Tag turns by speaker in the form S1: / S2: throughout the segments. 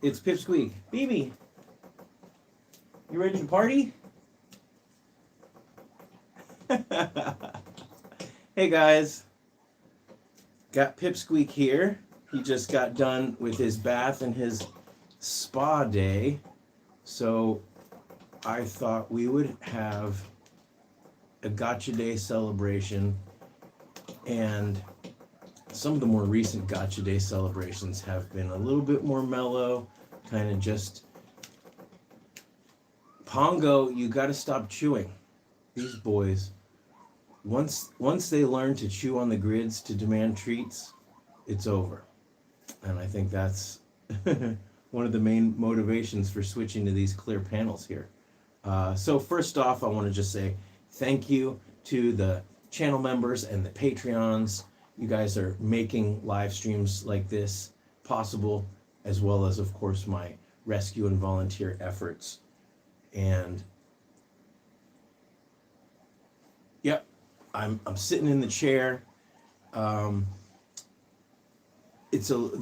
S1: It's Pipsqueak. BB, you ready to party? Hey guys, got Pipsqueak here. He just got done with his bath and his spa day, so I thought we would have a Gotcha Day celebration, and some of the more recent Gotcha Day celebrations have been a little bit more mellow, kind of just, Pongo, you got to stop chewing. These boys, once they learn to chew on the grids to demand treats, it's over. And I think that's one of the main motivations for switching to these clear panels here. So first off, I want to just say thank you to the channel members and the Patreons. You guys are making live streams like this possible, as well as, of course, my rescue and volunteer efforts. And yep, I'm sitting in the chair. The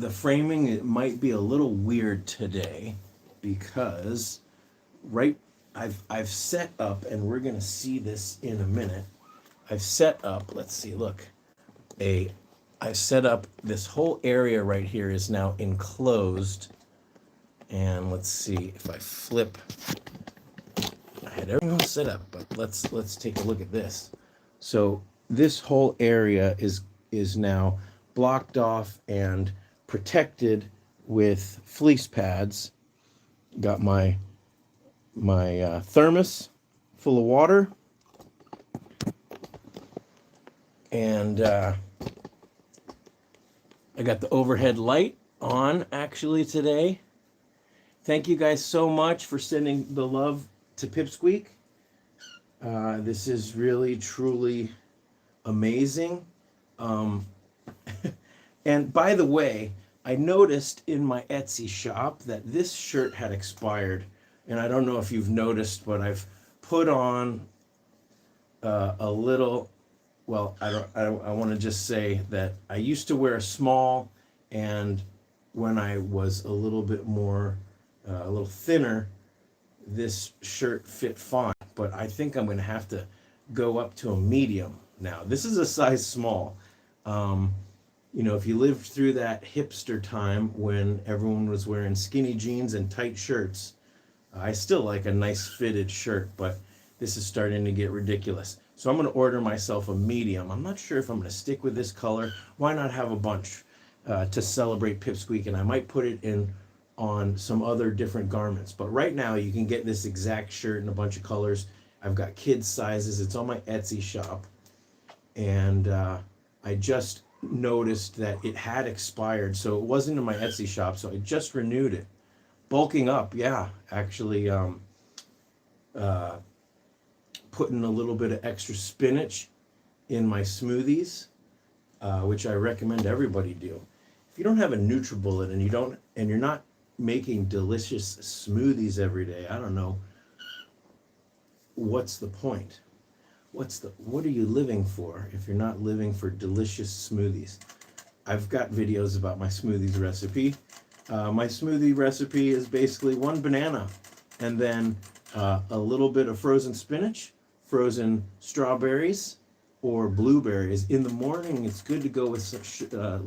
S1: framing, it might be a little weird today because I've set up, and we're gonna see this in a minute. I've set up, let's see, look, I've set up this whole area right here is now enclosed. And let's see if I flip. I had everything set up, but let's take a look at this. So this whole area is now blocked off and protected with fleece pads. Got my thermos full of water, and I got the overhead light on actually today. Thank you guys so much for sending the love to Pipsqueak. This is really, truly amazing. And by the way, I noticed in my Etsy shop that this shirt had expired. And I don't know if you've noticed, but I've put on a little, well, I want to just say that I used to wear a small, and when I was a little bit more, a little thinner, this shirt fit fine. But I think I'm going to have to go up to a medium now. This is a size small. You know, if you lived through that hipster time when everyone was wearing skinny jeans and tight shirts, I still like a nice fitted shirt, but this is starting to get ridiculous. So I'm going to order myself a medium. I'm not sure if I'm going to stick with this color. Why not have a bunch to celebrate Pipsqueak? And I might put it in on some other different garments. But right now you can get this exact shirt in a bunch of colors. I've got kids sizes. It's on my Etsy shop. And I just noticed that it had expired, so it wasn't in my Etsy shop, so I just renewed it. Bulking up, yeah, actually putting a little bit of extra spinach in my smoothies, which I recommend everybody do. If you don't have a NutriBullet and you're not making delicious smoothies every day, I don't know what's the point. What are you living for if you're not living for delicious smoothies? I've got videos about my smoothies recipe. My smoothie recipe is basically one banana and then a little bit of frozen spinach, frozen strawberries, or blueberries. In the morning, it's good to go with some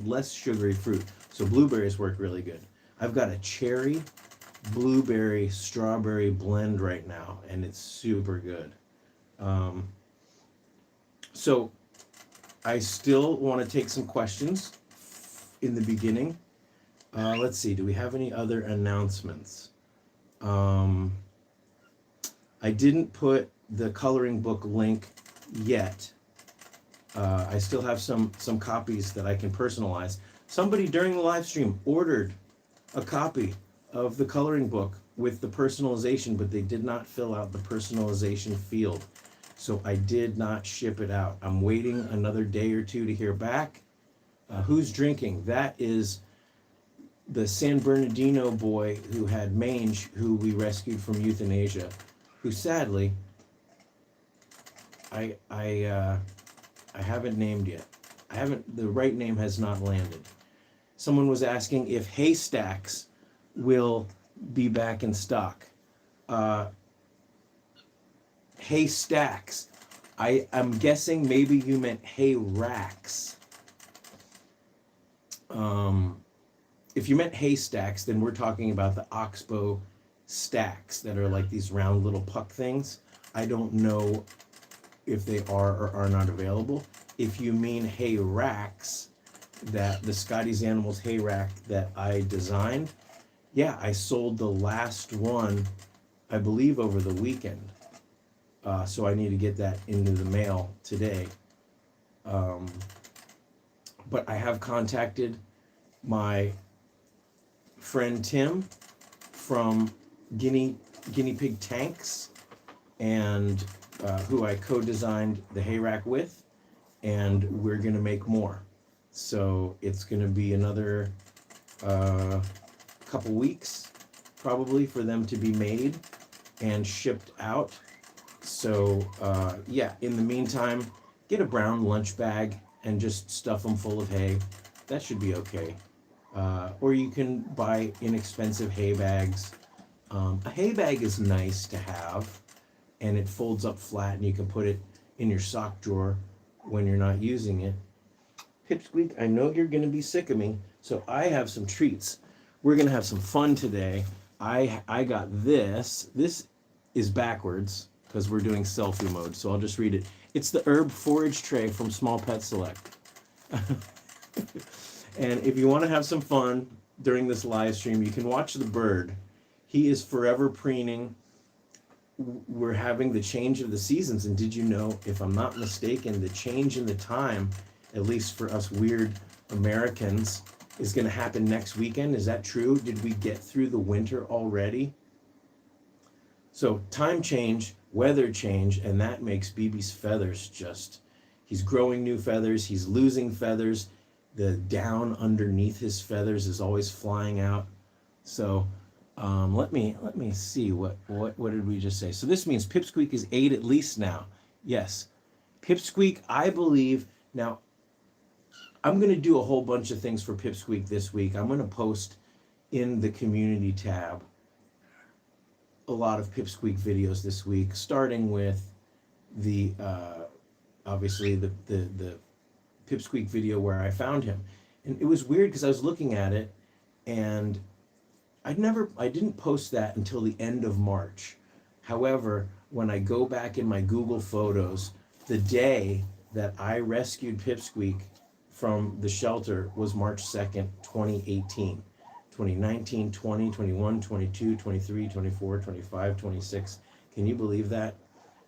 S1: less sugary fruit. So blueberries work really good. I've got a cherry, blueberry, strawberry blend right now, and it's super good. So I still want to take some questions in the beginning. Let's see, do we have any other announcements? I didn't put the coloring book link yet. I still have some copies that I can personalize. Somebody during the live stream ordered a copy of the coloring book with the personalization, but they did not fill out the personalization field. So I did not ship it out. I'm waiting another day or two to hear back. Who's drinking? That is the San Bernardino boy who had mange, who we rescued from euthanasia, who sadly, I haven't named yet. The right name has not landed. Someone was asking if Haystacks will be back in stock. Hay stacks. I'm guessing maybe you meant hay racks. If you meant hay stacks, then we're talking about the Oxbow stacks that are like these round little puck things. I don't know if they are or are not available. If you mean hay racks, that the Scotty's Animals hay rack that I designed, yeah, I sold the last one, I believe, over the weekend. So I need to get that into the mail today. But I have contacted my friend Tim from Guinea Pig Tanks, and who I co-designed the hay rack with, and we're gonna make more. So it's gonna be another couple weeks probably for them to be made and shipped out. So yeah, in the meantime, get a brown lunch bag and just stuff them full of hay. That should be okay. Or you can buy inexpensive hay bags. A hay bag is nice to have, and it folds up flat, and you can put it in your sock drawer when you're not using it. Pipsqueak, I know you're going to be sick of me, so I have some treats. We're going to have some fun today. I got this. This is backwards because we're doing selfie mode, so I'll just read it. It's the herb forage tray from Small Pet Select. And if you want to have some fun during this live stream, you can watch the bird. He is forever preening. We're having the change of the seasons, and did you know, if I'm not mistaken, the change in the time, at least for us weird Americans, is going to happen next weekend? Is that true? Did we get through the winter already? So time change, weather change, and that makes BB's feathers just, he's growing new feathers, he's losing feathers. The down underneath his feathers is always flying out. So let me see, what did we just say? So this means Pipsqueak is 8 at least now. Yes, Pipsqueak, I believe. Now I'm going to do a whole bunch of things for Pipsqueak this week. I'm going to post in the community tab a lot of Pipsqueak videos this week, starting with the obviously the Pipsqueak video where I found him. And it was weird because I was looking at it, and I didn't post that until the end of March. However, when I go back in my Google Photos, the day that I rescued Pipsqueak from the shelter was March 2nd, 2018. 2019, 20, 21, 22, 23, 24, 25, 26. Can you believe that?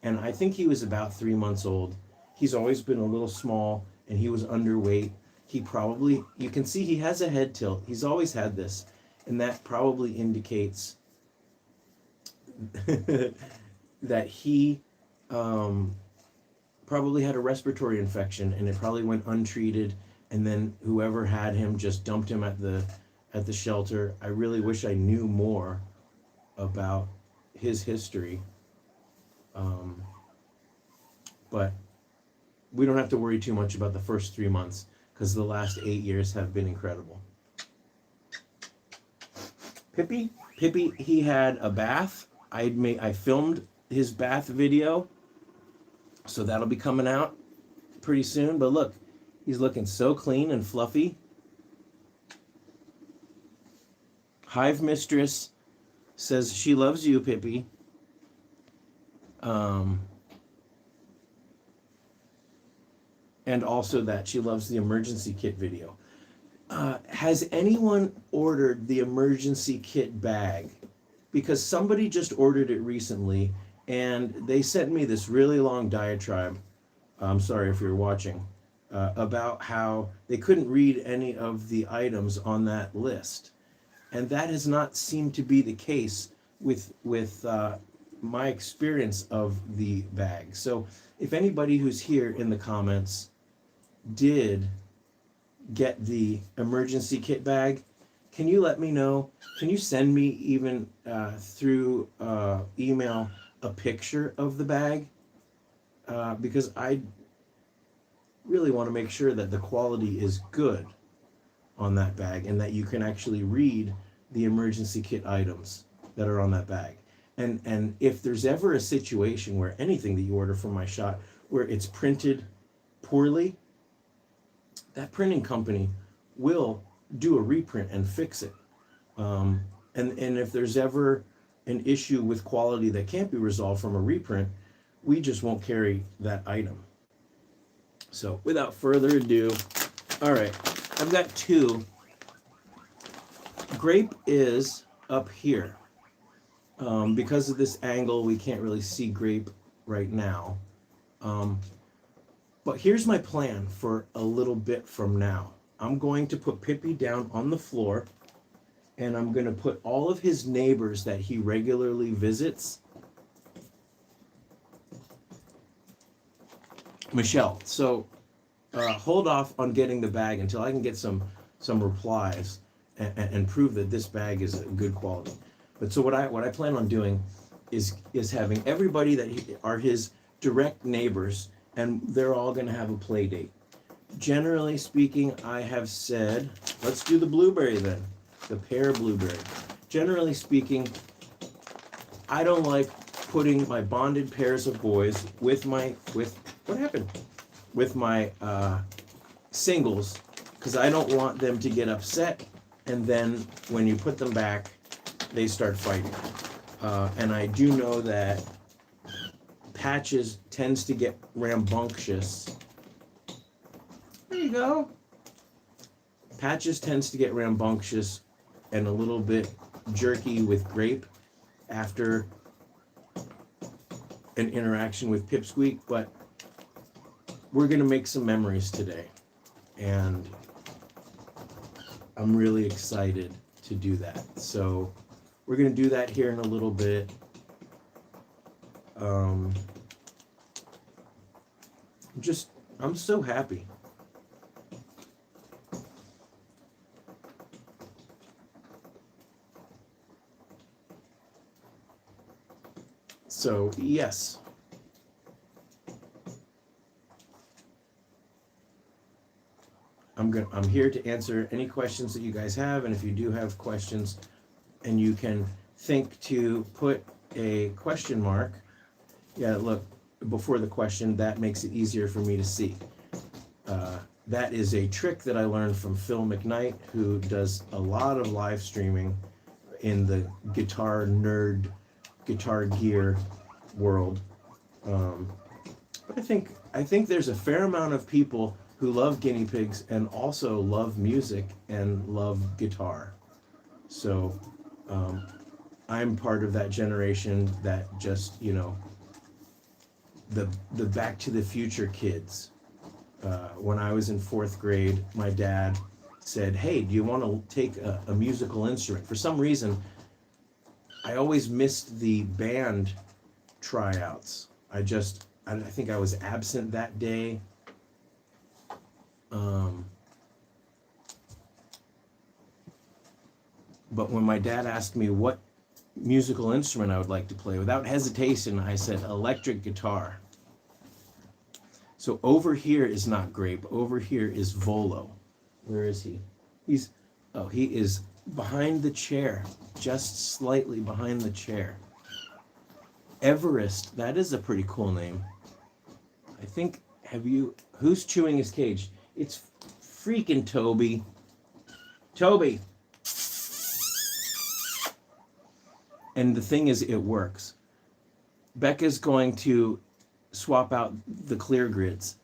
S1: And I think he was about 3 months old. He's always been a little small, and he was underweight. He probably, you can see he has a head tilt. He's always had this, and that probably indicates that he probably had a respiratory infection, and it probably went untreated, and then whoever had him just dumped him at the shelter. I really wish I knew more about his history, but we don't have to worry too much about the first 3 months, because the last 8 years have been incredible. Pippi, he had a bath. I filmed his bath video, so that'll be coming out pretty soon. But look, he's looking so clean and fluffy. Hive Mistress says she loves you, Pippi. And also that she loves the emergency kit video. Has anyone ordered the emergency kit bag? Because somebody just ordered it recently, and they sent me this really long diatribe, I'm sorry if you're watching, about how they couldn't read any of the items on that list. And that has not seemed to be the case with my experience of the bag. So if anybody who's here in the comments did get the emergency kit bag, can you let me know? Can you send me even through email a picture of the bag? Because I really want to make sure that the quality is good on that bag, and that you can actually read the emergency kit items that are on that bag. And if there's ever a situation where anything that you order from my shop where it's printed poorly, that printing company will do a reprint and fix it. And if there's ever an issue with quality that can't be resolved from a reprint, we just won't carry that item. So without further ado, all right, I've got two. Grape is up here. Because of this angle, we can't really see Grape right now. But here's my plan for a little bit from now. I'm going to put Pippi down on the floor, and I'm going to put all of his neighbors that he regularly visits. Michelle, so hold off on getting the bag until I can get some replies and prove that this bag is good quality. But so what I plan on doing is having everybody that are his direct neighbors, and they're all going to have a play date. Generally speaking, I have said, let's do the blueberry then, the pear blueberry. Generally speaking, I don't like putting my bonded pairs of boys with my singles, because I don't want them to get upset, and then when you put them back, they start fighting. And I do know that Patches tends to get rambunctious. There you go. Patches tends to get rambunctious and a little bit jerky with Grape after an interaction with Pipsqueak, but we're going to make some memories today. And I'm really excited to do that. So we're going to do that here in a little bit. I'm so happy. So, yes. I'm here to answer any questions that you guys have, and if you do have questions and you can think to put a question mark, yeah, look, before the question, that makes it easier for me to see. That is a trick that I learned from Phil McKnight, who does a lot of live streaming in the guitar nerd, guitar gear world. But I think there's a fair amount of people who love guinea pigs and also love music and love guitar. So I'm part of that generation that just, the Back to the Future kids. When I was in 4th grade, my dad said, hey, do you want to take a musical instrument? For some reason, I always missed the band tryouts. I think I was absent that day. But when my dad asked me what musical instrument I would like to play, without hesitation, I said electric guitar. So over here is not Grape. Over here is Volo. Where is he? He is behind the chair, just slightly behind the chair. Everest, that is a pretty cool name. I think, who's chewing his cage? It's freaking Toby. Toby! And the thing is, it works. Becca's going to swap out the clear grids.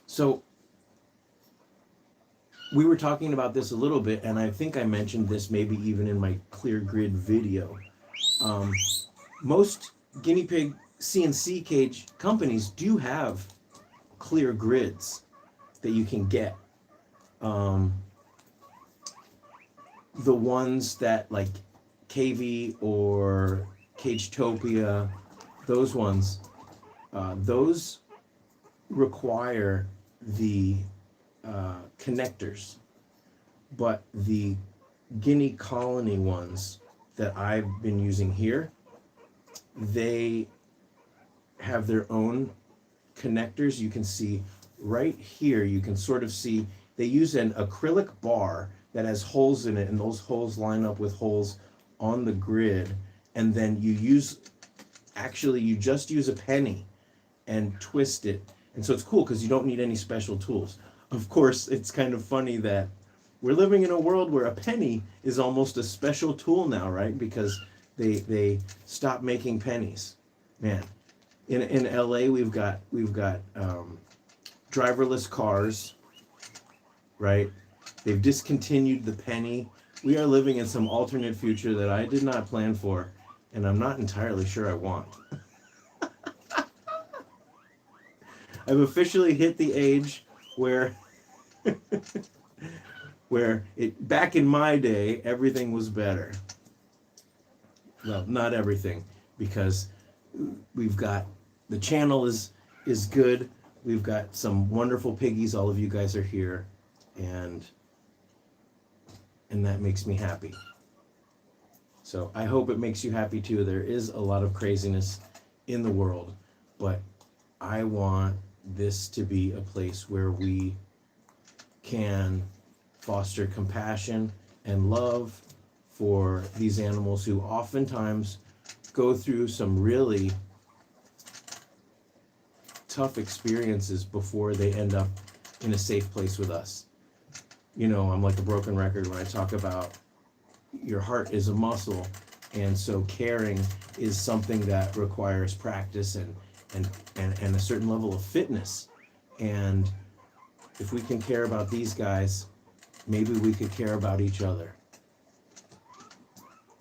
S1: So we were talking about this a little bit, and I think I mentioned this maybe even in my clear grid video. Most guinea pig CNC cage companies do have clear grids that you can get. The ones that like KV or Cagetopia, those ones, those require the connectors, but the guinea colony ones that I've been using here, they have their own connectors. You can see right here, you can sort of see they use an acrylic bar that has holes in it, and those holes line up with holes on the grid, and then you just use a penny and twist it. And so it's cool because you don't need any special tools. Of course, it's kind of funny that we're living in a world where a penny is almost a special tool now, right? Because they stopped making pennies. Man, in LA we've got driverless cars, right? They've discontinued the penny. We are living in some alternate future that I did not plan for, and I'm not entirely sure I want. I've officially hit the age where back in my day, everything was better. Well, not everything, because we've got, the channel is good. We've got some wonderful piggies. All of you guys are here, and that makes me happy. So I hope it makes you happy too. There is a lot of craziness in the world, but I want this to be a place where we can foster compassion and love for these animals who oftentimes go through some really tough experiences before they end up in a safe place with us. You know, I'm like a broken record when I talk about your heart is a muscle, and so caring is something that requires practice and a certain level of fitness. And if we can care about these guys, maybe we could care about each other.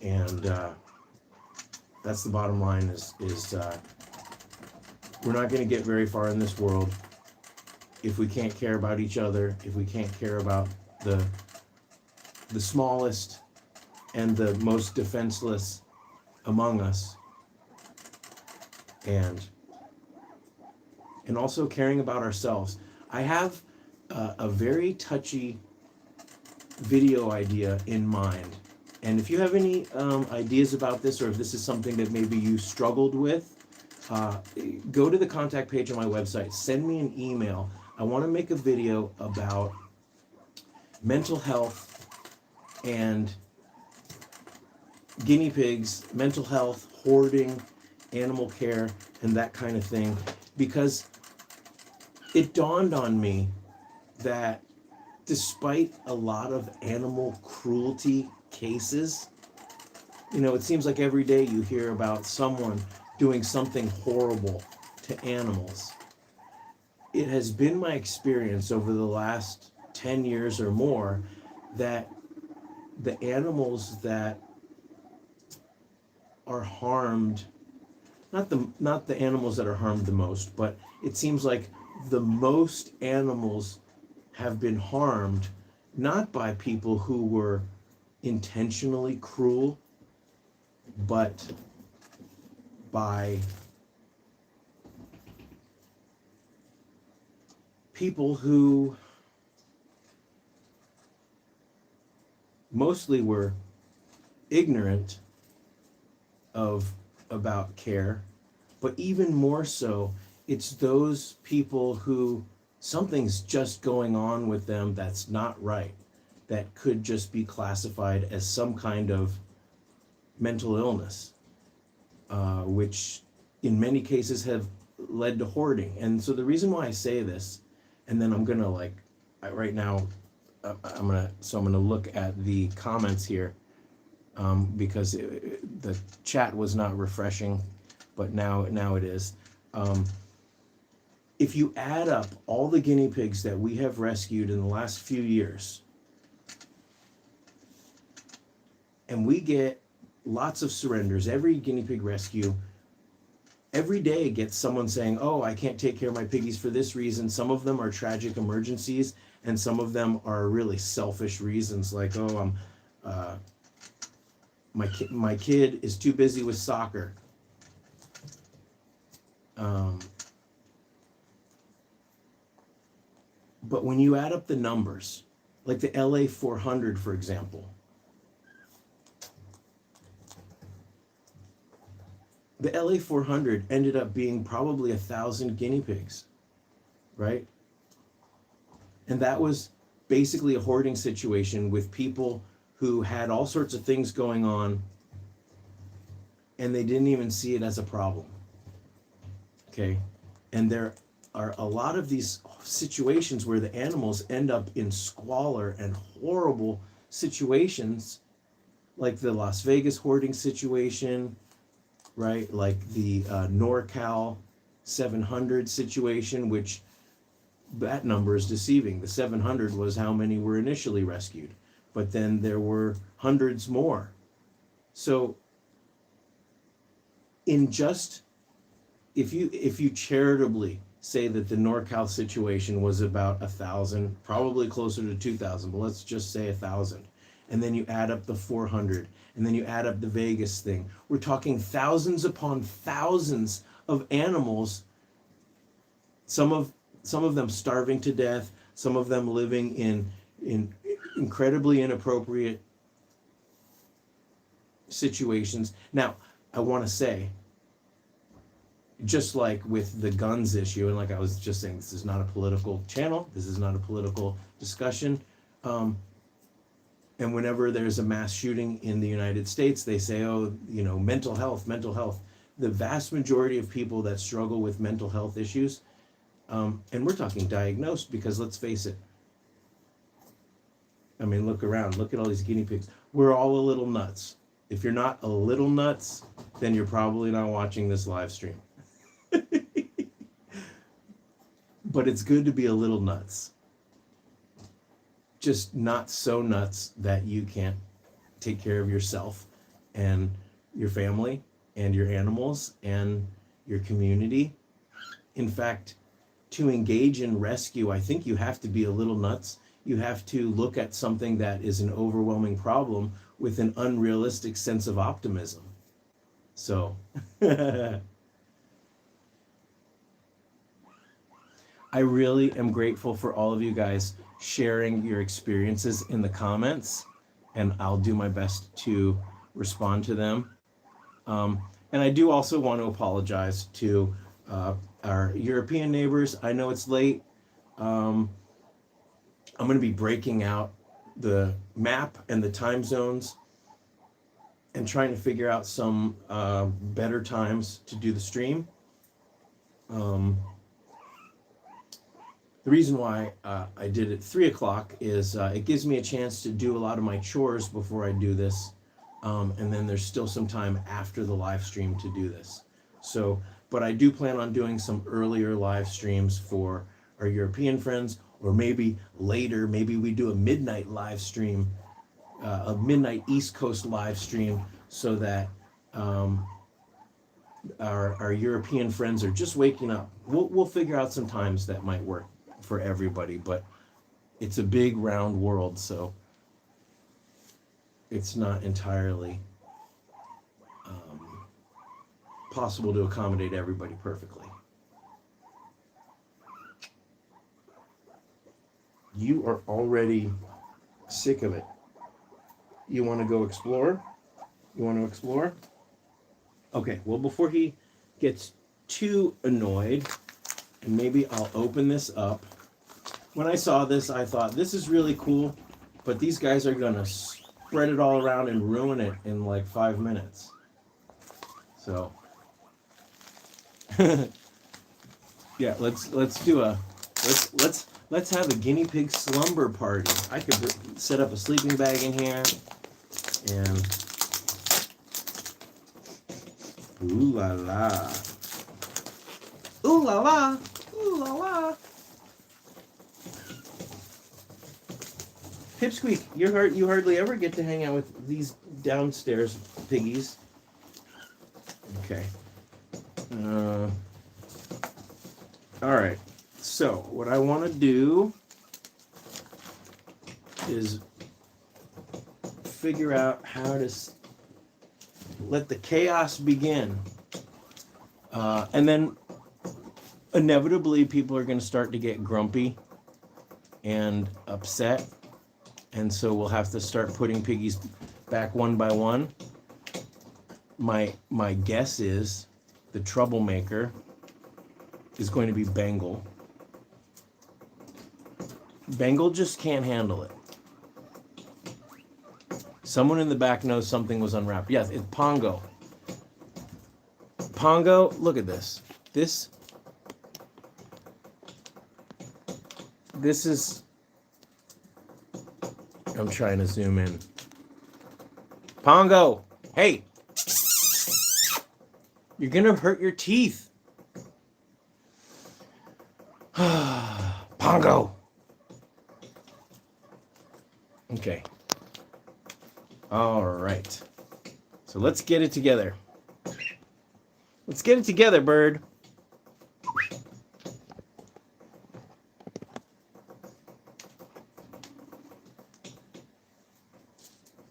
S1: And that's the bottom line, is we're not going to get very far in this world if we can't care about each other, if we can't care about the smallest and the most defenseless among us, and also caring about ourselves. I have a very touchy video idea in mind, and if you have any ideas about this, or if this is something that maybe you struggled with, go to the contact page on my website, send me an email. I want to make a video about mental health and guinea pigs, mental health, hoarding, animal care, and that kind of thing, because it dawned on me that despite a lot of animal cruelty cases, you know, it seems like every day you hear about someone doing something horrible to animals. It has been my experience over the last 10 years or more that the animals that are harmed, not the animals that are harmed the most, but it seems like the most animals have been harmed not by people who were intentionally cruel, but by people who mostly were ignorant about care, but even more so, it's those people who something's just going on with them that's not right, that could just be classified as some kind of mental illness, which in many cases have led to hoarding. And so the reason why I say this, and then I'm gonna right now, I'm gonna look at the comments here, because the chat was not refreshing, but now it is. If you add up all the guinea pigs that we have rescued in the last few years, and we get lots of surrenders, every guinea pig rescue, every day gets someone saying, oh, I can't take care of my piggies for this reason. Some of them are tragic emergencies, and some of them are really selfish reasons, like, oh, my kid is too busy with soccer. But when you add up the numbers, like the LA 400, for example, the LA 400 ended up being probably 1,000 guinea pigs, right? And that was basically a hoarding situation with people who had all sorts of things going on, and they didn't even see it as a problem. Okay? And there are a lot of these situations where the animals end up in squalor and horrible situations, like the Las Vegas hoarding situation, right? Like the NorCal 700 situation, which that number is deceiving. The 700 was how many were initially rescued, but then there were hundreds more. So in just, if you charitably say that the NorCal situation was about 1,000, probably closer to 2,000, but let's just say 1,000. And then you add up the 400, and then you add up the Vegas thing. We're talking thousands upon thousands of animals, some of them starving to death, some of them living in incredibly inappropriate situations. Now, I want to say, just like with the guns issue, and like I was just saying, this is not a political channel, this is not a political discussion. And whenever there's a mass shooting in the United States, they say, oh, you know, mental health, mental health. The vast majority of people that struggle with mental health issues, and we're talking diagnosed, because let's face it, I mean, look around, look at all these guinea pigs. We're all a little nuts. If you're not a little nuts, then you're probably not watching this live stream. But it's good to be a little nuts. Just not so nuts that you can't take care of yourself and your family and your animals and your community. In fact, to engage in rescue, I think you have to be a little nuts. You have to look at something that is an overwhelming problem with an unrealistic sense of optimism. So, I really am grateful for all of you guys sharing your experiences in the comments, and I'll do my best to respond to them. And I do also want to apologize to our European neighbors. I know it's late. I'm going to be breaking out the map and the time zones and trying to figure out some better times to do the stream. The reason why I did it 3 o'clock is it gives me a chance to do a lot of my chores before I do this. And then there's still some time after the live stream to do this. So, but I do plan on doing some earlier live streams for our European friends, or maybe later, maybe we do a midnight live stream, a midnight East Coast live stream, so that our European friends are just waking up. We'll figure out some times that might work for everybody, but it's a big round world, so it's not entirely possible to accommodate everybody perfectly. You are already sick of it. You want to go explore? You want to explore? Okay, well, before he gets too annoyed, and maybe I'll open this up. When I saw this, I thought, this is really cool, but these guys are going to spread it all around and ruin it in like 5 minutes. So, yeah, let's have a guinea pig slumber party. I could set up a sleeping bag in here, and ooh la la, ooh la la, ooh la la. Pipsqueak, you hardly ever get to hang out with these downstairs piggies. Okay. All right. So what I want to do is figure out how to let the chaos begin. And then inevitably people are going to start to get grumpy and upset. And so we'll have to start putting piggies back one by one. My guess is the troublemaker is going to be Bengal. Bengal just can't handle it. Someone in the back knows something was unwrapped. Yes, it's Pongo. Pongo, look at this. This is, I'm trying to zoom in. Pongo, hey, you're gonna hurt your teeth. Pongo. Okay. All right. So let's get it together. Let's get it together, bird.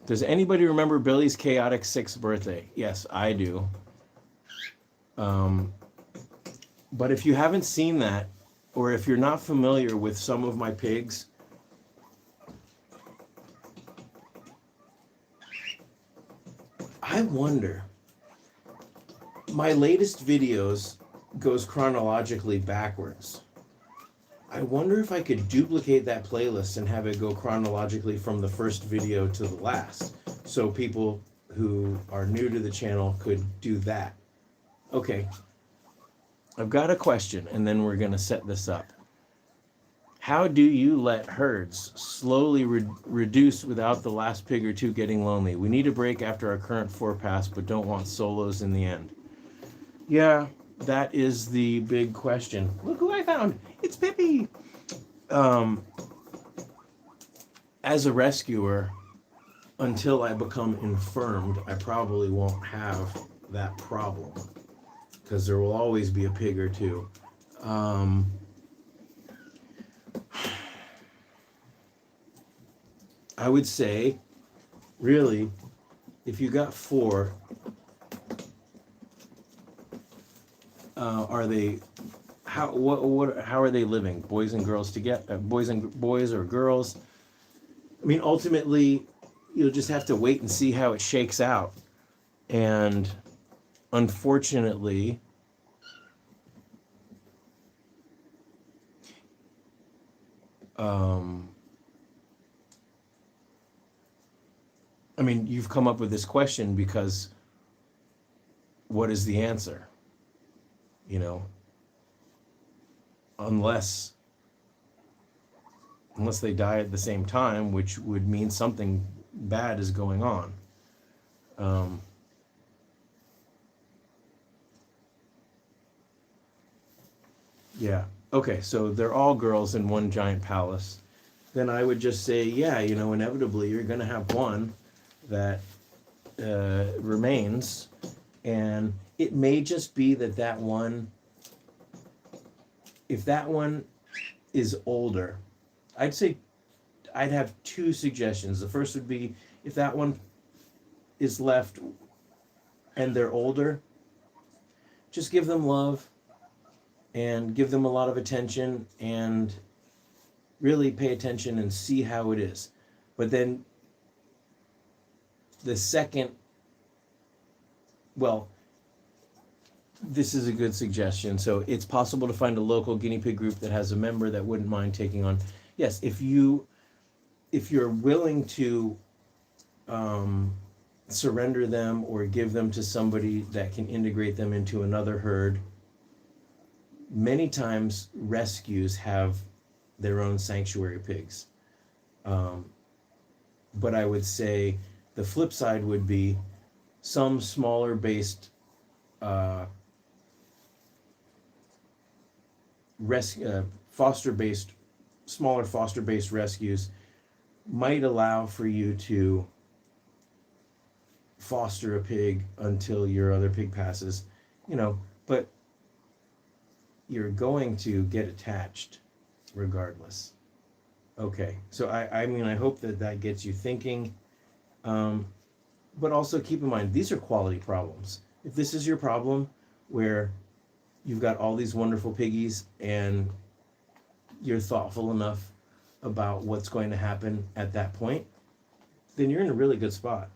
S1: Does anybody remember Billy's chaotic 6th birthday? Yes, I do. But if you haven't seen that, or if you're not familiar with some of my pigs, I wonder, my latest videos goes chronologically backwards. I wonder if I could duplicate that playlist and have it go chronologically from the first video to the last, so people who are new to the channel could do that. Okay, I've got a question, and then we're going to set this up. How do you let herds slowly reduce without the last pig or two getting lonely? We need a break after our current 4-pass, but don't want solos in the end. Yeah, that is the big question. Look who I found. It's Pippi. As a rescuer, until I become infirmed, I probably won't have that problem, because there will always be a pig or two. I would say, really, if you got 4, are they, how are they living? Boys and girls together, boys or girls? I mean, ultimately, you'll just have to wait and see how it shakes out. And unfortunately, I mean, you've come up with this question because what is the answer? You know, unless they die at the same time, which would mean something bad is going on. Yeah. Okay, so they're all girls in one giant palace. Then I would just say, yeah, you know, inevitably you're going to have one that remains, and it may just be that one, if that one is older, I'd say I'd have 2 suggestions. The first would be, if that one is left and they're older, just give them love and give them a lot of attention and really pay attention and see how it is. But then the second, well, this is a good suggestion. So it's possible to find a local guinea pig group that has a member that wouldn't mind taking on. Yes, if you're willing to surrender them or give them to somebody that can integrate them into another herd. Many times rescues have their own sanctuary pigs. But I would say the flip side would be some smaller based smaller foster based rescues might allow for you to foster a pig until your other pig passes, but you're going to get attached regardless. Okay, so I mean, I hope that gets you thinking, but also keep in mind, these are quality problems. If this is your problem where you've got all these wonderful piggies and you're thoughtful enough about what's going to happen at that point, then you're in a really good spot.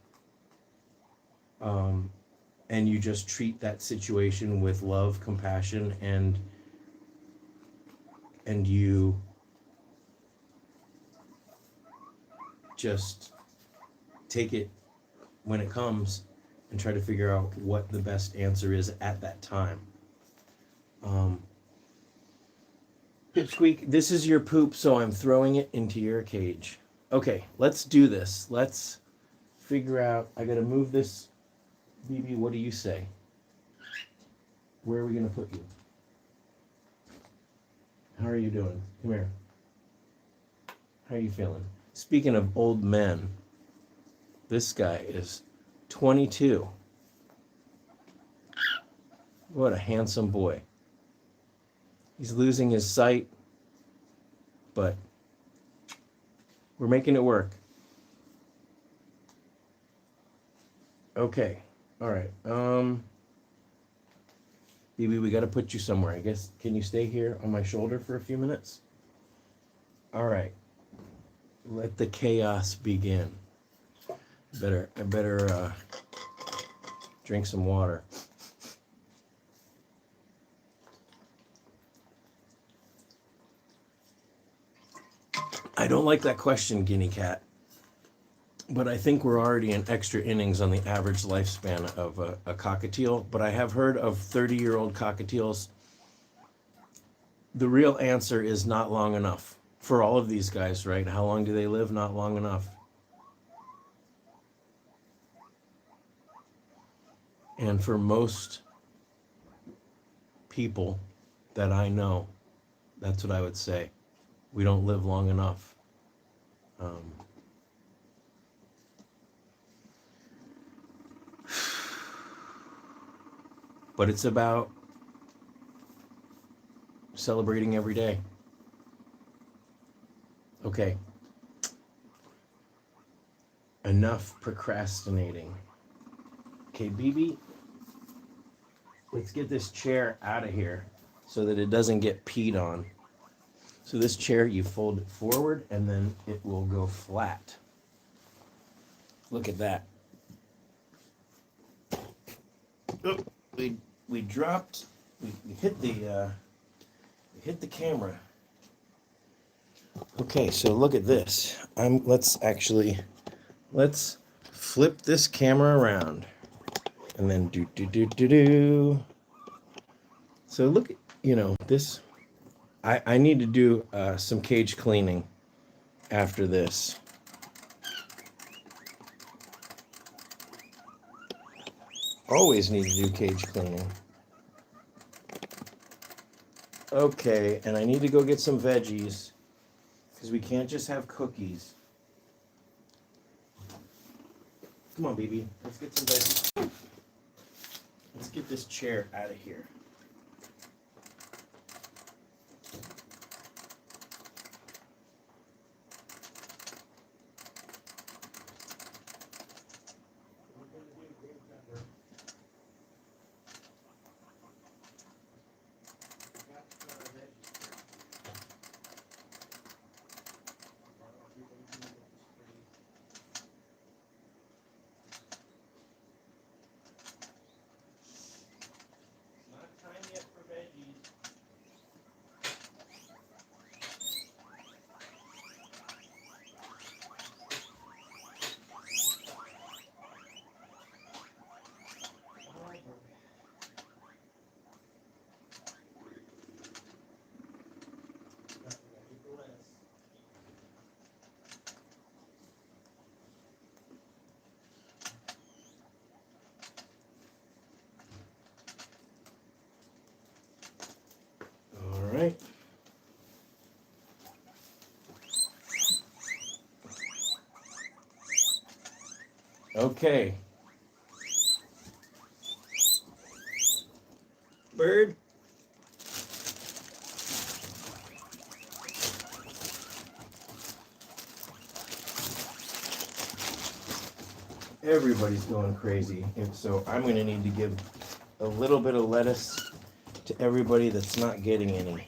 S1: And you just treat that situation with love, compassion, and you just take it when it comes and try to figure out what the best answer is at that time. Pipsqueak, this is your poop, so I'm throwing it into your cage. Okay, let's do this. Let's figure out. I gotta move this. BB, what do you say? Where are we gonna put you? How are you doing? Come here. How are you feeling? Speaking of old men, this guy is 22. What a handsome boy. He's losing his sight, but we're making it work. Okay. All right. BB, we got to put you somewhere. I guess, can you stay here on my shoulder for a few minutes? All right. Let the chaos begin. I better drink some water. I don't like that question, guinea cat, but I think we're already in extra innings on the average lifespan of a cockatiel, but I have heard of 30-year-old cockatiels. The real answer is not long enough for all of these guys, right? How long do they live? Not long enough. And for most people that I know, that's what I would say. We don't live long enough. But it's about celebrating every day. Okay. Enough procrastinating. Okay, BB, let's get this chair out of here so that it doesn't get peed on. So this chair, you fold it forward and then it will go flat. Look at that. Oh, we dropped, we hit the camera. Okay, so look at this. Let's flip this camera around and then do. So look at, this. I need to do some cage cleaning after this. Always need to do cage cleaning. Okay, and I need to go get some veggies because we can't just have cookies. Come on, baby. Let's get some veggies. Let's get this chair out of here. Right. Okay. Bird. Everybody's going crazy. And so I'm going to need to give a little bit of lettuce to everybody that's not getting any.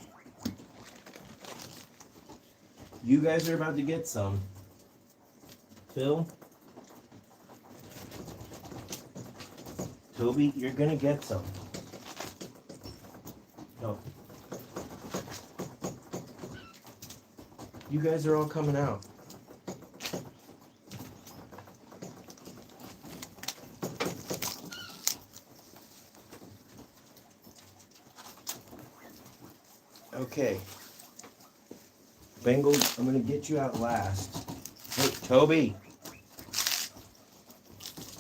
S1: You guys are about to get some. Phil? Toby, you're going to get some. No. You guys are all coming out. Okay. Bengal, I'm going to get you out last. Hey, Toby.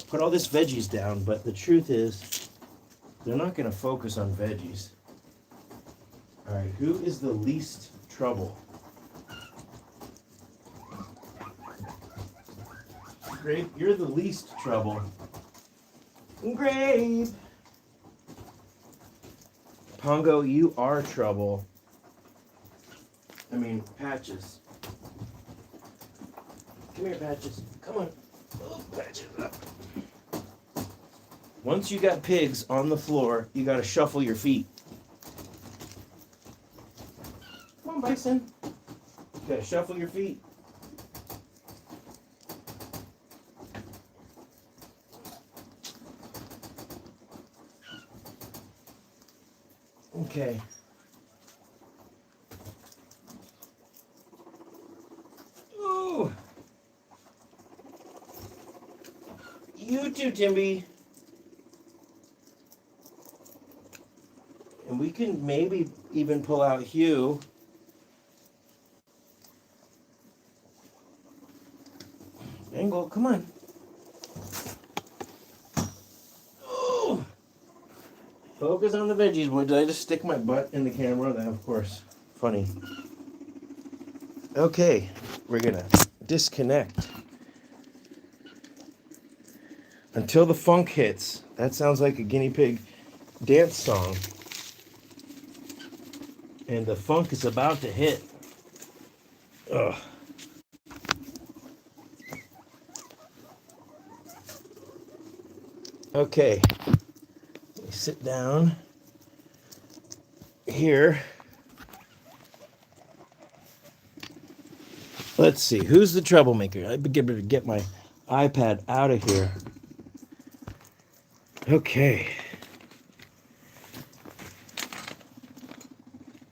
S1: Put all this veggies down, but the truth is, they're not going to focus on veggies. All right, who is the least trouble? Grape, you're the least trouble. Grape! Pongo, you are trouble. I mean, Patches. Come here, Patches. Come on. Oh, Patches up. Once you got pigs on the floor, you got to shuffle your feet. Come on, Bison. You got to shuffle your feet. Okay. Ooh. You too, Timby. And we can maybe even pull out Hugh. Angle, come on. Ooh. Focus on the veggies, boy. Did I just stick my butt in the camera? That, of course, funny. Okay, we're gonna disconnect until the funk hits. That sounds like a guinea pig dance song. And the funk is about to hit. Ugh. Okay, sit down here. Let's see, who's the troublemaker? I better get my iPad out of here. Okay.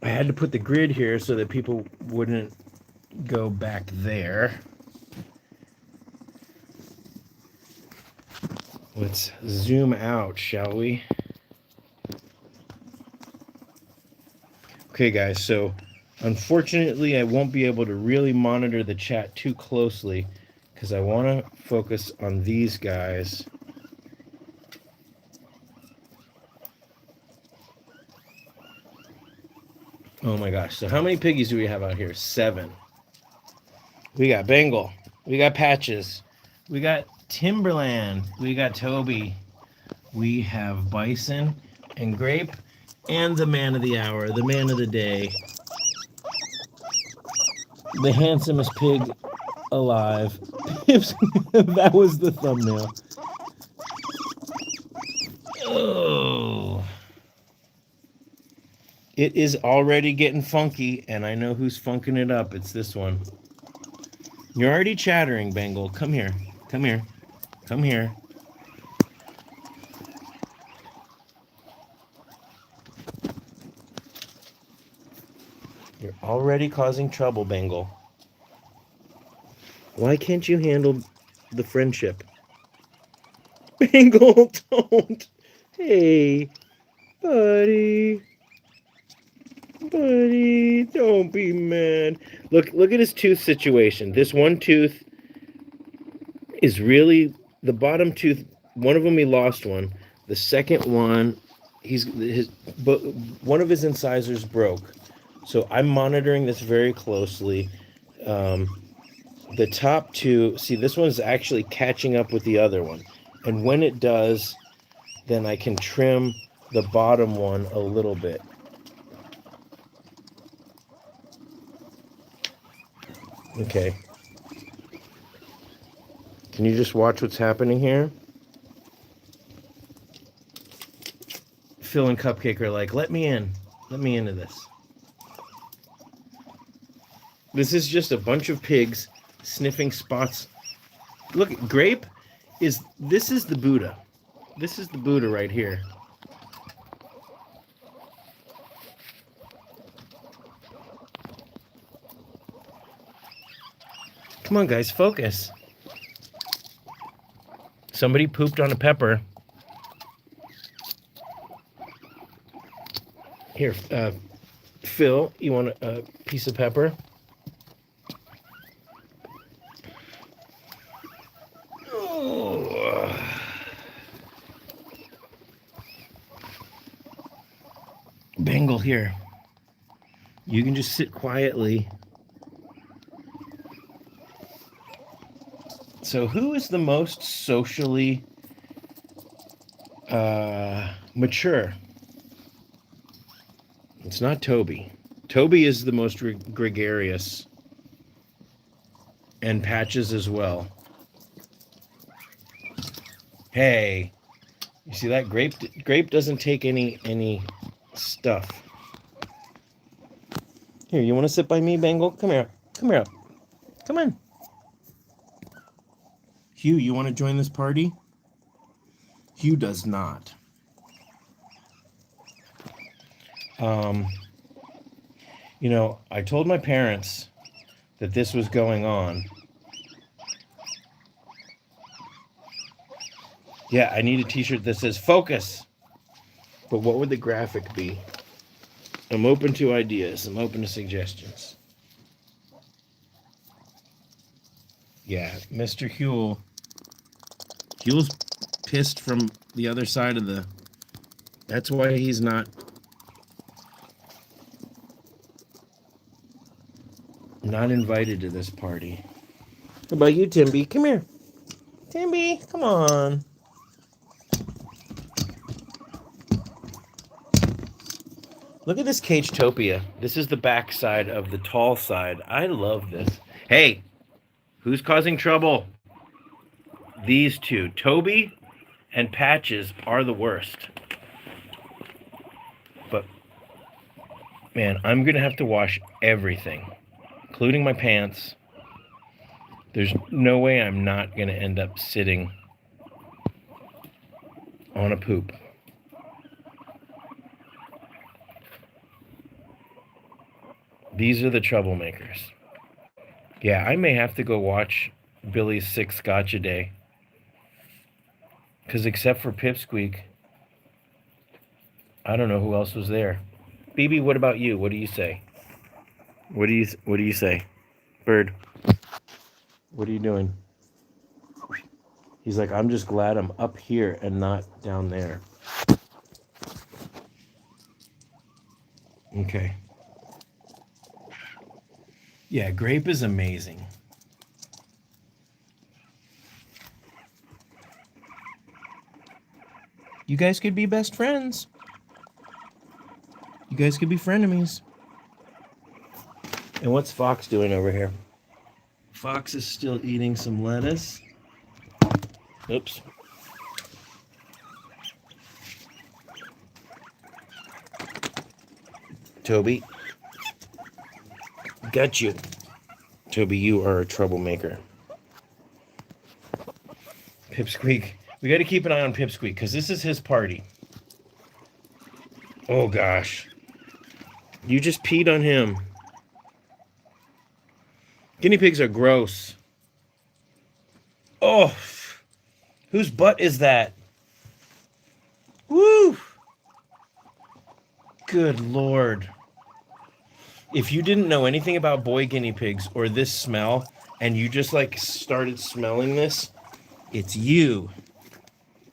S1: I had to put the grid here so that people wouldn't go back there. Let's zoom out, shall we? Okay, guys, so unfortunately I won't be able to really monitor the chat too closely because I want to focus on these guys. Oh my gosh, so how many piggies do we have out here? 7. We got Bengal, we got Patches, we got Timberland, we got Toby, we have Bison and Grape, and the man of the hour, the man of the day, the handsomest pig alive. That was the thumbnail. Oh. It is already getting funky, and I know who's funking it up. It's this one. You're already chattering, Bengal. Come here. Come here. Come here. You're already causing trouble, Bengal. Why can't you handle the friendship? Bengal, don't. Hey, buddy. Buddy, don't be mad. Look at his tooth situation. This one tooth is really the bottom tooth. One of them, he lost one. The second one, one of his incisors broke. So I'm monitoring this very closely. The top two, see, this one's actually catching up with the other one. And when it does, then I can trim the bottom one a little bit. Okay. Can you just watch what's happening here? Phil and Cupcake are like, let me in. Let me into this. This is just a bunch of pigs sniffing spots. Look, Grape this is the Buddha. This is the Buddha right here. Come on, guys, focus. Somebody pooped on a pepper. Here, Phil, you want a piece of pepper? Oh. Bengal, here. You can just sit quietly. So who is the most socially mature? It's not Toby. Toby is the most gregarious. And Patches as well. Hey, you see that? Grape doesn't take any stuff. Here, you want to sit by me, Bengal? Come here. Come here. Come on. Hugh, you want to join this party? Hugh does not. You know, I told my parents that this was going on. Yeah, I need a t-shirt that says focus. But what would the graphic be? I'm open to ideas. I'm open to suggestions. Yeah, Mr. Huel's pissed from the other side of the... That's why he's not invited to this party. What about you, Timby? Come here. Timby, come on. Look at this Cage-topia. This is the back side of the tall side. I love this. Hey, who's causing trouble? These two. Toby and Patches are the worst. But, man, I'm going to have to wash everything, including my pants. There's no way I'm not going to end up sitting on a poop. These are the troublemakers. Yeah, I may have to go watch Billy's 6 Scotch a day. Because except for Pipsqueak, I don't know who else was there. BB, what about you? What do you say? What do you say? Bird, what are you doing? He's like, I'm just glad I'm up here and not down there. Okay. Yeah, Grape is amazing. You guys could be best friends. You guys could be frenemies. And what's Fox doing over here? Fox is still eating some lettuce. Oops. Toby. Got you. Toby, you are a troublemaker. Pipsqueak. We got to keep an eye on Pipsqueak because this is his party. Oh, gosh. You just peed on him. Guinea pigs are gross. Oh. Whose butt is that? Woo. Good Lord. If you didn't know anything about boy guinea pigs or this smell, and you just like started smelling this, it's you.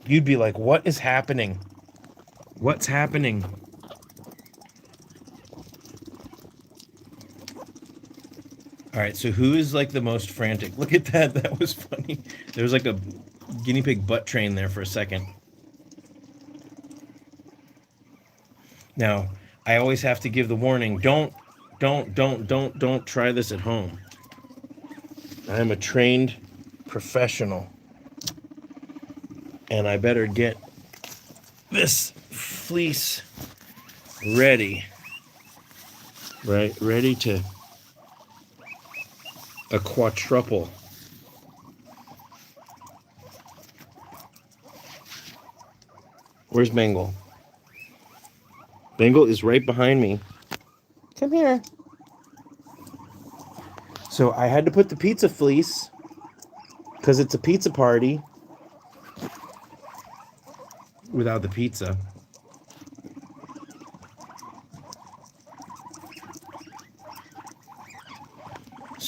S1: You'd be like, what is happening? What's happening? All right, so who is like the most frantic? Look at that. That was funny. There was like a guinea pig butt train there for a second. Now, I always have to give the warning, don't try this at home. I am a trained professional. And I better get this fleece ready. Right? Ready to a quadruple. Where's Bengal? Bengal is right behind me. Come here. So I had to put the pizza fleece because it's a pizza party without the pizza.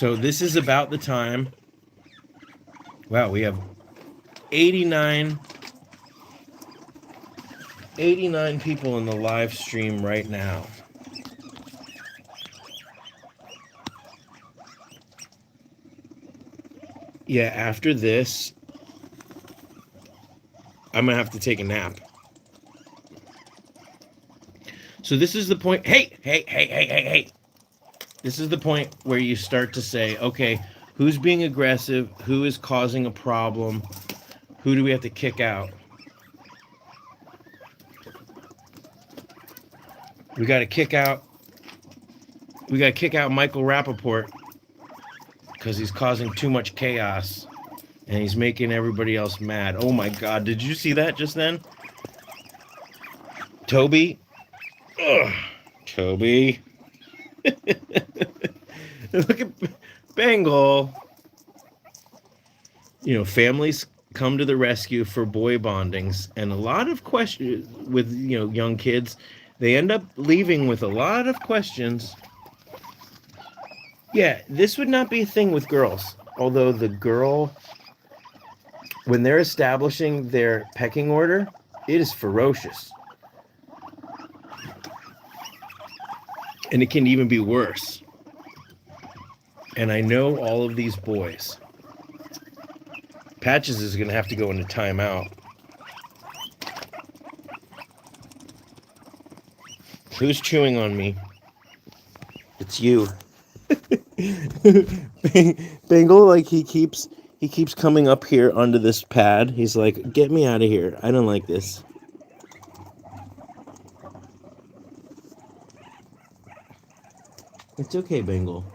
S1: So this is about the time. Wow, we have 89 people in the live stream right now. Yeah, after this, I'm going to have to take a nap. So this is the point. Hey. This is the point where you start to say, okay, who's being aggressive? Who is causing a problem? Who do we have to kick out? We got to kick out Michael Rappaport because he's causing too much chaos and he's making everybody else mad. Oh my God, did you see that just then? Toby? Ugh. Toby. Look at Bengal. You know, families come to the rescue for boy bondings, and a lot of questions with, you know, young kids, they end up leaving with a lot of questions. Yeah, this would not be a thing with girls, although the girl, when they're establishing their pecking order, it is ferocious. And it can even be worse. And I know all of these boys. Patches is going to have to go into timeout. Who's chewing on me? It's you. Bengal, like he keeps coming up here onto this pad. He's like, get me out of here. I don't like this. It's okay, Bengal.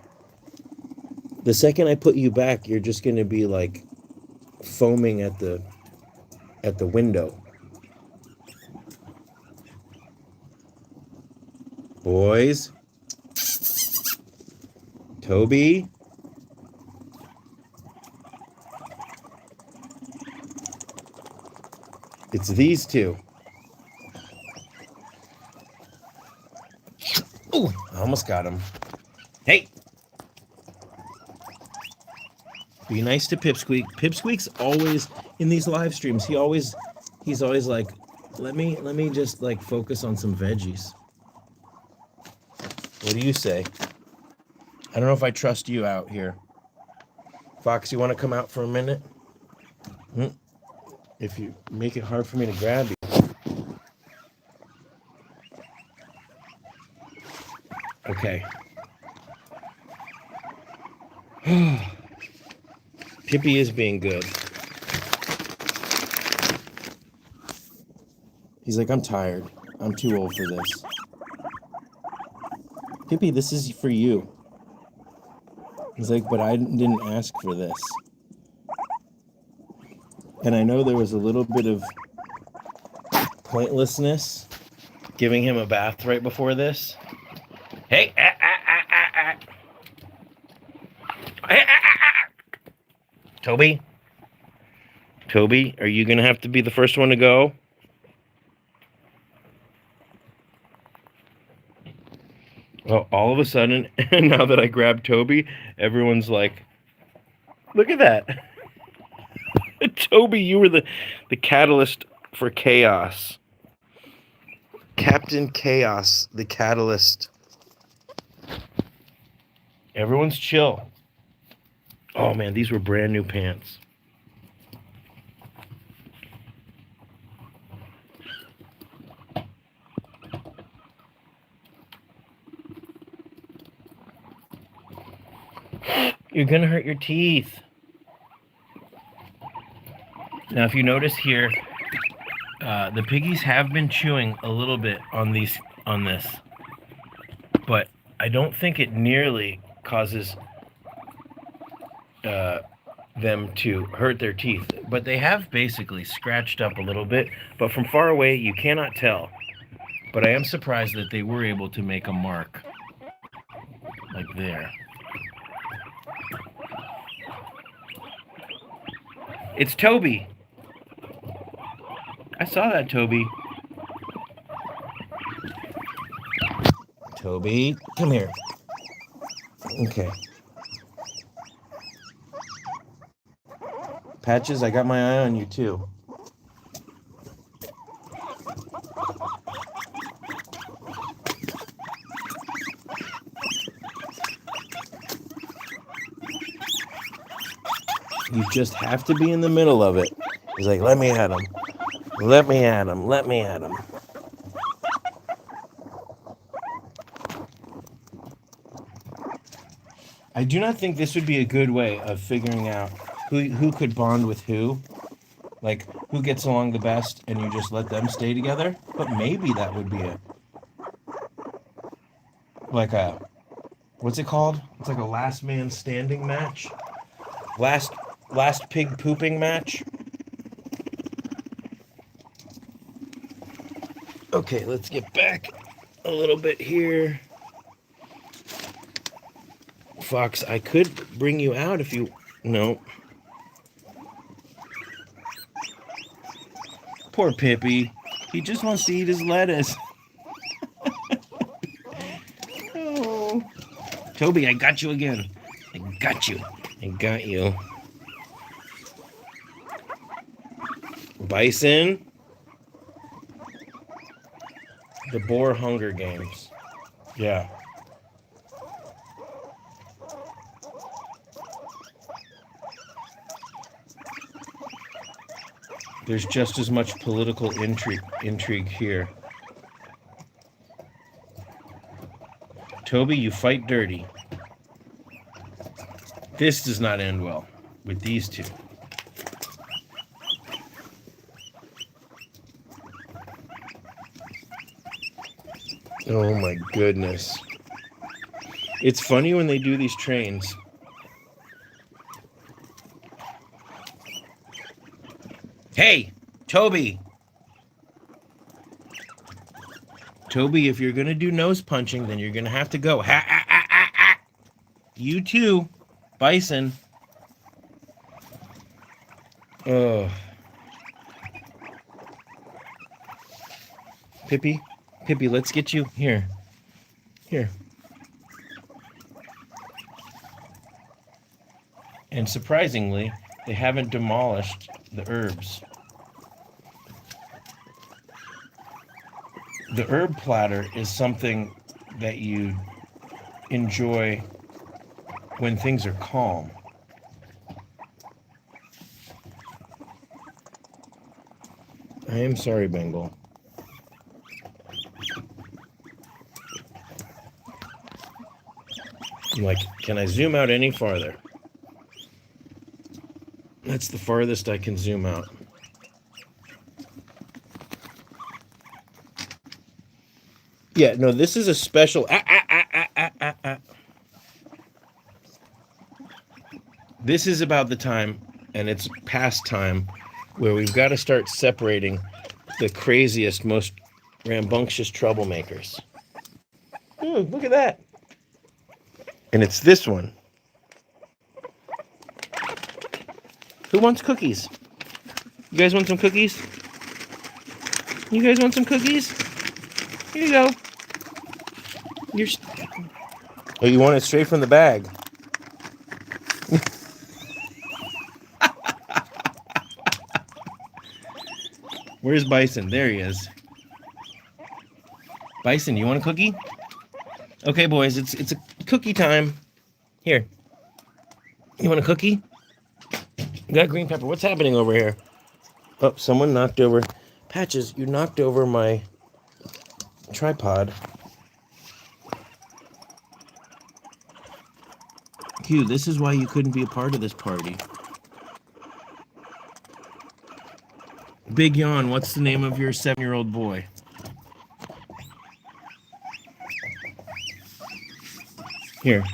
S1: The second I put you back, you're just going to be like foaming at the window. Boys. Toby. It's these two. Ooh, I almost got him. Hey. Be nice to Pipsqueak. Pipsqueak's always in these live streams. He's always like, let me just like focus on some veggies. What do you say? I don't know if I trust you out here. Fox, you want to come out for a minute? If you make it hard for me to grab you. Okay. Pippy is being good. He's like, I'm tired. I'm too old for this. Pippy, this is for you. He's like, but I didn't ask for this. And I know there was a little bit of pointlessness giving him a bath right before this. Hey, Toby, are you going to have to be the first one to go? Well, all of a sudden, now that I grabbed Toby, everyone's like, look at that. Toby, you were the catalyst for chaos. Captain Chaos, the catalyst. Everyone's chill. Oh man, these were brand new pants. You're gonna hurt your teeth. Now, if you notice here, the piggies have been chewing a little bit on this, but I don't think it nearly causes them to hurt their teeth. But they have basically scratched up a little bit, but from far away you cannot tell. But I am surprised that they were able to make a mark like there. It's Toby. I saw that, Toby. Toby, come here. Okay. Patches, I got my eye on you too. You just have to be in the middle of it. He's like, let me at him. Let me at him. Let me at him. I do not think this would be a good way of figuring out who could bond with who. Like, who gets along the best, and you just let them stay together. But maybe that would be what's it called? It's like a last man standing match. Last pig pooping match. Okay, let's get back a little bit here. Fox, I could bring you out if you... No. Poor Pippy. He just wants to eat his lettuce. Oh. Toby, I got you again. I got you. I got you. Bison. The Boar Hunger Games. Yeah. There's just as much political intrigue here. Toby, you fight dirty. This does not end well with these two. Oh my goodness. It's funny when they do these trains. Hey, Toby. Toby, if you're going to do nose punching, then you're going to have to go. Ha, ah, ah, ah, ah. You too, Bison. Oh. Pippy, let's get you here. Here. And surprisingly, they haven't demolished the herbs. The herb platter is something that you enjoy when things are calm. I am sorry, Bengal. I'm like, can I zoom out any farther? That's the farthest I can zoom out. Yeah, no, this is a special... This is about the time, and it's past time, where we've got to start separating the craziest, most rambunctious troublemakers. Look at that. And it's this one. Who wants cookies? You guys want some cookies? You guys want some cookies? Here you go. Oh, you want it straight from the bag. Where's Bison? There he is. Bison, you want a cookie? Okay, boys, it's a cookie time. Here. You want a cookie? You got green pepper. What's happening over here? Oh, someone knocked over... Patches, you knocked over my tripod. Q, this is why you couldn't be a part of this party. Big Yawn, what's the name of your 7-year-old boy? Here.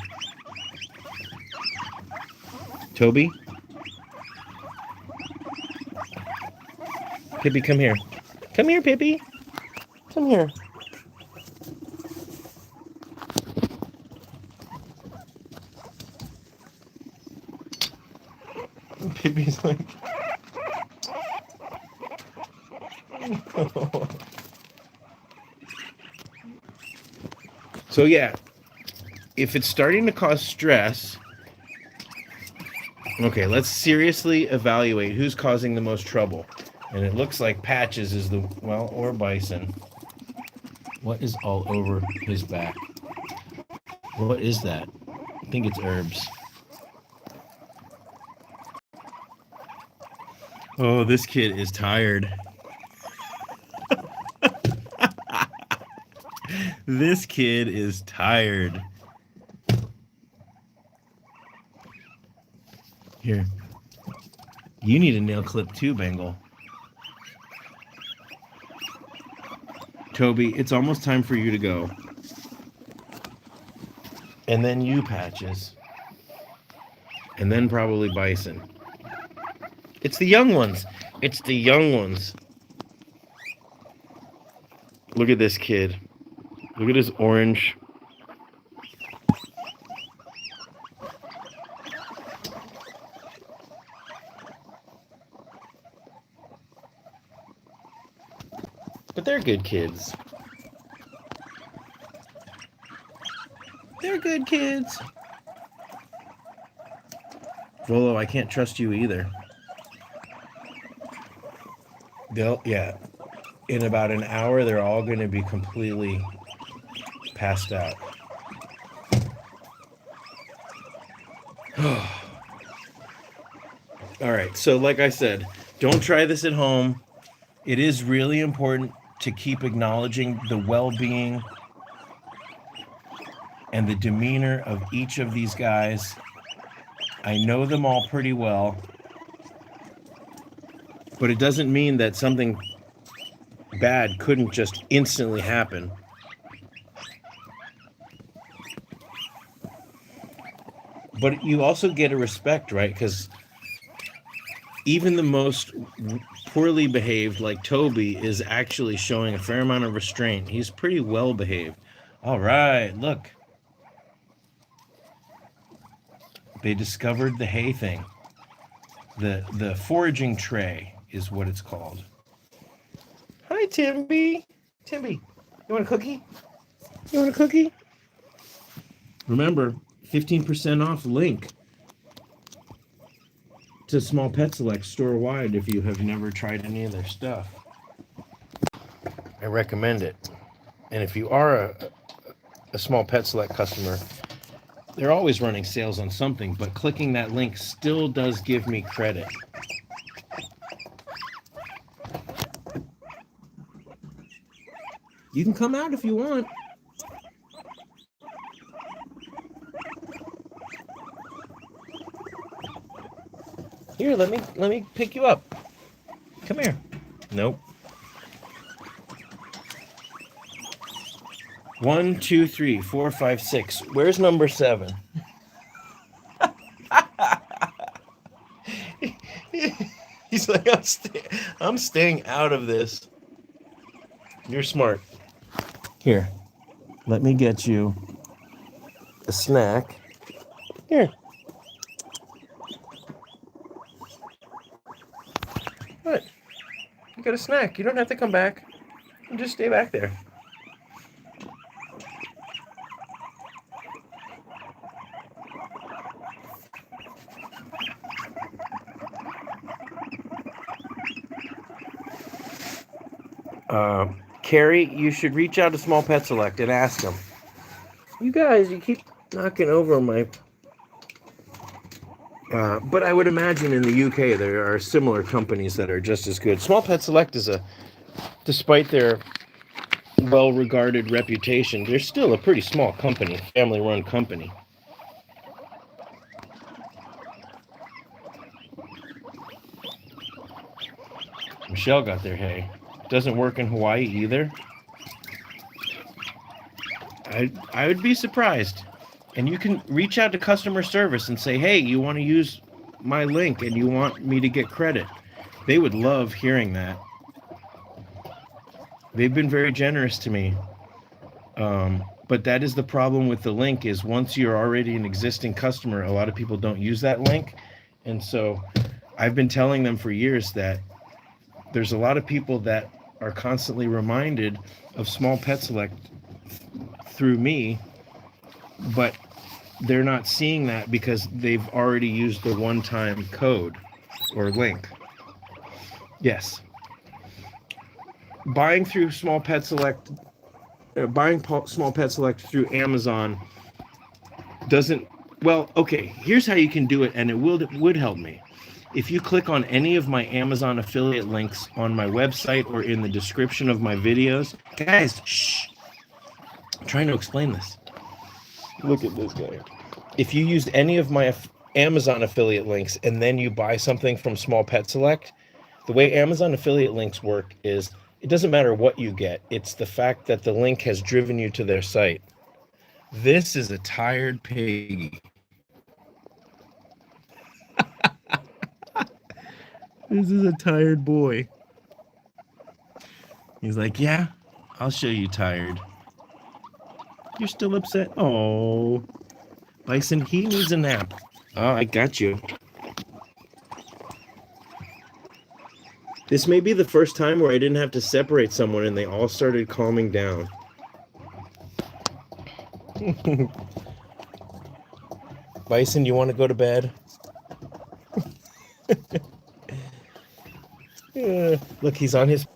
S1: Toby? Pippi, come here. Come here, Pippi. Come here. Pippi's like... So yeah, if it's starting to cause stress, Okay, let's seriously evaluate who's causing the most trouble. And it looks like Patches is the, well, or Bison. What is all over his back? What is that? I think it's herbs. Oh, this kid is tired. This kid is tired. Here. You need a nail clip too, Bengal. Toby, it's almost time for you to go. And then you, Patches. And then probably Bison. It's the young ones. It's the young ones. Look at this kid. Look at his orange. But they're good kids. They're good kids. Volo, I can't trust you either. Yeah. In about an hour, they're all going to be completely passed out. All right. So like I said, don't try this at home. It is really important to keep acknowledging the well-being and the demeanor of each of these guys. I know them all pretty well, but it doesn't mean that something bad couldn't just instantly happen. But you also get a respect, right? Because even the most poorly behaved, like Toby, is actually showing a fair amount of restraint. He's pretty well behaved. All right, look. They discovered the hay thing. The foraging tray is what it's called. Hi, Timby. Timby, you want a cookie? You want a cookie? Remember, 15% off link to Small Pet Select store-wide if you have never tried any of their stuff. I recommend it. And if you are a Small Pet Select customer, they're always running sales on something, but clicking that link still does give me credit. You can come out if you want. Here, let me pick you up. Come here. Nope. 1, 2, 3, 4, 5, 6. Where's number 7? He's like, I'm staying out of this. You're smart. Here, let me get you a snack. Here. What? You got a snack. You don't have to come back. You just stay back there. Carrie, you should reach out to Small Pet Select and ask them. You guys, you keep knocking over my... but I would imagine in the UK there are similar companies that are just as good. Small Pet Select is despite their well-regarded reputation, they're still a pretty small company, family-run company. Michelle got their hay. Doesn't work in Hawaii either. I would be surprised. And you can reach out to customer service and say, hey, you want to use my link and you want me to get credit. They would love hearing that. They've been very generous to me. But that is the problem with the link is once you're already an existing customer, a lot of people don't use that link. And so I've been telling them for years that there's a lot of people that are constantly reminded of Small Pet Select through me, but they're not seeing that because they've already used the one-time code or link. Yes. Buying through Small Pet Select, Small Pet Select through Amazon doesn't, well, okay, here's how you can do it, and it would help me. If you click on any of my Amazon affiliate links on my website or in the description of my videos, guys, shh, I'm trying to explain this. Look at this guy. If you used any of my Amazon affiliate links and then you buy something from Small Pet Select, the way Amazon affiliate links work is it doesn't matter what you get. It's the fact that the link has driven you to their site. This is a tired piggy. This is a tired boy. He's like, yeah, I'll show you tired. You're still upset? Oh, Bison, he needs a nap. Oh, I got you. This may be the first time where I didn't have to separate someone and they all started calming down. Bison, you want to go to bed? Look, he's on his...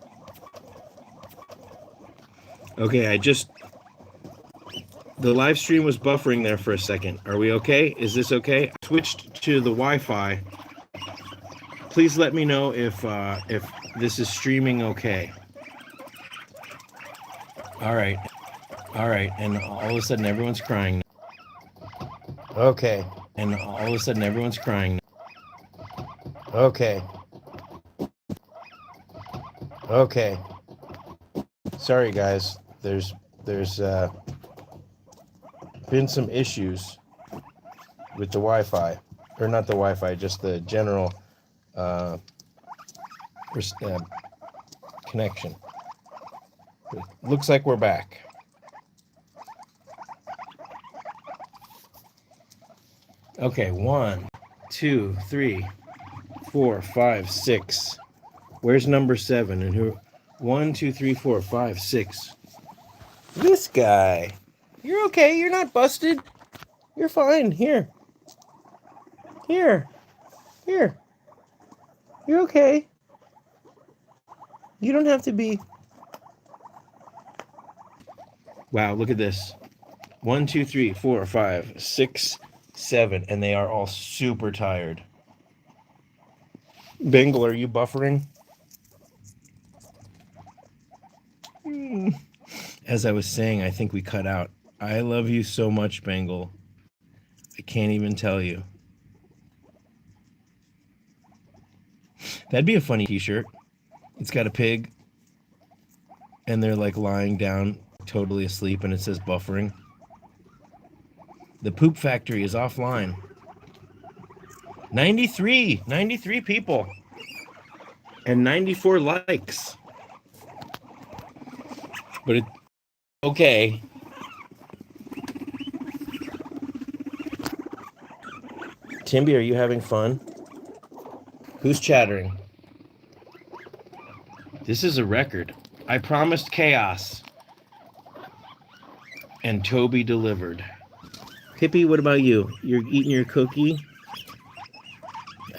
S1: Okay, the live stream was buffering there for a second. Are we okay? Is this okay? I switched to the Wi-Fi. Please let me know if this is streaming okay. All right, and all of a sudden everyone's crying. Okay, and all of a sudden everyone's crying. Okay. Okay. Sorry guys, there's been some issues with the Wi-Fi, or not the Wi-Fi, just the general connection. It looks like we're back. Okay, 1, 2, 3, 4, 5, 6. Where's number 7? And who? 1, 2, 3, 4, 5, 6. This guy. You're okay. You're not busted. You're fine. Here. Here. Here. You're okay. You don't have to be. Wow, look at this. 1, 2, 3, 4, 5, 6, 7. And they are all super tired. Bengal, are you buffering? As I was saying, I think we cut out. I love you so much, Bengal. I can't even tell you. That'd be a funny t-shirt. It's got a pig, and they're like lying down, totally asleep, and it says buffering. The poop factory is offline. 93 people. And 94 likes. But it's okay. Timby, are you having fun? Who's chattering? This is a record. I promised chaos. And Toby delivered. Pippi, what about you? You're eating your cookie?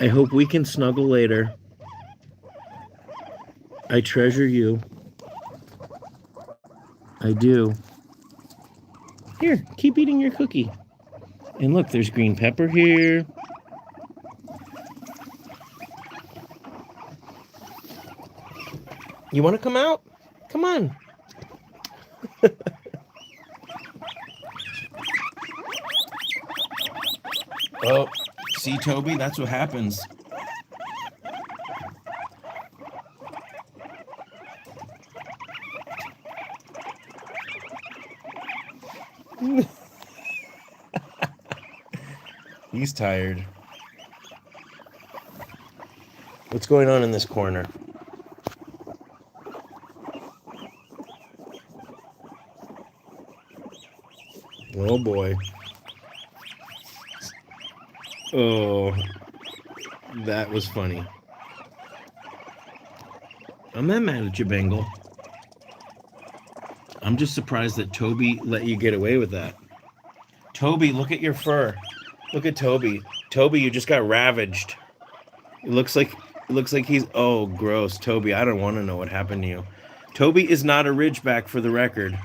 S1: I hope we can snuggle later. I treasure you. I do. Here, keep eating your cookie. And look, there's green pepper here. You want to come out? Come on. Oh, see, Toby, that's what happens. He's tired. What's going on in this corner? Oh boy. Oh, that was funny. I'm not mad at you, Bengal. I'm just surprised that Toby let you get away with that. Toby, look at your fur. Look at Toby. Toby, you just got ravaged. It looks like he's, oh, gross. Toby, I don't want to know what happened to you. Toby is not a Ridgeback, for the record.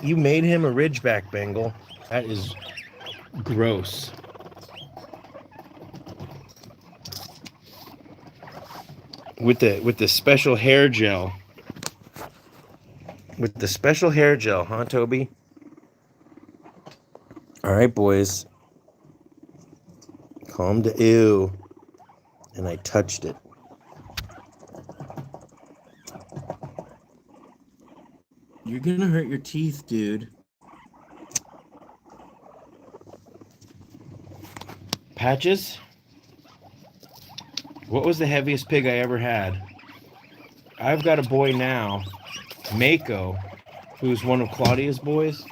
S1: You made him a Ridgeback, Bengal. That is gross. With the special hair gel. With the special hair gel, huh, Toby? All right, boys. Calm to ew. And I touched it. You're gonna hurt your teeth, dude. Patches? What was the heaviest pig I ever had? I've got a boy now, Mako, who's one of Claudia's boys.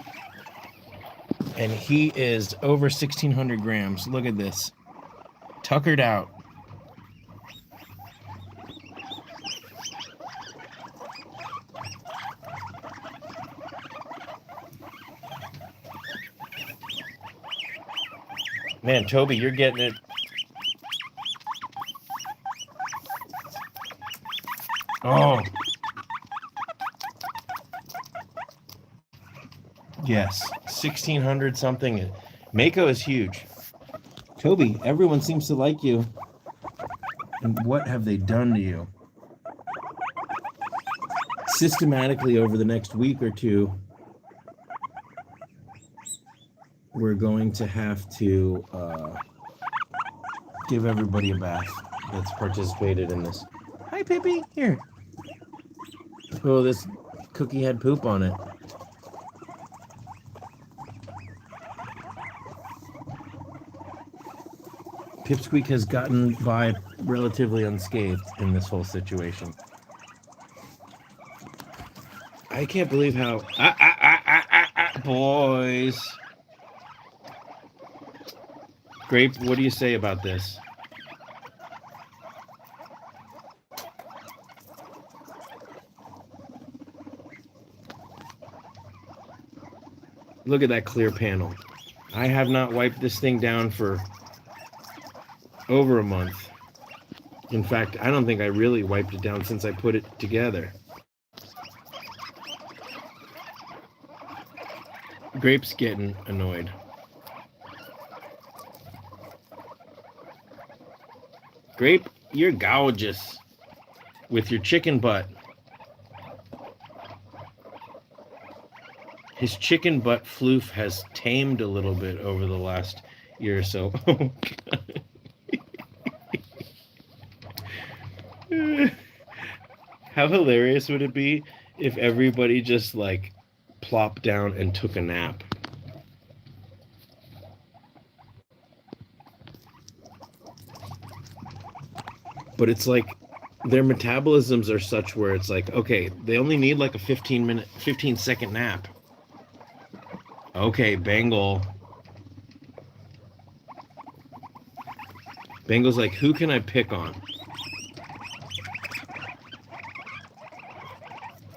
S1: And he is over 1,600 grams. Look at this. Tuckered out. Man, Toby, you're getting it. Oh. Yes, 1,600 something. Mako is huge. Toby, everyone seems to like you. And what have they done to you? Systematically over the next week or two, we're going to have to give everybody a bath that's participated in this. Hi, Pippi. Here. Oh, this cookie had poop on it. Pipsqueak has gotten by relatively unscathed in this whole situation. I can't believe how... boys. Grape, what do you say about this? Look at that clear panel. I have not wiped this thing down for over a month. In fact, I don't think I really wiped it down since I put it together. Grape's getting annoyed. Grape, you're gorgeous with your chicken butt. His chicken butt floof has tamed a little bit over the last year or so. How hilarious would it be if everybody just like plopped down and took a nap? But it's like their metabolisms are such where it's like, okay, they only need like a 15-second nap. Okay, Bengal. Bengal's like, who can I pick on?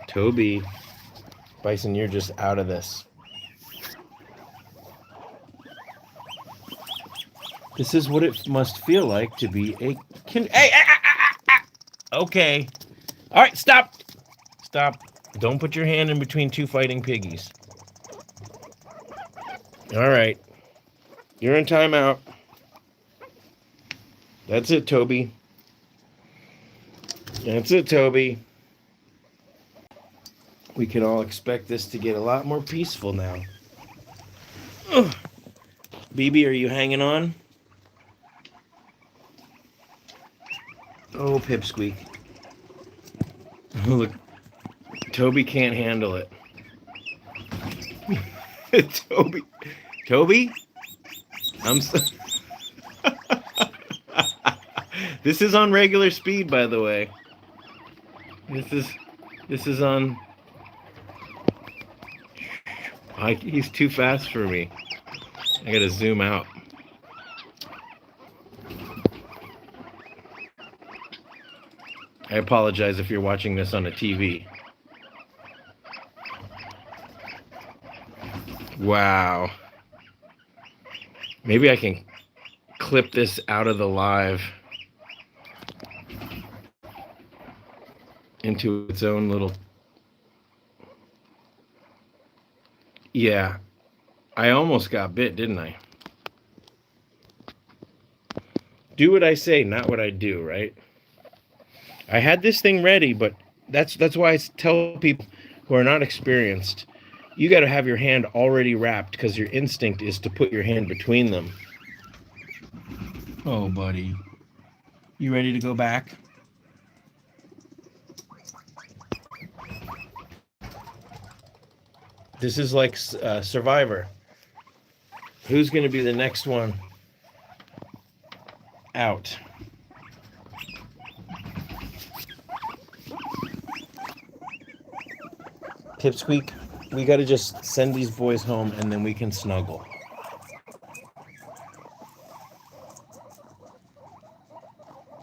S1: Toby. Bison, you're just out of this. This is what it must feel like to be a... Okay. All right, stop. Stop. Don't put your hand in between two fighting piggies. All right. You're in timeout. That's it, Toby. That's it, Toby. We can all expect this to get a lot more peaceful now. Ugh. BB, are you hanging on? Oh, Pipsqueak. Look, Toby can't handle it. Toby? I'm so... This is on regular speed, by the way. This is on... he's too fast for me. I gotta zoom out. I apologize if you're watching this on a TV. Wow. Maybe I can clip this out of the live into its own little... Yeah, I almost got bit, didn't I? Do what I say, not what I do, right? I had this thing ready, but that's why I tell people who are not experienced, you got to have your hand already wrapped, because your instinct is to put your hand between them. Oh, buddy. You ready to go back? This is like Survivor. Who's going to be the next one out? Pipsqueak, we got to just send these boys home and then we can snuggle.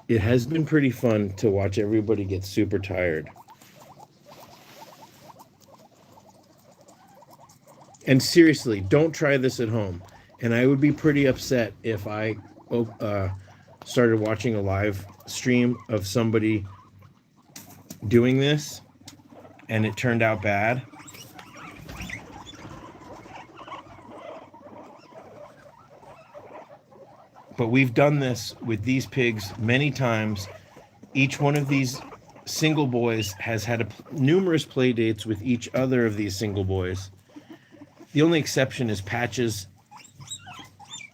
S1: It has been pretty fun to watch everybody get super tired. And seriously, don't try this at home. And I would be pretty upset if I started watching a live stream of somebody doing this and it turned out bad. But we've done this with these pigs many times. Each one of these single boys has had numerous play dates with each other of these single boys. The only exception is Patches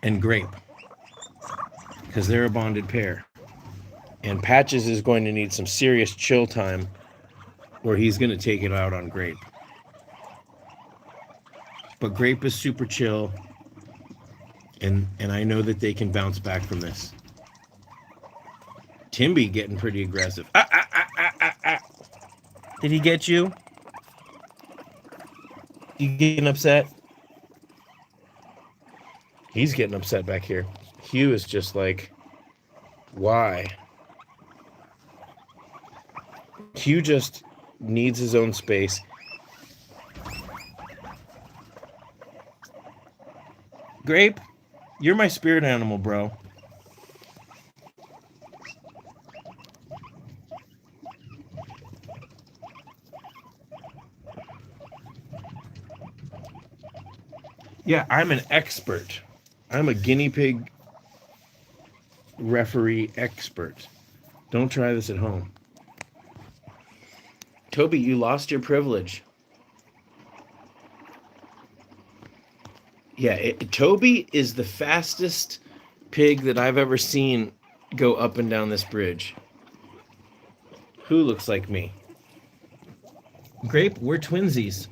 S1: and Grape, because they're a bonded pair. And Patches is going to need some serious chill time, or he's going to take it out on Grape. But Grape is super chill, and I know that they can bounce back from this. Timby getting pretty aggressive. Did he get you? You getting upset? He's getting upset back here. Hugh is just like, why? Hugh just needs his own space. Grape, you're my spirit animal, bro. Yeah, I'm an expert. I'm a guinea pig referee expert. Don't try this at home. Toby, you lost your privilege. Yeah, Toby is the fastest pig that I've ever seen go up and down this bridge. Who looks like me? Grape, we're twinsies.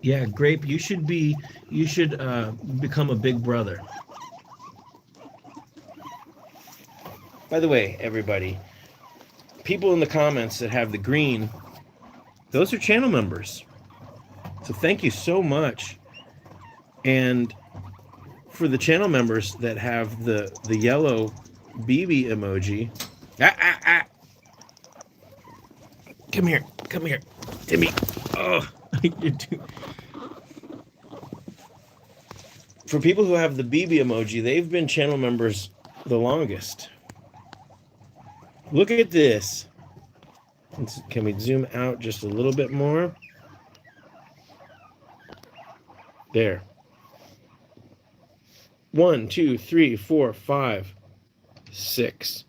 S1: Yeah, Grape, you should become a big brother. By the way, everybody, people in the comments that have the green, those are channel members. So thank you so much. And for the channel members that have the yellow BB emoji, come here, Timmy. Oh, for people who have the BB emoji, they've been channel members the longest. Look at this. Can we zoom out just a little bit more? There. 1, 2, 3, 4, 5, 6.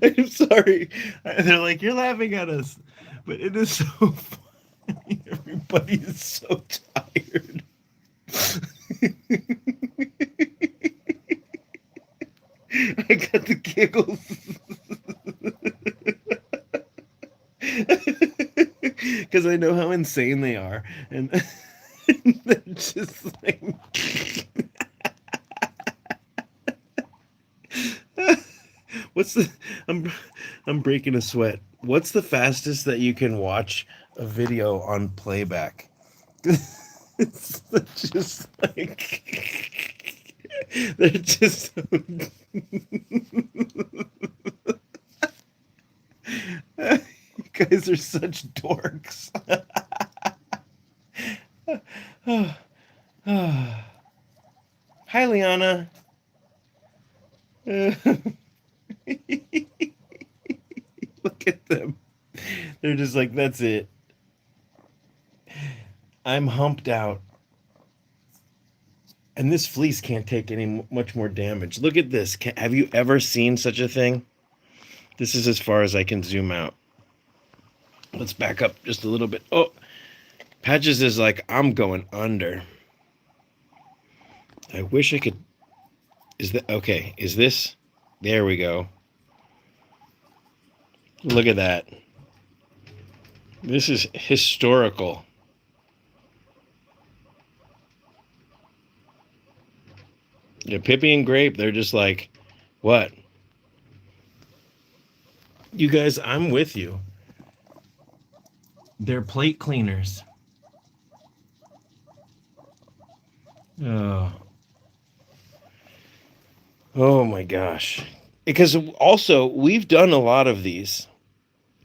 S1: I'm sorry. They're like, you're laughing at us, but it is so funny. Everybody is so tired. I got the giggles. Because I know how insane they are. And they're just like... What's the I'm breaking a sweat. What's the fastest that you can watch a video on playback? It's just like they're just you guys are such dorks. Hi, Liana. Look at them. They're just like, that's it. I'm humped out. And this fleece can't take any much more damage. Look at this. Have you ever seen such a thing? This is as far as I can zoom out. Let's back up just a little bit. Oh, Patches is like, I'm going under. I wish I could. Is that okay? Is this? There we go. Look at that. This is historical. Yeah, Pippi and Grape, they're just like, what? You guys, I'm with you. They're plate cleaners. Oh. Oh my gosh. Because also, we've done a lot of these.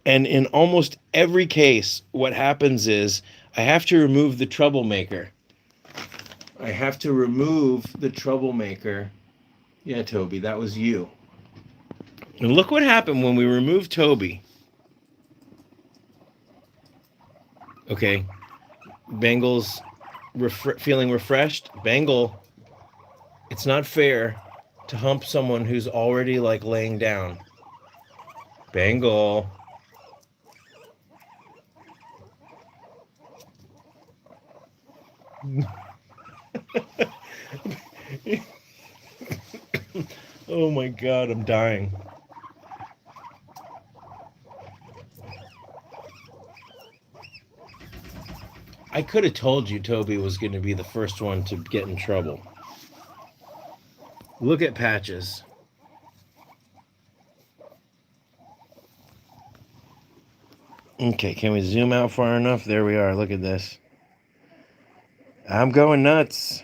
S1: And in almost every case, what happens is I have to remove the troublemaker. I have to remove the troublemaker. Yeah, Toby, that was you. And look what happened when we removed Toby. Okay. Bengal's feeling refreshed. Bengal, it's not fair to hump someone who's already like laying down. Bengal. Oh my God, I'm dying. I could have told you Toby was going to be the first one to get in trouble. Look at Patches. Okay, can we zoom out far enough? There we are. Look at this. I'm going nuts.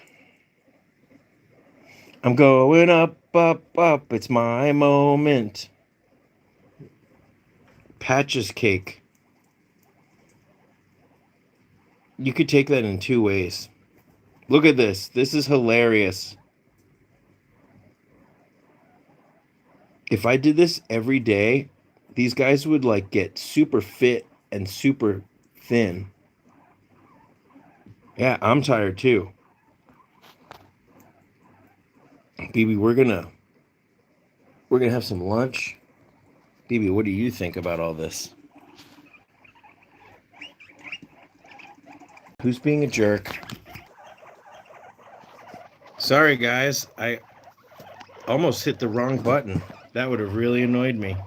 S1: I'm going up, up, up. It's my moment. Patches cake. You could take that in two ways. Look at this. This is hilarious. If I did this every day, these guys would like get super fit and super thin. Yeah, I'm tired too. BB, we're gonna have some lunch. BB, what do you think about all this? Who's being a jerk? Sorry, guys. I almost hit the wrong button. That would have really annoyed me.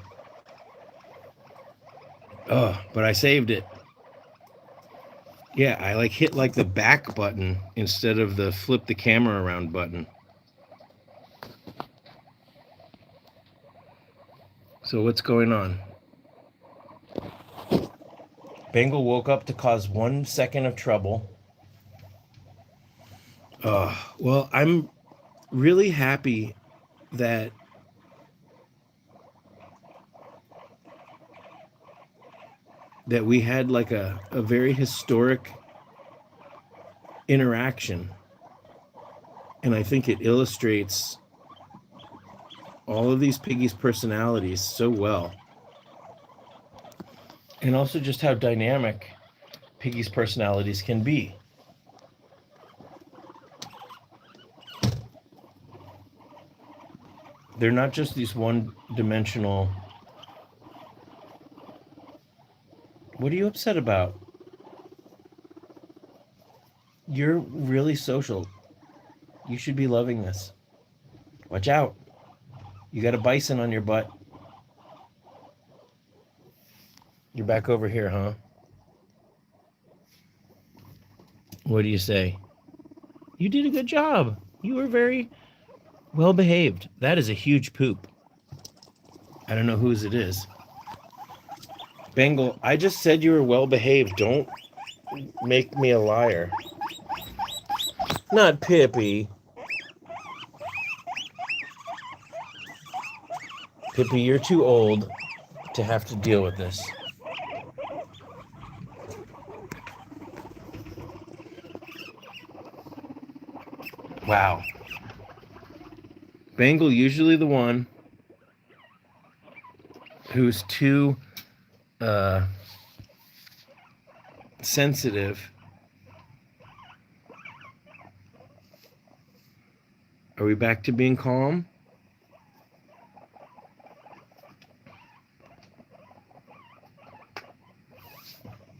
S1: Oh, but I saved it. Yeah, I like hit like the back button instead of the flip the camera around button. So what's going on? Bengal woke up to cause 1 second of trouble. Well, I'm really happy that we had like a very historic interaction. And I think it illustrates all of these piggies' personalities so well. And also just how dynamic piggies' personalities can be. They're not just these one-dimensional. What are you upset about? You're really social. You should be loving this. Watch out. You got a bison on your butt. You're back over here, huh? What do you say? You did a good job. You were very well behaved. That is a huge poop. I don't know whose it is. Bengal, I just said you were well behaved. Don't make me a liar. Not Pippi. Pippi, you're too old to have to deal with this. Wow. Bengal, usually the one who's too sensitive. Are we back to being calm?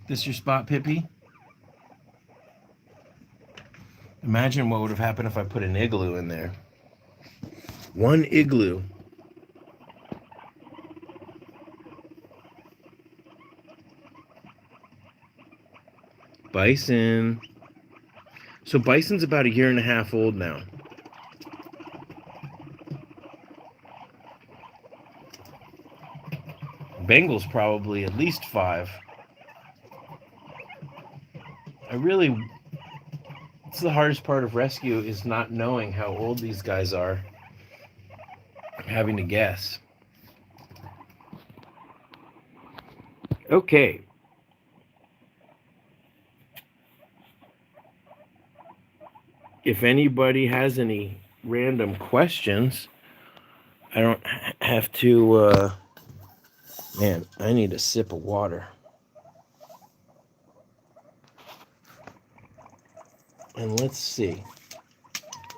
S1: This your spot, Pippi? Imagine what would have happened if I put an igloo in there. One igloo. Bison. So Bison's about 1.5 years old now. Bengal's probably at least 5. It's the hardest part of rescue is not knowing how old these guys are. I'm having to guess. Okay. If anybody has any random questions, I don't have to, man, I need a sip of water. And let's see.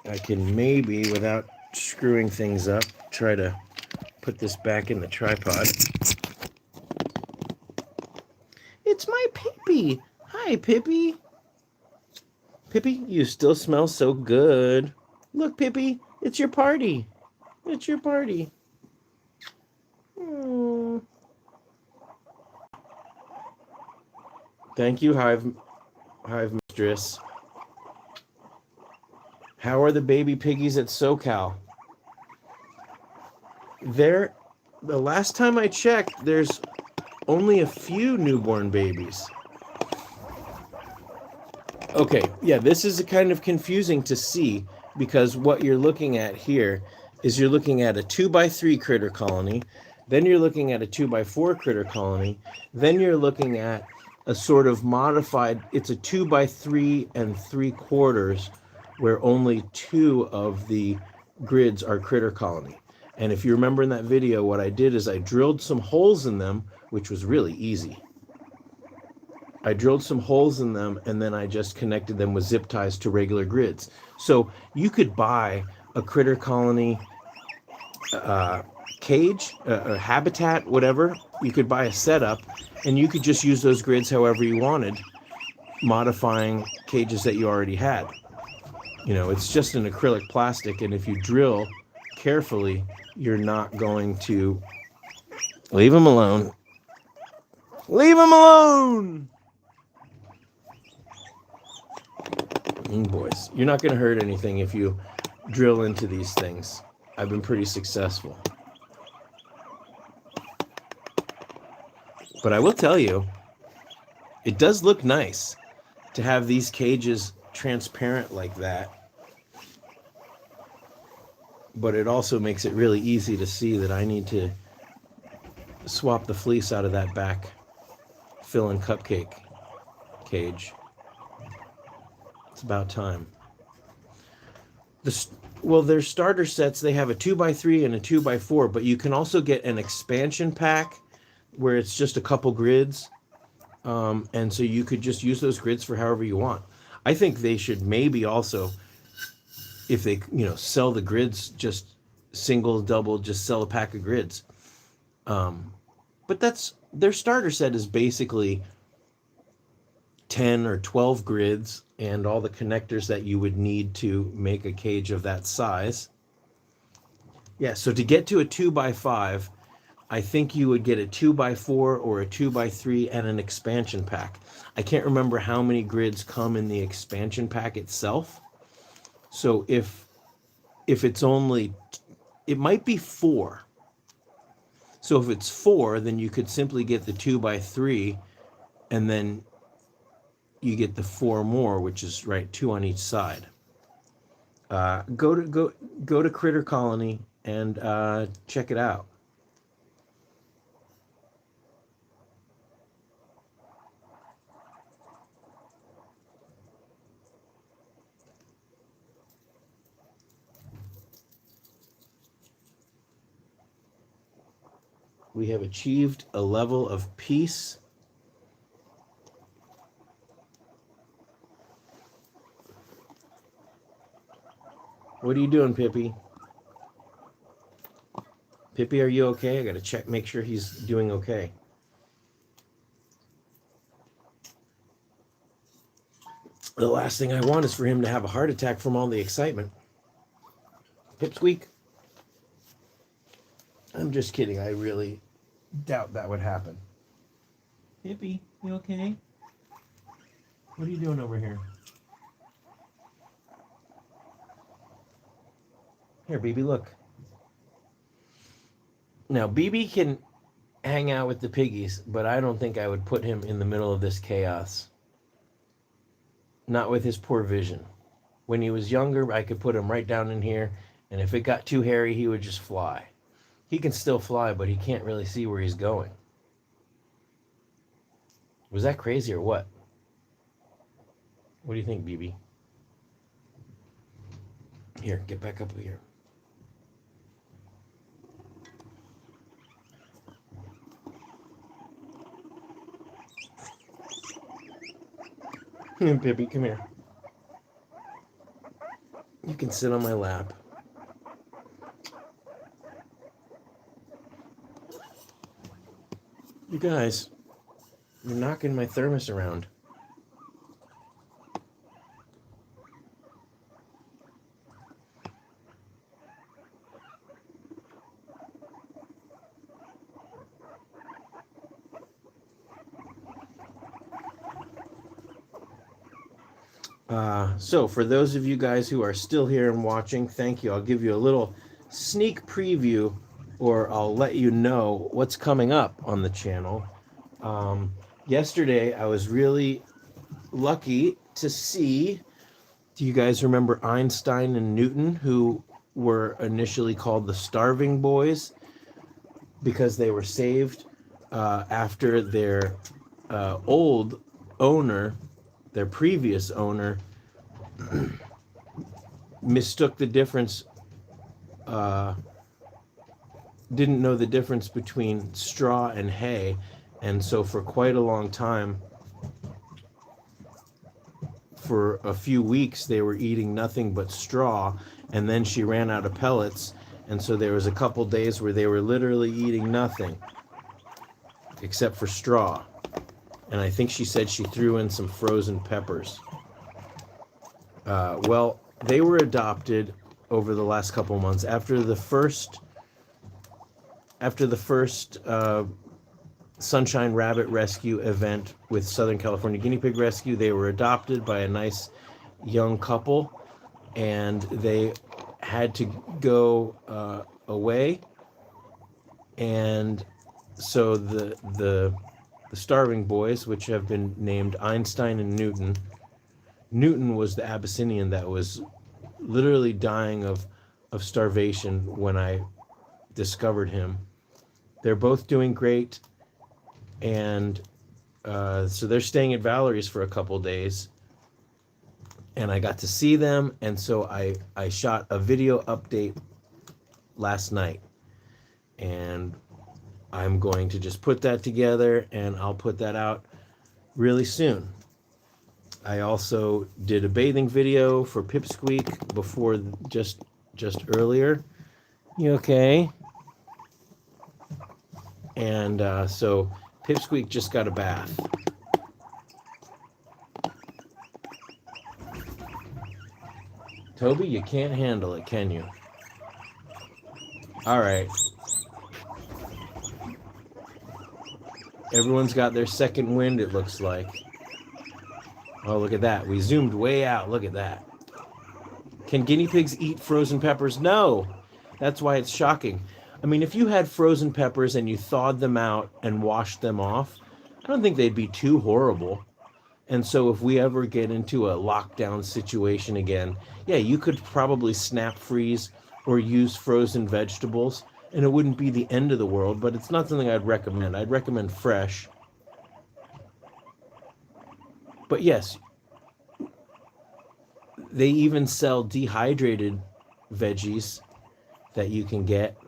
S1: I can maybe, without screwing things up, try to put this back in the tripod. It's my Pippi. Hi, Pippi. Pippi, you still smell so good. Look, Pippi, it's your party. It's your party. Aww. Thank you, Hive Mistress. How are the baby piggies at SoCal? The last time I checked, there's only a few newborn babies. Okay, yeah, this is kind of confusing to see because what you're looking at here is you're looking at a 2x3 critter colony, then you're looking at a 2x4 critter colony, then you're looking at a sort of modified, it's a 2x3 3/4 where only 2 of the grids are critter colony. And if you remember in that video, what I did is I drilled some holes in them, which was really easy. I drilled some holes in them and then I just connected them with zip ties to regular grids. So you could buy a critter colony cage, a habitat, whatever. You could buy a setup and you could just use those grids however you wanted, modifying cages that you already had. You know, it's just an acrylic plastic, and if you drill carefully, you're not going to... Leave them alone. Leave them alone! Boys, you're not going to hurt anything if you drill into these things. I've been pretty successful. But I will tell you, it does look nice to have these cages transparent like that. But it also makes it really easy to see that I need to swap the fleece out of that back fill-in cupcake cage. It's about time. Well, their starter sets, they have a 2x3 and a 2x4, but you can also get an expansion pack where it's just a couple grids. And so you could just use those grids for however you want. I think they should maybe also, if they, sell the grids, just single, double, just sell a pack of grids. But their starter set is basically 10 or 12 grids and all the connectors that you would need to make a cage of that size. Yeah, so to get to a 2x5, I think you would get a 2x4 or a 2x3 and an expansion pack. I can't remember how many grids come in the expansion pack itself. So if it's only, it might be 4. So if it's 4, then you could simply get the 2x3, and then you get the 4 more, which is right 2 on each side. Go to Critter Colony and check it out. We have achieved a level of peace. What are you doing, Pippi? Pippi, are you okay? I gotta check, make sure he's doing okay. The last thing I want is for him to have a heart attack from all the excitement. Pipsqueak? I'm just kidding. I really doubt that would happen. Pippi, you okay? What are you doing over here? Here, BB, look. Now, BB can hang out with the piggies, but I don't think I would put him in the middle of this chaos. Not with his poor vision. When he was younger, I could put him right down in here, and if it got too hairy, he would just fly. He can still fly, but he can't really see where he's going. Was that crazy or what? What do you think, BB? Here, get back up here. Pippi, come here. You can sit on my lap. You guys, you're knocking my thermos around. So for those of you guys who are still here and watching, thank you. I'll give you a little sneak preview, or I'll let you know what's coming up on the channel. Yesterday, I was really lucky to see, do you guys remember Einstein and Newton, who were initially called the Starving Boys because they were saved after their old owner, their previous owner, mistook the difference, didn't know the difference between straw and hay, and so for quite a long time, for a few weeks, they were eating nothing but straw, and then she ran out of pellets, and so there was a couple days where they were literally eating nothing except for straw. And I think she said she threw in some frozen peppers. Well, they were adopted over the last couple months. After the first Sunshine Rabbit Rescue event with Southern California Guinea Pig Rescue, they were adopted by a nice young couple, and they had to go away. And so the Starving Boys, which have been named Einstein and Newton. Newton was the Abyssinian that was literally dying of starvation when I discovered him. They're both doing great, and so they're staying at Valerie's for a couple days, and I got to see them, and so I shot a video update last night, and I'm going to just put that together, and I'll put that out really soon. I also did a bathing video for Pipsqueak before, just earlier. You okay? And so Pipsqueak just got a bath. Toby, you can't handle it, can you? All right. Everyone's got their second wind, it looks like. Oh, look at that. We zoomed way out. Look at that. Can guinea pigs eat frozen peppers? No. That's why it's shocking. I mean, if you had frozen peppers and you thawed them out and washed them off, I don't think they'd be too horrible. And so if we ever get into a lockdown situation again, yeah, you could probably snap freeze or use frozen vegetables, and it wouldn't be the end of the world, but it's not something I'd recommend. I'd recommend fresh. But yes, they even sell dehydrated veggies that you can get.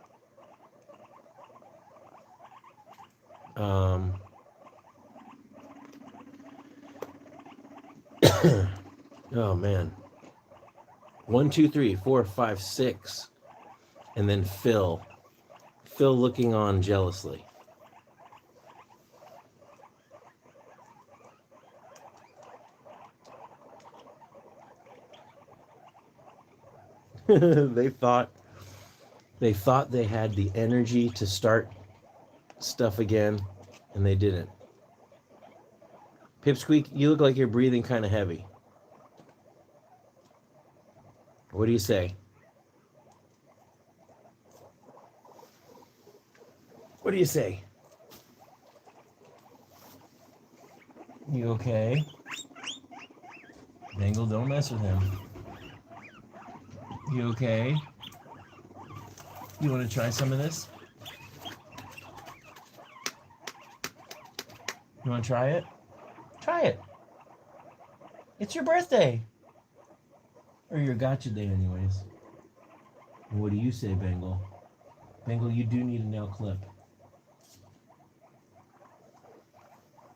S1: Oh man. 1, 2, 3, 4, 5, 6. And then Phil. Phil looking on jealously. they thought they had the energy to start stuff again, and they didn't. Pipsqueak, you look like you're breathing kind of heavy. What do you say? What do you say? You okay? Bangle, don't mess with him. You okay? You want to try some of this? You want to try it? Try it. It's your birthday. Or your gotcha day anyways. What do you say, Bengal? Bengal, you do need a nail clip.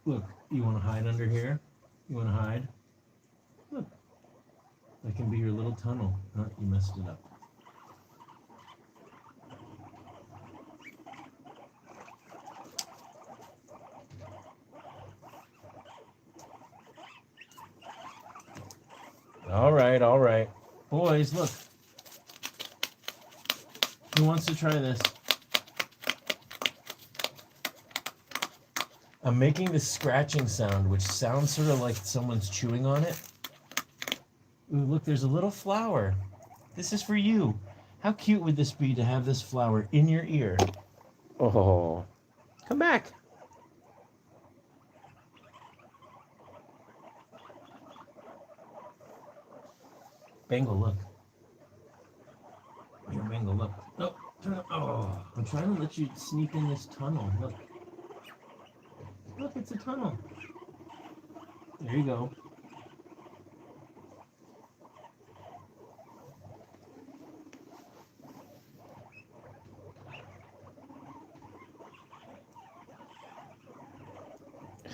S1: Look, you want to hide under here? You want to hide? Look. That can be your little tunnel. Oh, you messed it up. All right, all right. Boys, look. Who wants to try this? I'm making this scratching sound, which sounds sort of like someone's chewing on it. Ooh, look, there's a little flower. This is for you. How cute would this be to have this flower in your ear? Oh, come back. Bengal, look. Here, Bengal, look. Oh, turn up. Oh, I'm trying to let you sneak in this tunnel. Look. Look, it's a tunnel. There you go.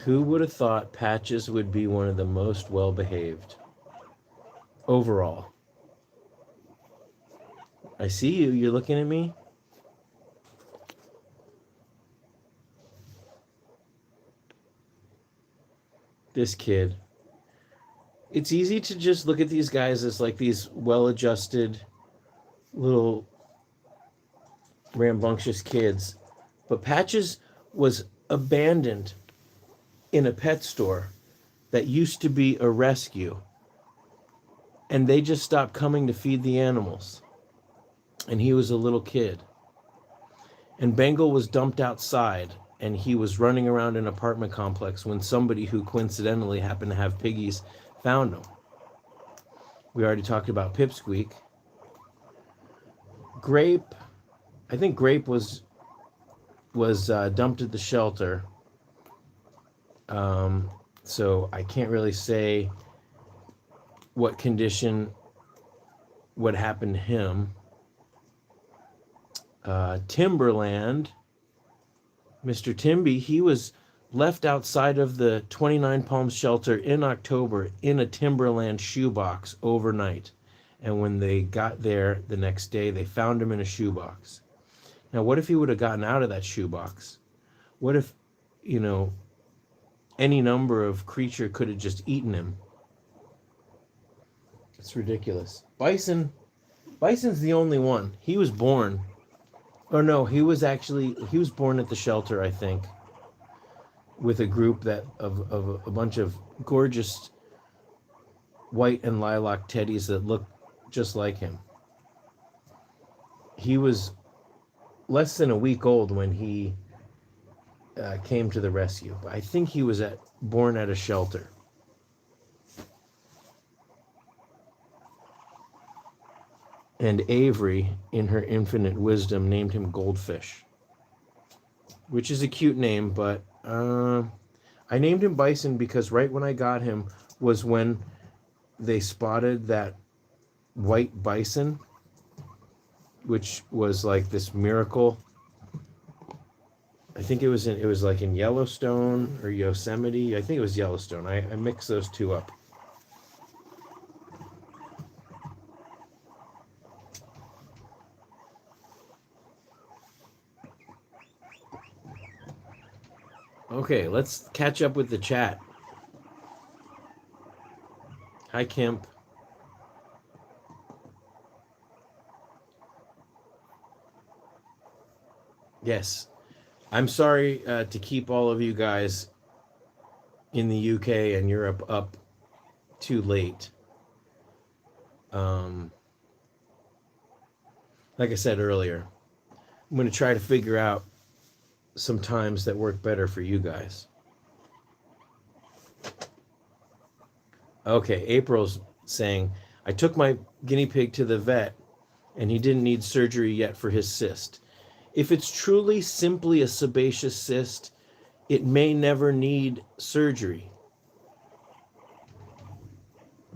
S1: Who would have thought Patches would be one of the most well-behaved? Overall. I see you. You're looking at me. This kid. It's easy to just look at these guys as like these well-adjusted little rambunctious kids. But Patches was abandoned in a pet store that used to be a rescue. And they just stopped coming to feed the animals. And he was a little kid. And Bengal was dumped outside, and he was running around an apartment complex when somebody who coincidentally happened to have piggies found him. We already talked about Pipsqueak. Grape, I think Grape was dumped at the shelter. So I can't really say what condition, what happened to him. Timberland, Mr. Timby, he was left outside of the 29 Palms shelter in October in a Timberland shoebox overnight. And when they got there the next day, they found him in a shoebox. Now, what if he would have gotten out of that shoebox? What if, any number of creature could have just eaten him? It's ridiculous. Bison's the only one. He was born. Oh no, he was born at the shelter, I think, with a group of a bunch of gorgeous white and lilac teddies that looked just like him. He was less than a week old when he came to the rescue. I think he was born at a shelter. And Avery, in her infinite wisdom, named him Goldfish, which is a cute name, but I named him Bison because right when I got him was when they spotted that white bison, which was like this miracle. I think it was like in Yellowstone or Yosemite. I think it was Yellowstone. I mixed those two up. Okay, let's catch up with the chat. Hi, Kemp. Yes, I'm sorry to keep all of you guys in the UK and Europe up too late. Like I said earlier, I'm going to try to figure out some times that work better for you guys. Okay, April's saying, I took my guinea pig to the vet and he didn't need surgery yet for his cyst. If it's truly simply a sebaceous cyst, it may never need surgery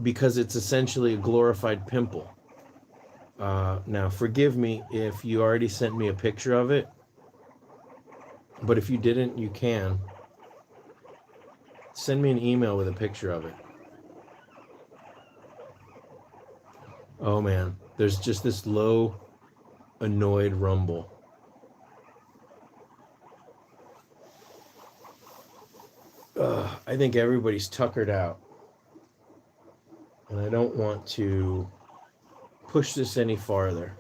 S1: because it's essentially a glorified pimple. Now, forgive me if you already sent me a picture of it, but if you didn't, you can. Send me an email with a picture of it. Oh man, there's just this low, annoyed rumble. I think everybody's tuckered out. And I don't want to push this any farther.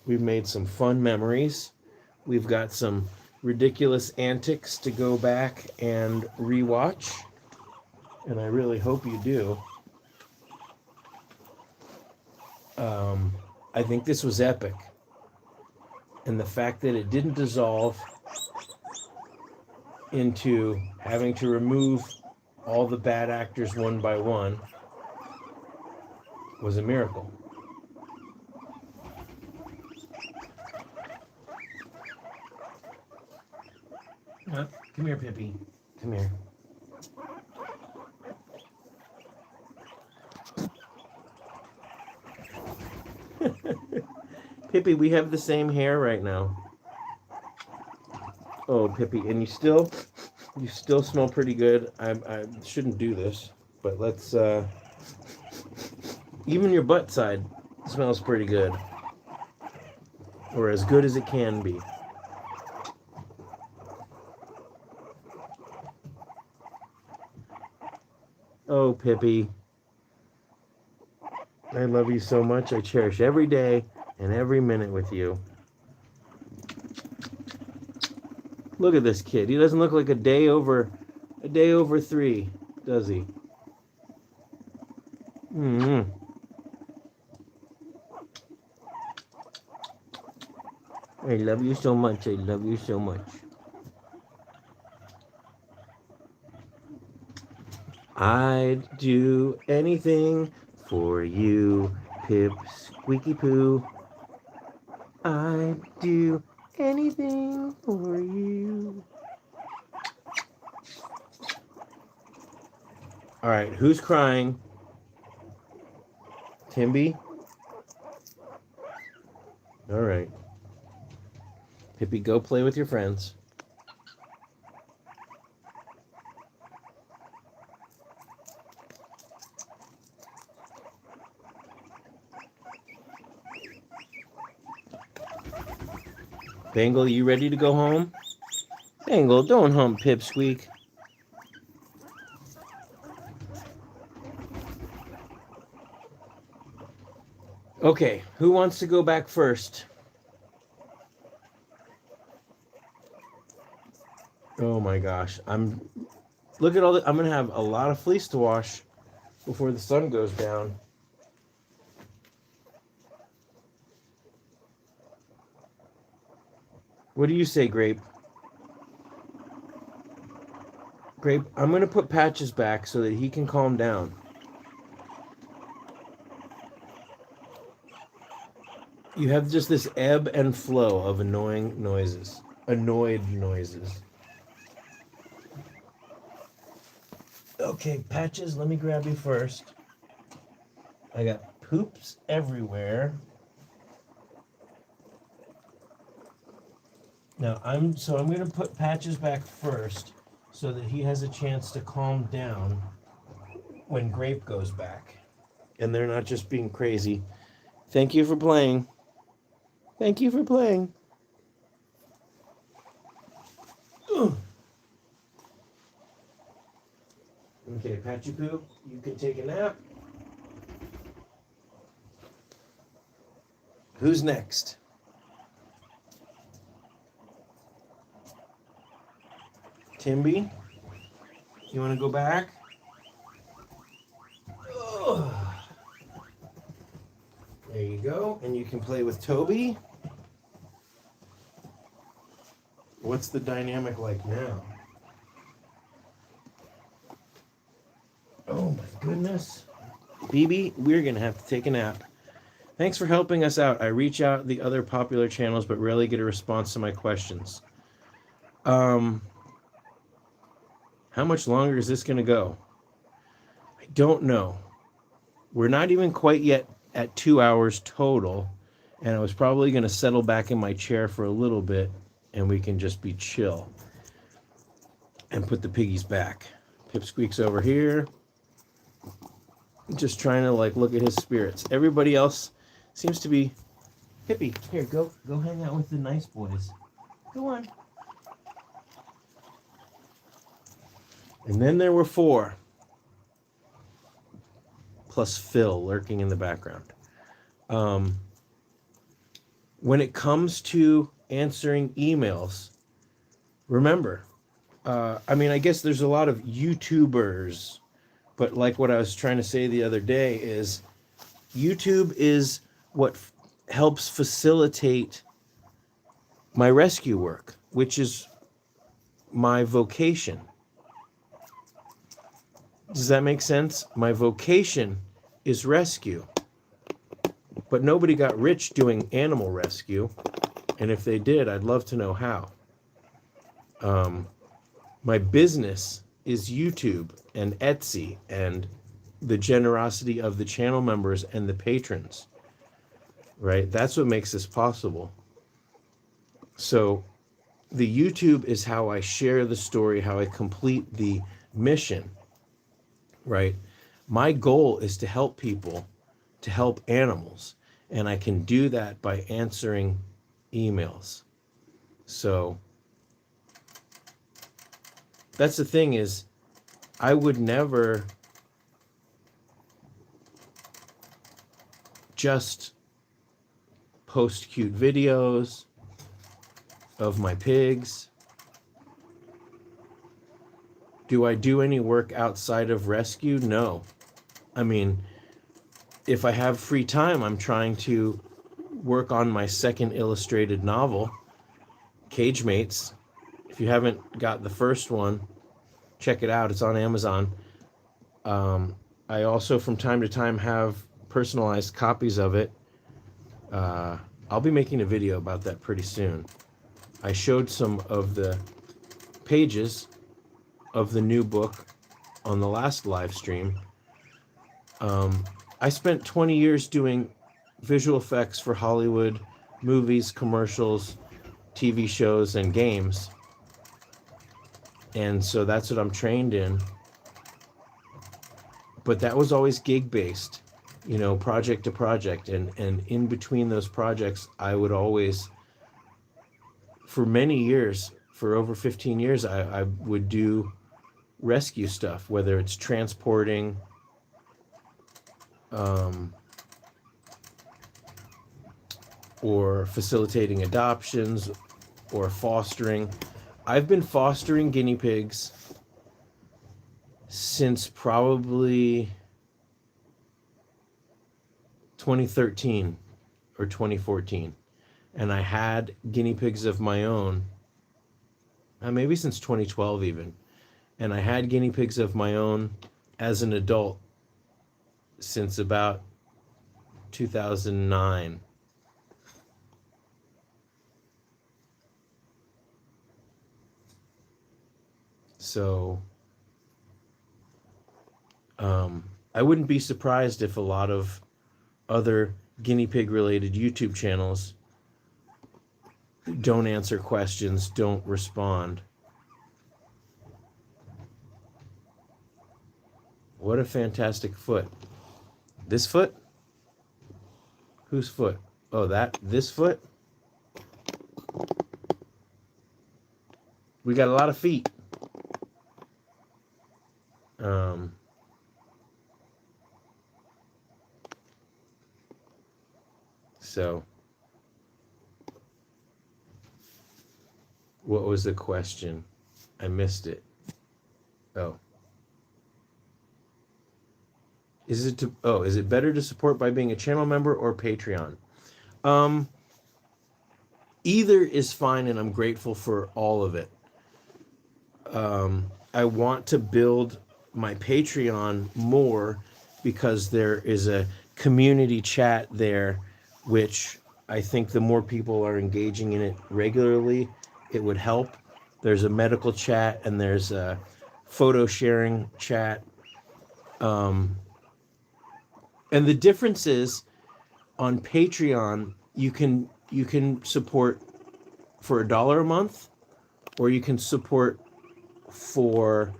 S1: We've made some fun memories. We've got some ridiculous antics to go back and rewatch. And I really hope you do. I think this was epic. And the fact that it didn't dissolve into having to remove all the bad actors one by one was a miracle. Come here, Pippi. Come here. Pippi, we have the same hair right now. Oh, Pippi, and you still smell pretty good. I shouldn't do this, but let's. Even your butt side smells pretty good, or as good as it can be. Oh, Pippi, I love you so much. I cherish every day and every minute with you. Look at this kid. He doesn't look like a day over 3, does he? Mm-hmm. I love you so much. I love you so much. I'd do anything for you, Pip Squeaky Poo. I'd do anything for you. All right, who's crying? Timby? All right. Pippi, go play with your friends. Bangle, you ready to go home? Bangle, don't hump Pipsqueak. Okay, who wants to go back first? Oh my gosh, look at all I'm gonna have a lot of fleece to wash before the sun goes down. What do you say, Grape? Grape, I'm going to put Patches back so that he can calm down. You have just this ebb and flow of annoying noises. Annoyed noises. Okay, Patches, let me grab you first. I got poops everywhere. Now, I'm going to put Patches back first so that he has a chance to calm down when Grape goes back. And they're not just being crazy. Thank you for playing. Thank you for playing. Ugh. Okay, Patchy Poo, you can take a nap. Who's next? Timby, you want to go back? Ugh. There you go, and you can play with Toby. What's the dynamic like now? Oh my goodness. BB, we're going to have to take a nap. Thanks for helping us out. I reach out the other popular channels but rarely get a response to my questions. How much longer is this going to go? I don't know. We're not even quite yet at 2 hours total, and I was probably going to settle back in my chair for a little bit and we can just be chill and put the piggies back. Pipsqueak's over here. Just trying to look at his spirits. Everybody else seems to be hippie. Here, go hang out with the nice boys. Go on. And then there were 4. Plus Phil lurking in the background. When it comes to answering emails, remember, I guess there's a lot of YouTubers, but like what I was trying to say the other day is YouTube is what helps facilitate my rescue work, which is my vocation. Does that make sense? My vocation is rescue. But nobody got rich doing animal rescue. And if they did, I'd love to know how. My business is YouTube and Etsy and the generosity of the channel members and the patrons. Right? That's what makes this possible. So the YouTube is how I share the story, how I complete the mission. Right? My goal is to help people, to help animals, and I can do that by answering emails. So that's the thing is, I would never just post cute videos of my pigs. Do I do any work outside of rescue? No. I mean, if I have free time, I'm trying to work on my second illustrated novel, Cage Mates. If you haven't got the first one, check it out. It's on Amazon. I also, from time to time, have personalized copies of it. I'll be making a video about that pretty soon. I showed some of the pages of the new book on the last live stream. I spent 20 years doing visual effects for Hollywood, movies, commercials, TV shows, and games. And so that's what I'm trained in. But that was always gig-based, project to project. And in between those projects, I would always, for many years, for over 15 years, I would do rescue stuff, whether it's transporting, or facilitating adoptions, or fostering. I've been fostering guinea pigs since probably 2013 or 2014. and I had guinea pigs of my own, maybe since 2012 even, and I had guinea pigs of my own as an adult since about 2009. So I wouldn't be surprised if a lot of other guinea pig related YouTube channels don't answer questions, don't respond. What a fantastic foot. This foot? Whose foot? Oh, this foot? We got a lot of feet. So, what was the question? I missed it. Oh. Is it better to support by being a channel member or Patreon? Either is fine, and I'm grateful for all of it. I want to build my Patreon more because there is a community chat there, which I think the more people are engaging in it regularly, it would help. There's a medical chat and there's a photo sharing chat. And the difference is on Patreon, you can support for $1 a month, or you can support for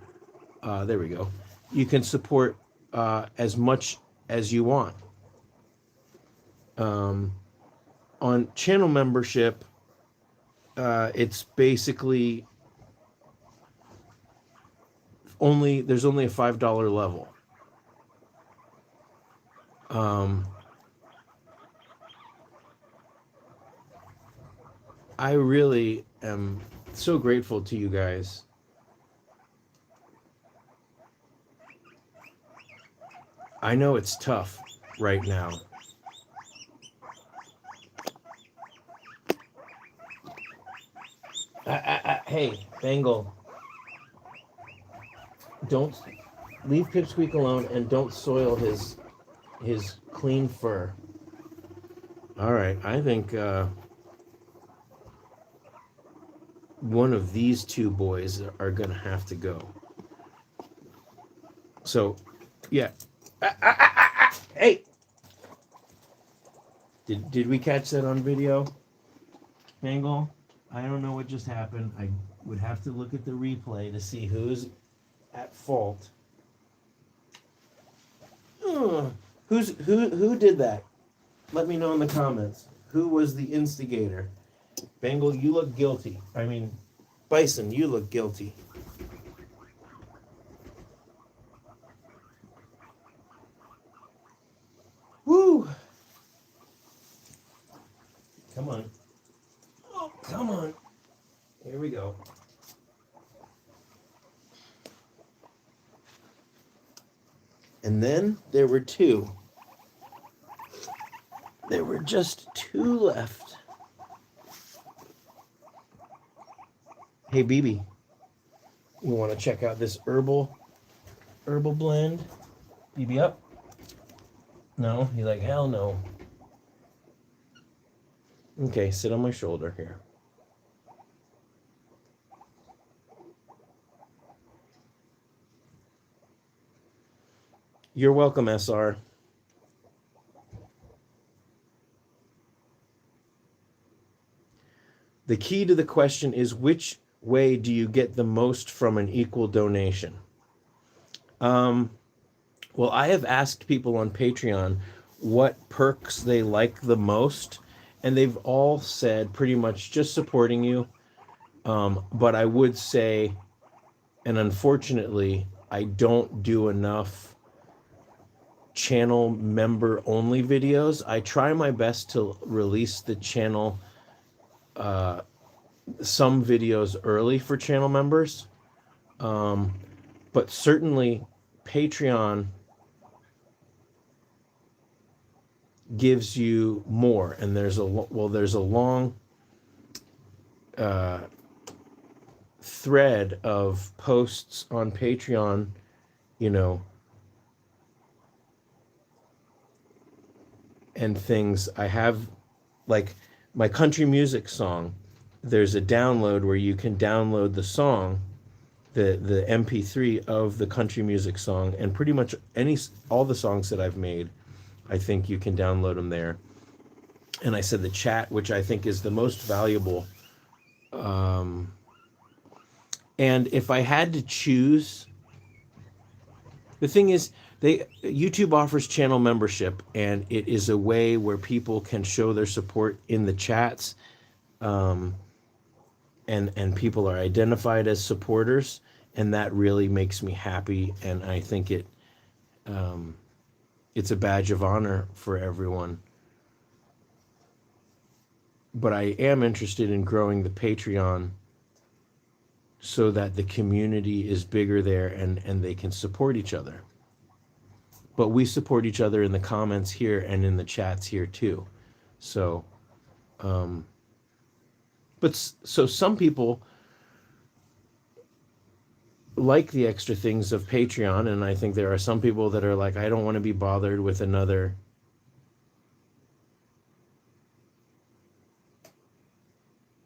S1: there we go. You can support as much as you want. On channel membership, it's basically there's only a $5 level. I really am so grateful to you guys. I know it's tough right now. Hey, Bengal, don't leave Pipsqueak alone and don't soil his clean fur. All right, I think one of these two boys are gonna have to go. So, yeah. Hey, did we catch that on video, Bengal? I don't know what just happened. I would have to look at the replay to see who's at fault. Who did that? Let me know in the comments. Who was the instigator? Bengal, you look guilty. I mean, Bison, you look guilty. Woo! Come on. Oh, come on. Here we go. And then there were two. There were just two left. Hey, BB, you want to check out this herbal blend? BB up? No? He's like, hell no. Okay, sit on my shoulder here. You're welcome, SR. The key to the question is, which way do you get the most from an equal donation? Well, I have asked people on Patreon what perks they like the most, and they've all said pretty much just supporting you. But I would say, and unfortunately, I don't do enough channel member only videos. I try my best to release the channel some videos early for channel members, but certainly Patreon gives you more, and there's a long thread of posts on Patreon, you know, and things. I have, like, my country music song. There's a download where you can download the song, the MP3 of the country music song, and pretty much all the songs that I've made, I think you can download them there. And I said the chat, which I think is the most valuable. And if I had to choose, the thing is, YouTube offers channel membership, and it is a way where people can show their support in the chats, and people are identified as supporters, and that really makes me happy. And I think it's a badge of honor for everyone. But I am interested in growing the Patreon so that the community is bigger there, and they can support each other. But we support each other in the comments here and in the chats here too. So, so some people like the extra things of Patreon, and I think there are some people that are like, I don't want to be bothered with another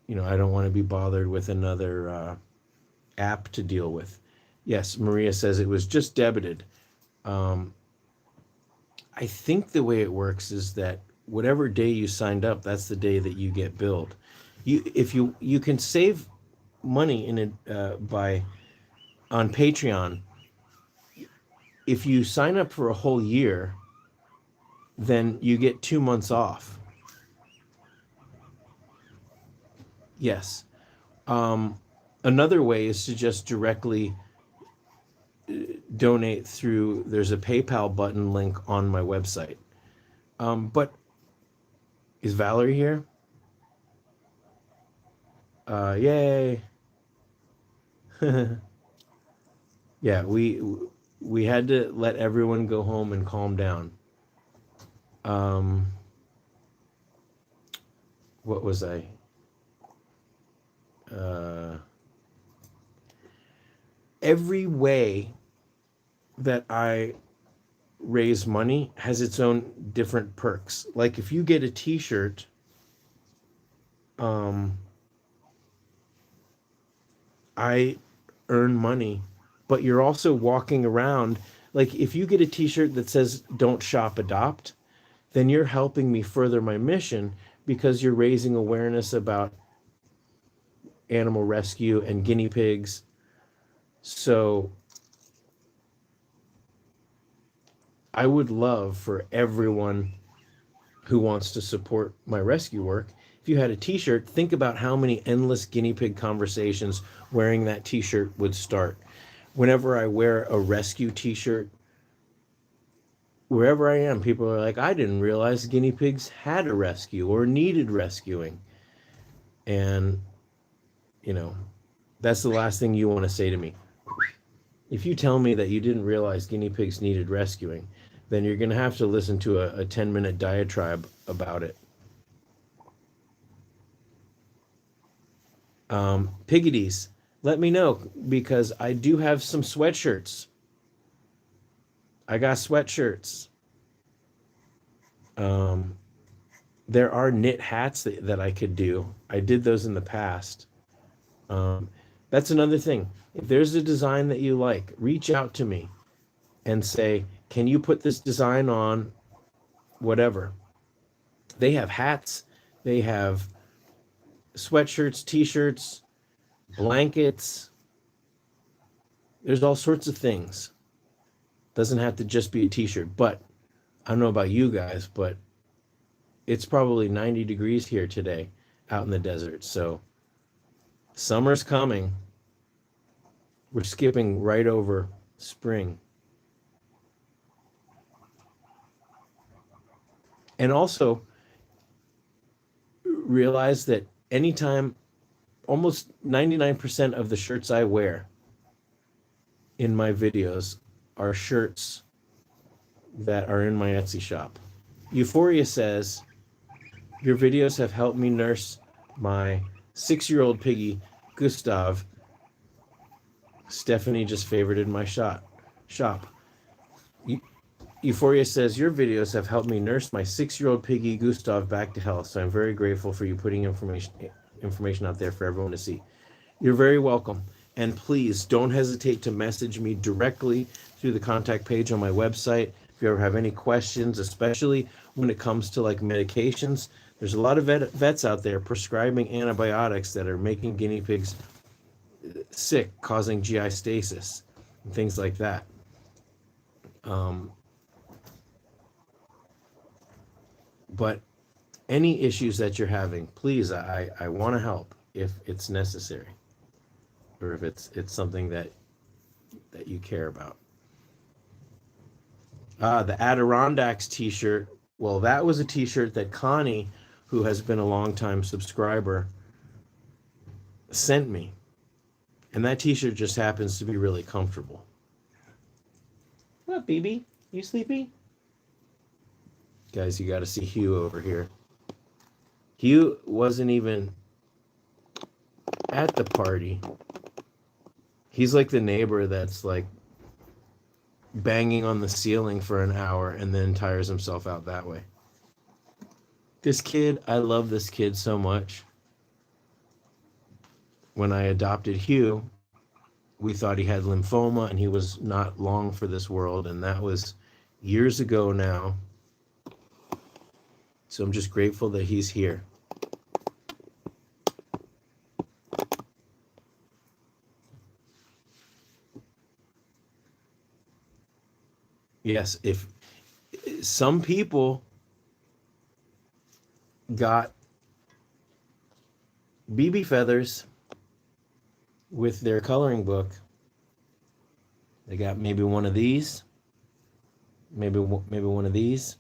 S1: I don't want to be bothered with another app to deal with. Yes, Maria says it was just debited. I think the way it works is that whatever day you signed up, that's the day that you get billed. You can save money in it on Patreon. If you sign up for a whole year, then you get 2 months off. Yes. Another way is to just directly donate through, there's a PayPal button link on my website. But is Valerie here? Yay. Yeah, we had to let everyone go home and calm down. What was I? Every way that I raise money has its own different perks. Like if you get a t-shirt, I earn money, but you're also walking around. Like if you get a t-shirt that says "Don't shop, adopt," then you're helping me further my mission, because you're raising awareness about animal rescue and guinea pigs. So I would love for everyone who wants to support my rescue work, if you had a t-shirt, think about how many endless guinea pig conversations wearing that t-shirt would start. Whenever I wear a rescue t-shirt, wherever I am, people are like, I didn't realize guinea pigs had a rescue or needed rescuing. And, that's the last thing you want to say to me. If you tell me that you didn't realize guinea pigs needed rescuing, then you're going to have to listen to a 10-minute diatribe about it. Piggities, let me know, because I do have some sweatshirts. I got sweatshirts. There are knit hats that I could do. I did those in the past. That's another thing. If there's a design that you like, reach out to me and say, can you put this design on whatever? They have hats, they have sweatshirts, t-shirts, blankets. There's all sorts of things. Doesn't have to just be a t-shirt. But I don't know about you guys, but it's probably 90 degrees here today out in the desert. So summer's coming. We're skipping right over spring. And also realize that anytime, almost 99% of the shirts I wear in my videos are shirts that are in my Etsy shop. Euphoria says, your videos have helped me nurse my 6-year-old piggy, Gustav. Stephanie just favorited my shop. Euphoria says, your videos have helped me nurse my 6-year-old piggy, Gustav, back to health. So I'm very grateful for you putting information out there for everyone to see. You're very welcome. And please don't hesitate to message me directly through the contact page on my website. If you ever have any questions, especially when it comes to like medications, there's a lot of vets out there prescribing antibiotics that are making guinea pigs sick, causing GI stasis and things like that. But any issues that you're having, please, I want to help if it's necessary, or if it's something that you care about. The Adirondacks t-shirt. Well, that was a t-shirt that Connie, who has been a longtime subscriber, sent me. And that t-shirt just happens to be really comfortable. What, BB? You sleepy? Guys, you got to see Hugh over here. Hugh wasn't even at the party. He's like the neighbor that's like banging on the ceiling for an hour and then tires himself out that way. This kid, I love this kid so much. When I adopted Hugh, we thought he had lymphoma and he was not long for this world, and that was years ago now. So I'm just grateful that he's here. Yes, if some people got BB feathers with their coloring book, they got maybe one of these, maybe one of these.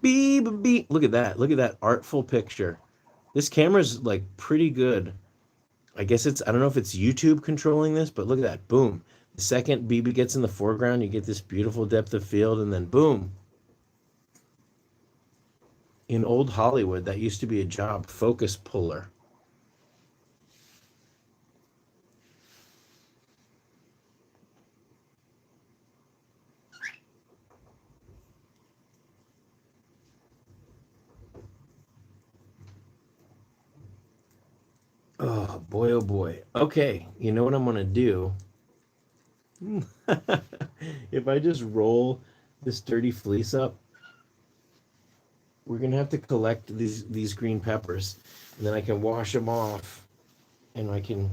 S1: Beep, beep. Look at that. Look at that artful picture. This camera's like pretty good. I guess I don't know if it's YouTube controlling this, but look at that. Boom. The second BB gets in the foreground, you get this beautiful depth of field, and then boom. In old Hollywood, that used to be a job, focus puller. Oh boy, oh boy. Okay, you know what I'm gonna do? If I just roll this dirty fleece up, we're gonna have to collect these green peppers, and then I can wash them off, and I can.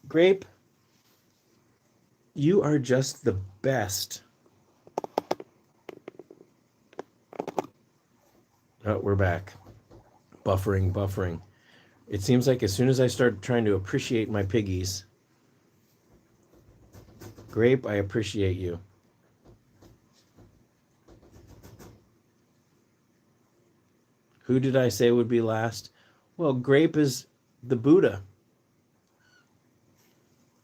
S1: Grape, you are just the best. Oh, we're back. Buffering. It seems like as soon as I start trying to appreciate my piggies, Grape, I appreciate you. Who did I say would be last? Well, Grape is the Buddha.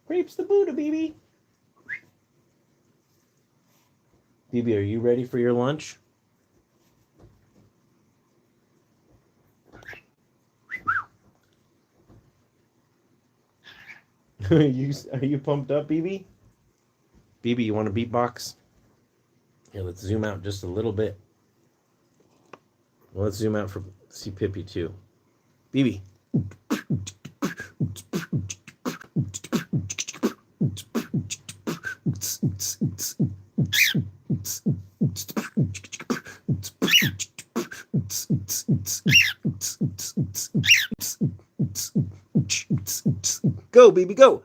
S1: Grape's the Buddha, BB. BB, are you ready for your lunch? Are you pumped up, BB? BB, you want a beatbox? Here, let's zoom out just a little bit. Well, let's zoom out for see Pippi too. BB. Go, baby, go.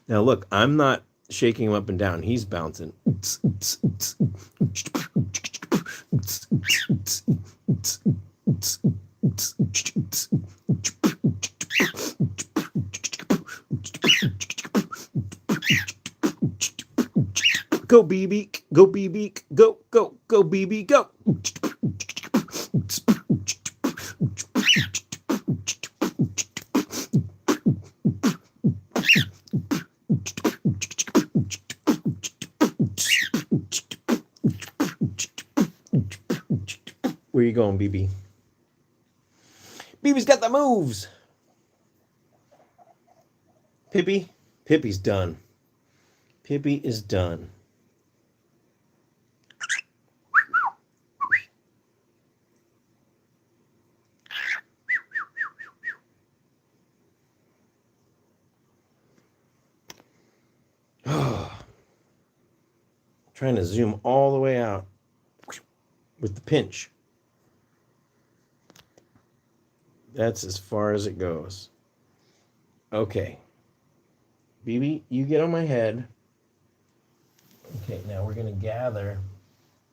S1: Now look, I'm not shaking him up and down. He's bouncing. Go, BB. Go, BB. Go, go, go, BB. Go. Where you going, BB? BB's got the moves. Pippi? Pippi's done. Pippi is done. Trying to zoom all the way out with the pinch. That's as far as it goes. Okay. BB, you get on my head. Okay, now we're going to gather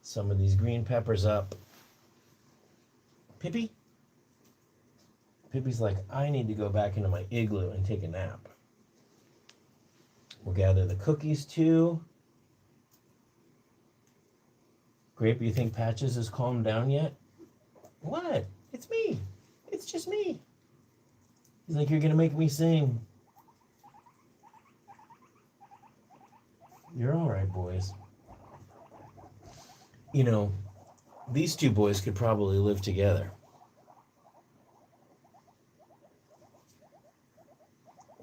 S1: some of these green peppers up. Pippi? Pippi's like, I need to go back into my igloo and take a nap. We'll gather the cookies too. Grape, you think Patches has calmed down yet? What? It's me. It's just me. He's like, you're going to make me sing. You're all right, boys. You know, these two boys could probably live together.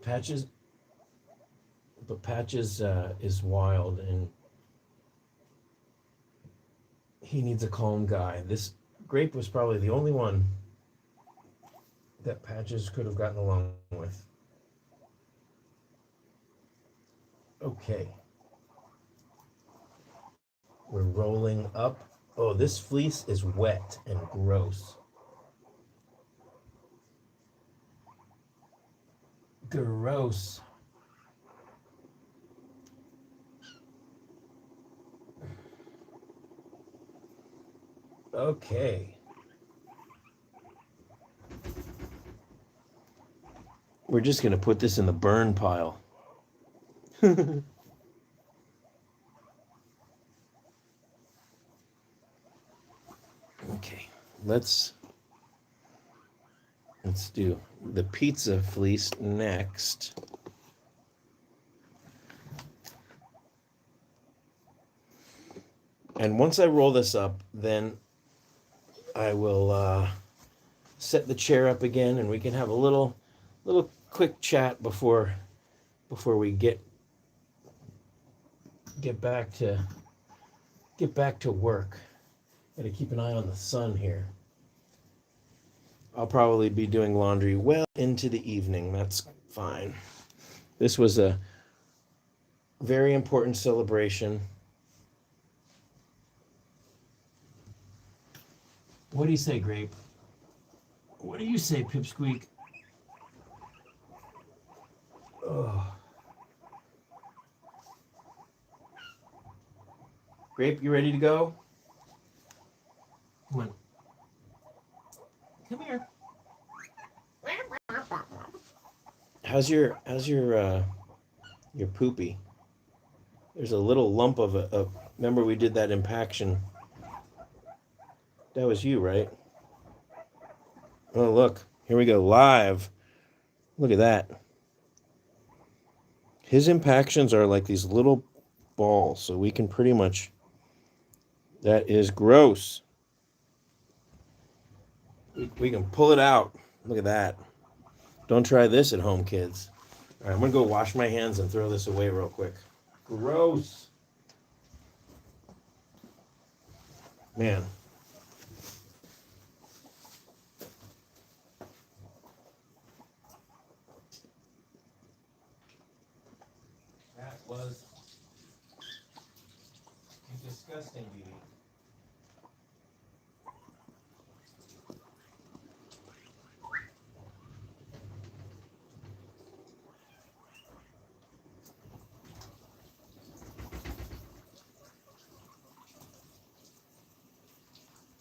S1: Patches is wild, and he needs a calm guy. This Grape was probably the only one that Patches could have gotten along with. Okay. We're rolling up. Oh, this fleece is wet and gross. Gross. Okay. We're just going to put this in the burn pile. Okay, let's do the pizza fleece next. And once I roll this up, then I will set the chair up again, and we can have a little quick chat before we get back to work. Gotta keep an eye on the sun here. I'll probably be doing laundry well into the evening. That's fine. This was a very important celebration. What do you say, Grape? What do you say, Pipsqueak? Oh. Grape, you ready to go? Come on. Come here. How's your poopy? There's a little lump of a remember we did that impaction. That was you, right? Oh, look. Here we go. Live. Look at that. His impactions are like these little balls, so we can pretty much... That is gross. We can pull it out. Look at that. Don't try this at home, kids. All right, I'm going to go wash my hands and throw this away real quick. Gross. Man. That was disgusting, beauty.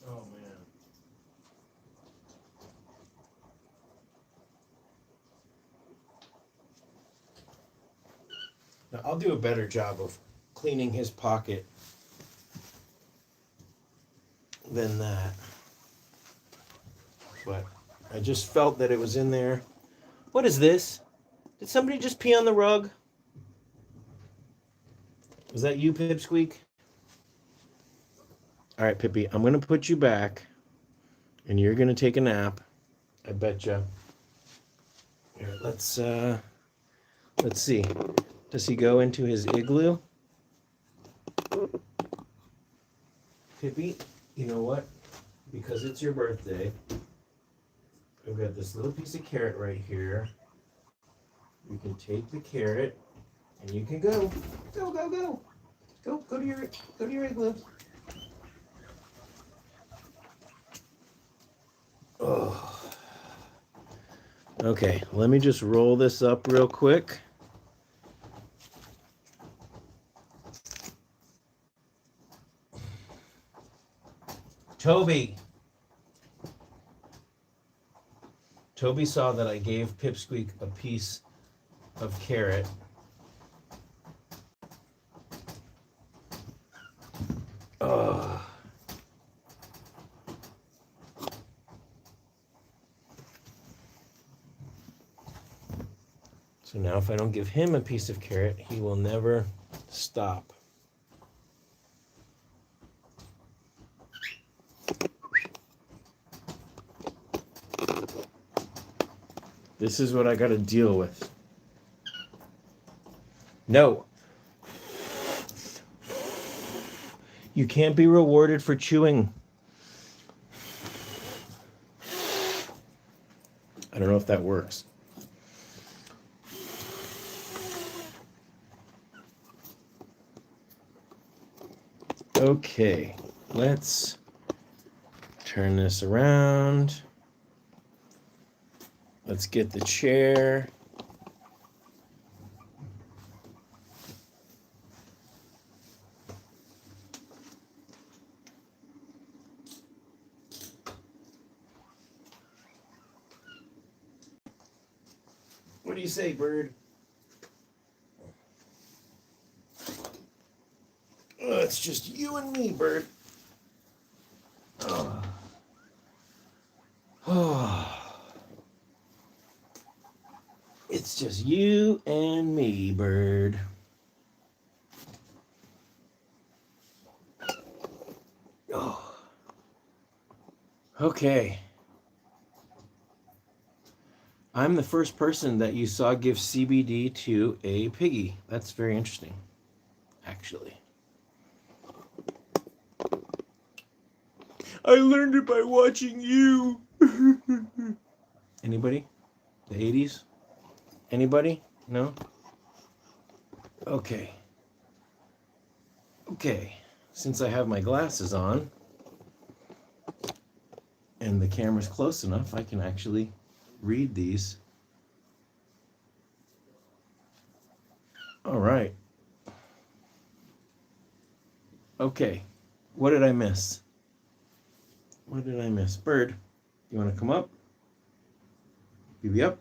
S1: Oh, man. Now, I'll do a better job of cleaning his pocket than that. But I just felt that it was in there. What is this? Did somebody just pee on the rug? Was that you, Pipsqueak? All right, Pippi, I'm going to put you back. And you're gonna take a nap, I betcha. Here, let's see. Does he go into his igloo? Pippi, you know what? Because it's your birthday, I've got this little piece of carrot right here. You can take the carrot and you can go. Go, go, go. Go to your igloo. Oh. Okay, let me just roll this up real quick. Toby saw that I gave Pipsqueak a piece of carrot. Oh. So now if I don't give him a piece of carrot, he will never stop. This is what I got to deal with. No. You can't be rewarded for chewing. I don't know if that works. Okay, let's turn this around. Let's get the chair. What do you say, bird? Oh, it's just you and me, bird. Oh. Oh. It's just you and me, bird. Oh. Okay. I'm the first person that you saw give CBD to a piggy. That's very interesting, actually. I learned it by watching you. Anybody? The 80s? Anybody? No? Okay. Okay. Since I have my glasses on and the camera's close enough, I can actually read these. All right. Okay. What did I miss? What did I miss? Bird, you want to come up? You up?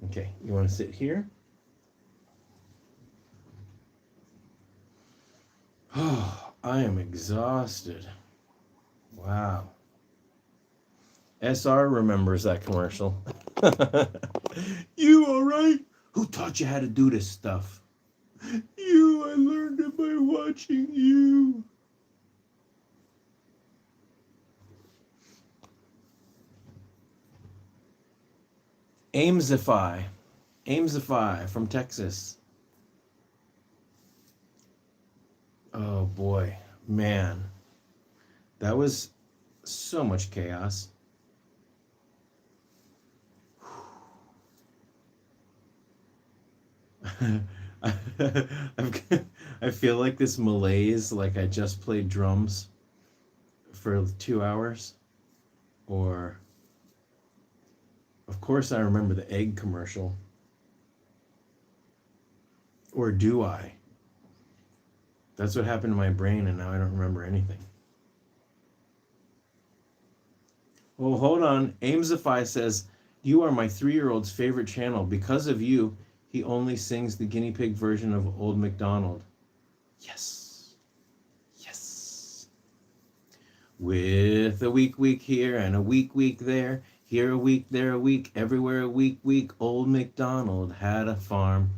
S1: Okay. You want to sit here? Oh, I am exhausted. Wow. SR remembers that commercial. You all right? Who taught you how to do this stuff? You, I learned it by watching you. Aimsify from Texas. Oh boy, man. That was so much chaos. I feel like this malaise, like I just played drums for 2 hours. Or, of course, I remember the egg commercial. Or do I? That's what happened to my brain, and now I don't remember anything. Oh, hold on. Aimsify says, you are my 3-year-old's favorite channel. Because of you, he only sings the guinea pig version of Old MacDonald. Yes. Yes. With a week here and a week there. Here a week, there a week, everywhere a week. Old MacDonald had a farm.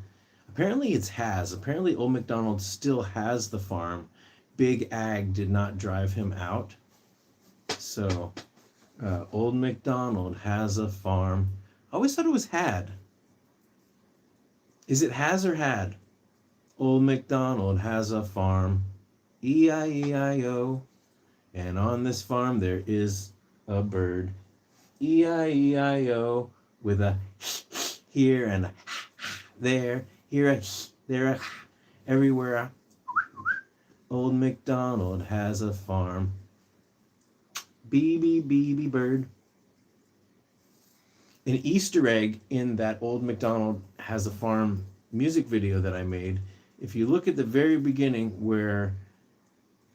S1: Apparently it's has. Apparently Old MacDonald still has the farm. Big Ag did not drive him out. So Old MacDonald has a farm. I always thought it was had. Is it has or had? Old MacDonald has a farm. E-I-E-I-O. And on this farm there is a bird. E-I-E-I-O. With a here and a there. Here a there a everywhere. Old MacDonald has a farm. Beebe bird. An Easter egg in that Old MacDonald has a farm music video that I made. If you look at the very beginning where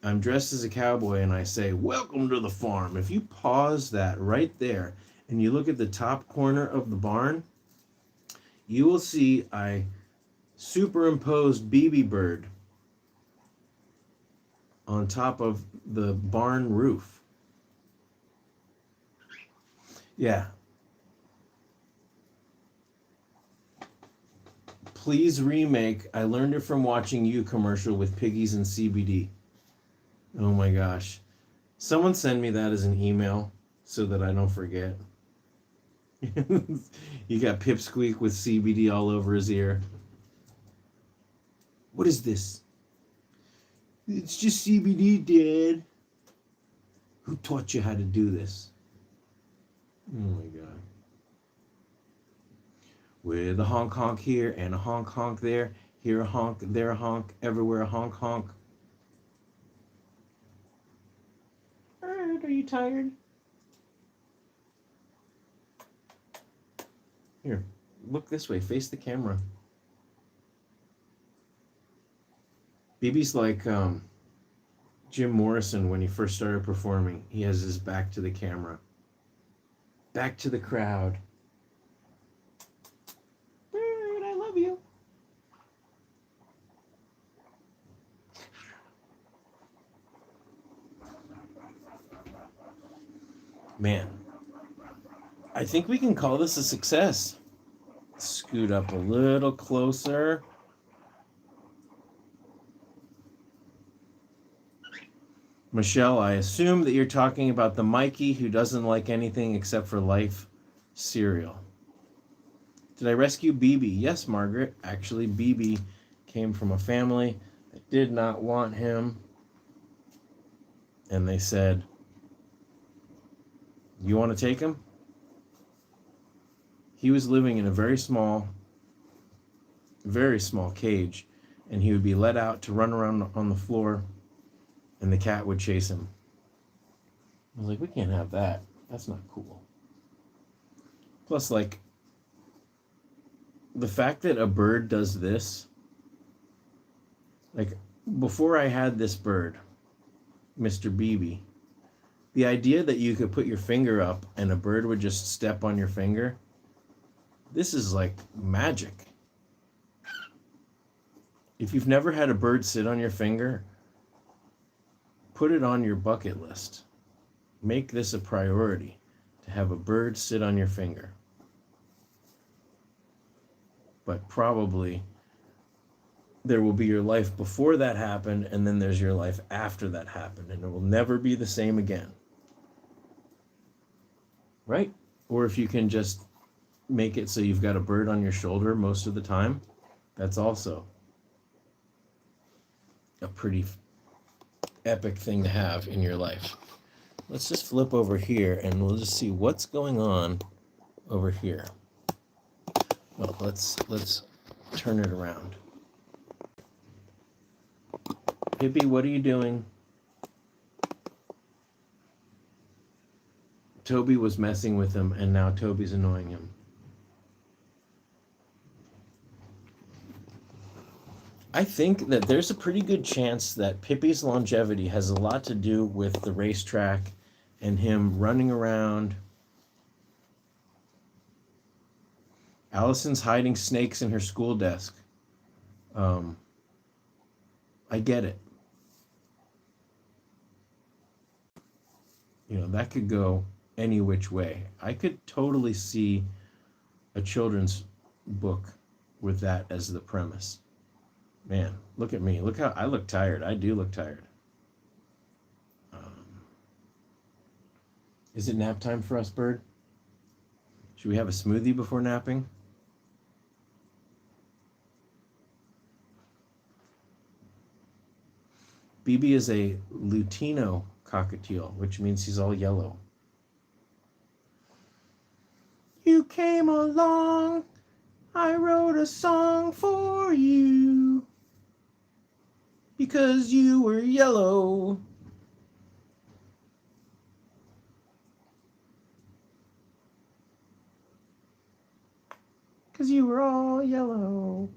S1: I'm dressed as a cowboy and I say, "Welcome to the farm." If you pause that right there and you look at the top corner of the barn, you will see I superimposed Beebe bird on top of the barn roof. Yeah. Please remake I Learned It From Watching You commercial with piggies and CBD. Oh my gosh. Someone send me that as an email so that I don't forget. You got Pipsqueak with CBD all over his ear. What is this? It's just CBD, Dad. Who taught you how to do this? Oh my God. With a honk honk here and a honk honk there. Here a honk, there a honk, everywhere a honk honk. Bird, are you tired? Here, look this way, face the camera. BB's like Jim Morrison when he first started performing. He has his back to the camera. Back to the crowd. Bird, I love you. Man, I think we can call this a success. Scoot up a little closer. Michelle, I assume that you're talking about the Mikey who doesn't like anything except for Life cereal. Did I rescue BB? Yes, Margaret. Actually, BB came from a family that did not want him. And they said, "You want to take him?" He was living in a very small cage, and he would be let out to run around on the floor, and the cat would chase him. I was like, we can't have that. That's not cool. Plus, like, the fact that a bird does this, like, before I had this bird, Mr. BB, the idea that you could put your finger up and a bird would just step on your finger, this is like magic. If you've never had a bird sit on your finger, put it on your bucket list. Make this a priority to have a bird sit on your finger. But probably there will be your life before that happened, and then there's your life after that happened, and it will never be the same again. Right? Or if you can just make it so you've got a bird on your shoulder most of the time, that's also a pretty epic thing to have in your life. Let's just flip over here and we'll just see what's going on over here. Well, let's turn it around. Pippi, what are you doing? Toby was messing with him, and now Toby's annoying him. I think that there's a pretty good chance that Pippi's longevity has a lot to do with the racetrack and him running around. Allison's hiding snakes in her school desk. I get it. You know, that could go any which way. I could totally see a children's book with that as the premise. Man, look at me. Look how I look tired. I do look tired. Is it nap time for us, Bird? Should we have a smoothie before napping? BB is a Lutino cockatiel, which means he's all yellow. You came along, I wrote a song for you, because you were yellow. Because you were all yellow.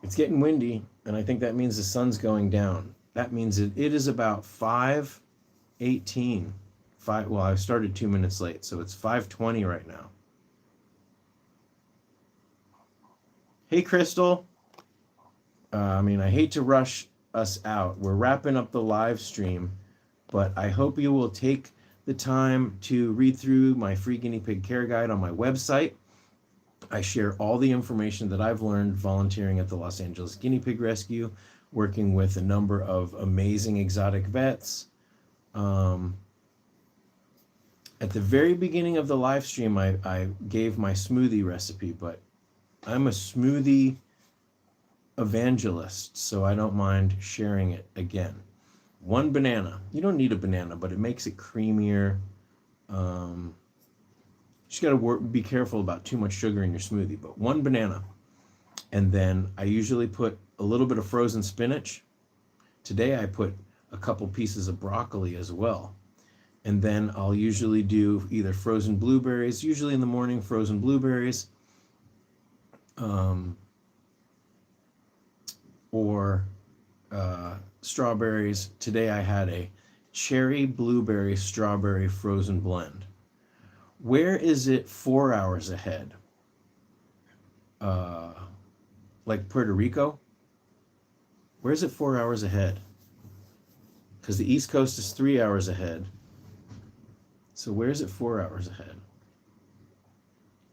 S1: It's getting windy, and I think that means the sun's going down. That means it is about 5:18. Well, I started 2 minutes late, so it's 5:20 right now. Hey, Crystal. I hate to rush us out. We're wrapping up the live stream, but I hope you will take the time to read through my free guinea pig care guide on my website. I share all the information that I've learned volunteering at the Los Angeles Guinea Pig Rescue, working with a number of amazing exotic vets. At the very beginning of the live stream, I gave my smoothie recipe, but I'm a smoothie evangelist, so I don't mind sharing it again. 1 banana. You don't need a banana, but it makes it creamier. You just got to be careful about too much sugar in your smoothie, but 1 banana. And then I usually put a little bit of frozen spinach. Today I put a couple pieces of broccoli as well. And then I'll usually do either frozen blueberries, usually in the morning, frozen blueberries, or strawberries. Today I had a cherry, blueberry, strawberry frozen blend. Where is it 4 hours ahead? Like Puerto Rico? Where is it 4 hours ahead? Because the East Coast is 3 hours ahead. So where is it 4 hours ahead?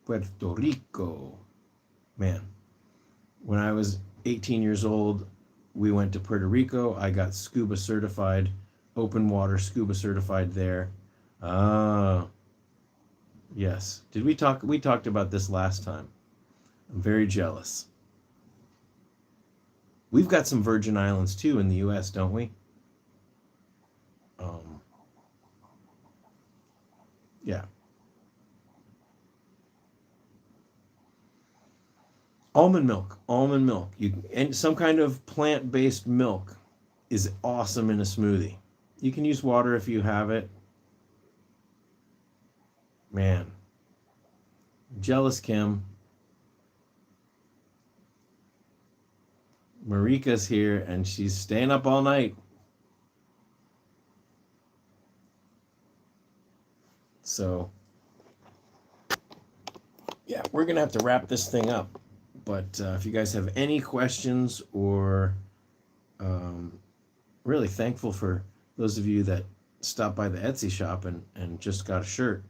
S1: Puerto Rico. Man, when I was 18 years old, we went to Puerto Rico. I got scuba certified, open water scuba certified there. Yes. Did we talk? We talked about this last time. I'm very jealous. We've got some Virgin Islands too in the U.S., don't we? Yeah. Almond milk. And some kind of plant-based milk is awesome in a smoothie. You can use water if you have it. Man. Jealous, Kim. Marika's here and she's staying up all night. So, yeah, we're going to have to wrap this thing up. But if you guys have any questions or really thankful for those of you that stopped by the Etsy shop and just got a shirt.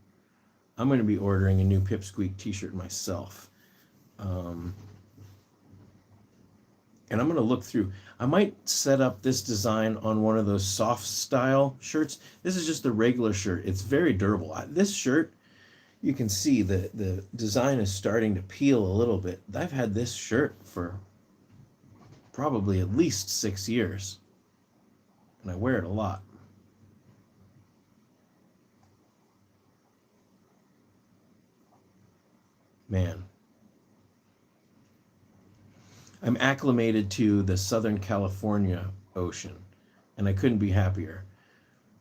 S1: I'm going to be ordering a new Pipsqueak t-shirt myself. And I'm going to look through. I might set up this design on one of those soft style shirts. This is just the regular shirt. It's very durable. This shirt, you can see the design is starting to peel a little bit. I've had this shirt for probably at least 6 years. And I wear it a lot. Man. I'm acclimated to the Southern California ocean, and I couldn't be happier.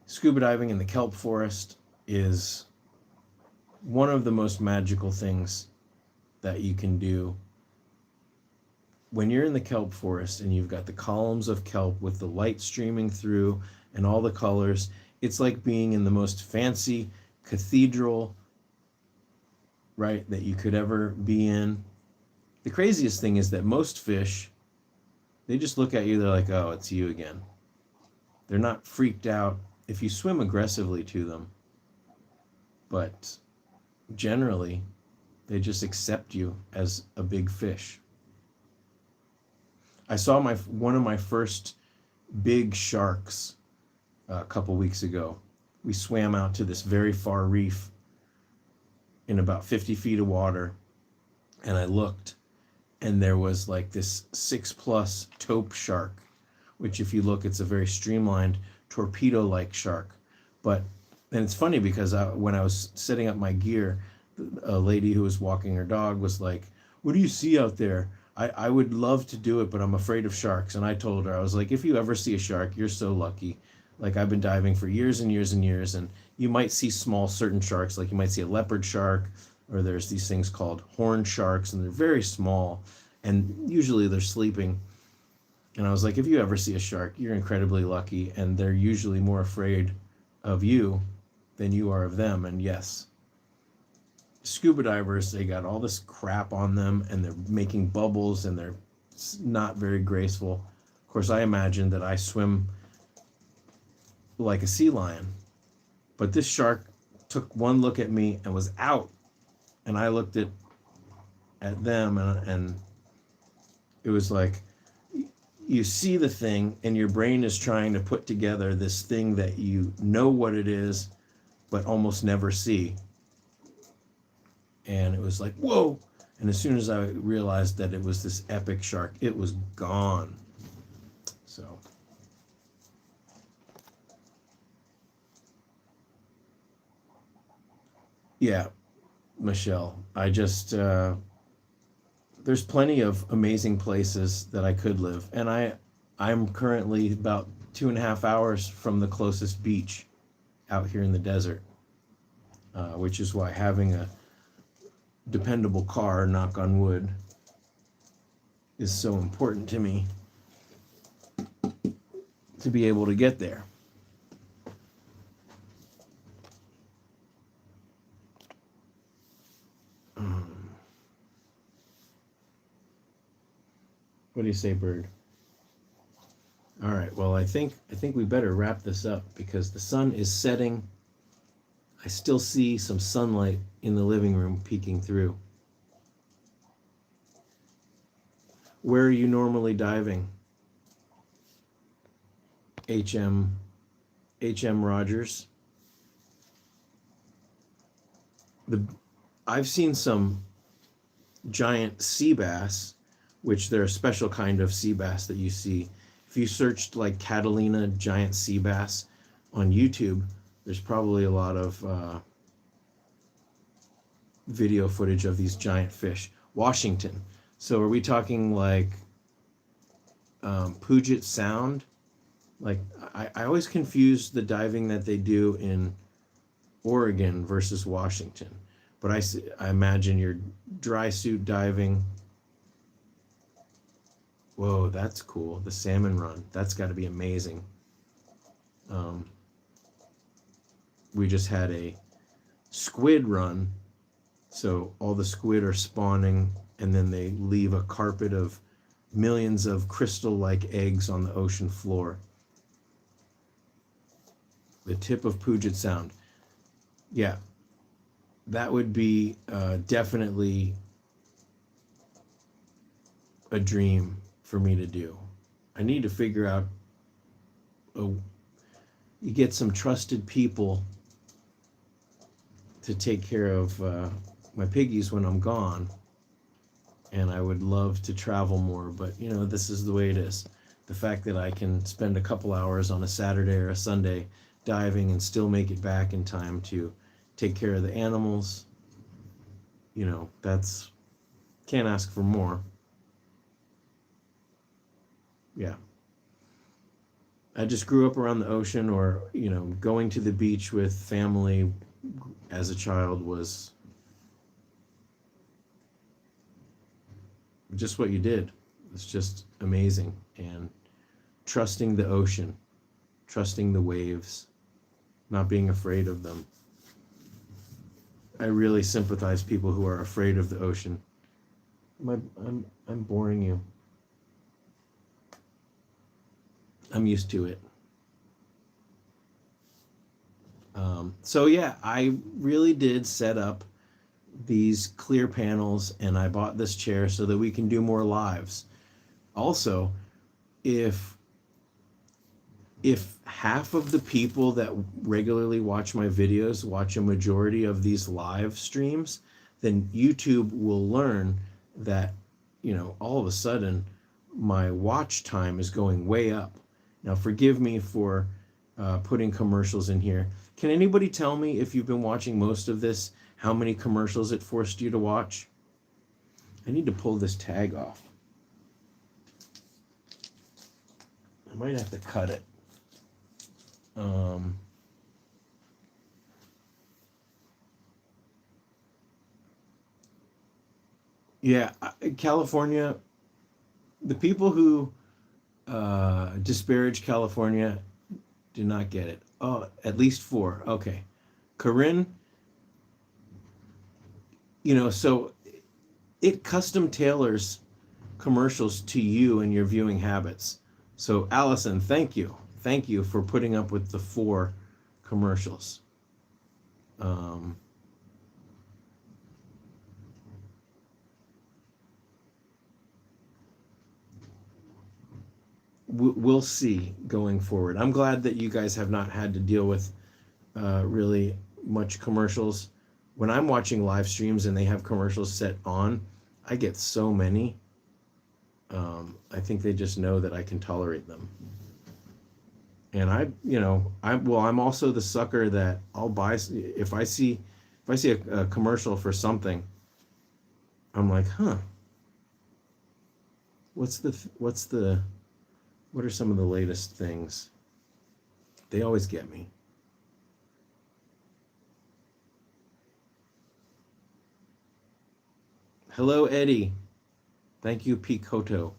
S1: Scuba diving in the kelp forest is one of the most magical things that you can do. When you're in the kelp forest and you've got the columns of kelp with the light streaming through and all the colors, it's like being in the most fancy cathedral, right, that you could ever be in. The craziest thing is that most fish, they just look at you, they're like, oh, it's you again. They're not freaked out if you swim aggressively to them. But generally, they just accept you as a big fish. I saw one of my first big sharks a couple weeks ago. We swam out to this very far reef in about 50 feet of water, and I looked, and there was like this 6+ taupe shark, which if you look, it's a very streamlined torpedo-like shark. But, and it's funny because when I was setting up my gear, a lady who was walking her dog was like, "What do you see out there? I would love to do it, but I'm afraid of sharks." And I told her, I was like, if you ever see a shark, you're so lucky. Like, I've been diving for years and years and years, and you might see small certain sharks, like you might see a leopard shark, or there's these things called horn sharks, and they're very small, and usually they're sleeping. And I was like, if you ever see a shark, you're incredibly lucky, and they're usually more afraid of you than you are of them. And yes, scuba divers, they got all this crap on them, and they're making bubbles, and they're not very graceful. Of course, I imagine that I swim like a sea lion, but this shark took one look at me and was out, and I looked at them, and it was like, you see the thing, and your brain is trying to put together this thing that you know what it is, but almost never see. And it was like, whoa. And as soon as I realized that it was this epic shark, it was gone. So, yeah, Michelle, I just, there's plenty of amazing places that I could live. And I'm currently about 2.5 hours from the closest beach out here in the desert, which is why having a dependable car, knock on wood, is so important to me, to be able to get there. What do you say, Bird? All right, well, I think we better wrap this up because the sun is setting. I still see some sunlight in the living room peeking through. Where are you normally diving? HM Rogers. I've seen some giant sea bass, which they're a special kind of sea bass that you see. If you searched like Catalina giant sea bass on YouTube, there's probably a lot of video footage of these giant fish. Washington. So are we talking like Puget Sound? Like, I always confuse the diving that they do in Oregon versus Washington. But I imagine you're dry suit diving. Whoa, that's cool. The salmon run. That's got to be amazing. We just had a squid run. So all the squid are spawning, and then they leave a carpet of millions of crystal-like eggs on the ocean floor. The tip of Puget Sound. Yeah, that would be definitely a dream for me to do. I need to figure out, you get some trusted people to take care of my piggies when I'm gone. And I would love to travel more, but you know, this is the way it is. The fact that I can spend a couple hours on a Saturday or a Sunday diving and still make it back in time to take care of the animals, you know, that's, can't ask for more. Yeah. I just grew up around the ocean, or, you know, going to the beach with family as a child was just what you did. It's just amazing. And trusting the ocean, trusting the waves, not being afraid of them. I really sympathize people who are afraid of the ocean. I'm boring you. I'm used to it. So yeah, I really did set up these clear panels, and I bought this chair so that we can do more lives. Also, if if half of the people that regularly watch my videos watch a majority of these live streams, then YouTube will learn that, all of a sudden my watch time is going way up. Now, forgive me for putting commercials in here. Can anybody tell me, if you've been watching most of this, how many commercials it forced you to watch? I need to pull this tag off. I might have to cut it. Yeah, California, the people who disparage California do not get it. Oh, at least 4. Okay. Corinne, so it custom tailors commercials to you and your viewing habits. So, Allison, thank you. Thank you for putting up with the 4 commercials. We'll see going forward. I'm glad that you guys have not had to deal with really much commercials. When I'm watching live streams and they have commercials set on, I get so many. I think they just know that I can tolerate them. And I'm also the sucker that I'll buy if I see a commercial for something. I'm like, what are some of the latest things? They always get me. Hello, Eddie. Thank you, Picoto.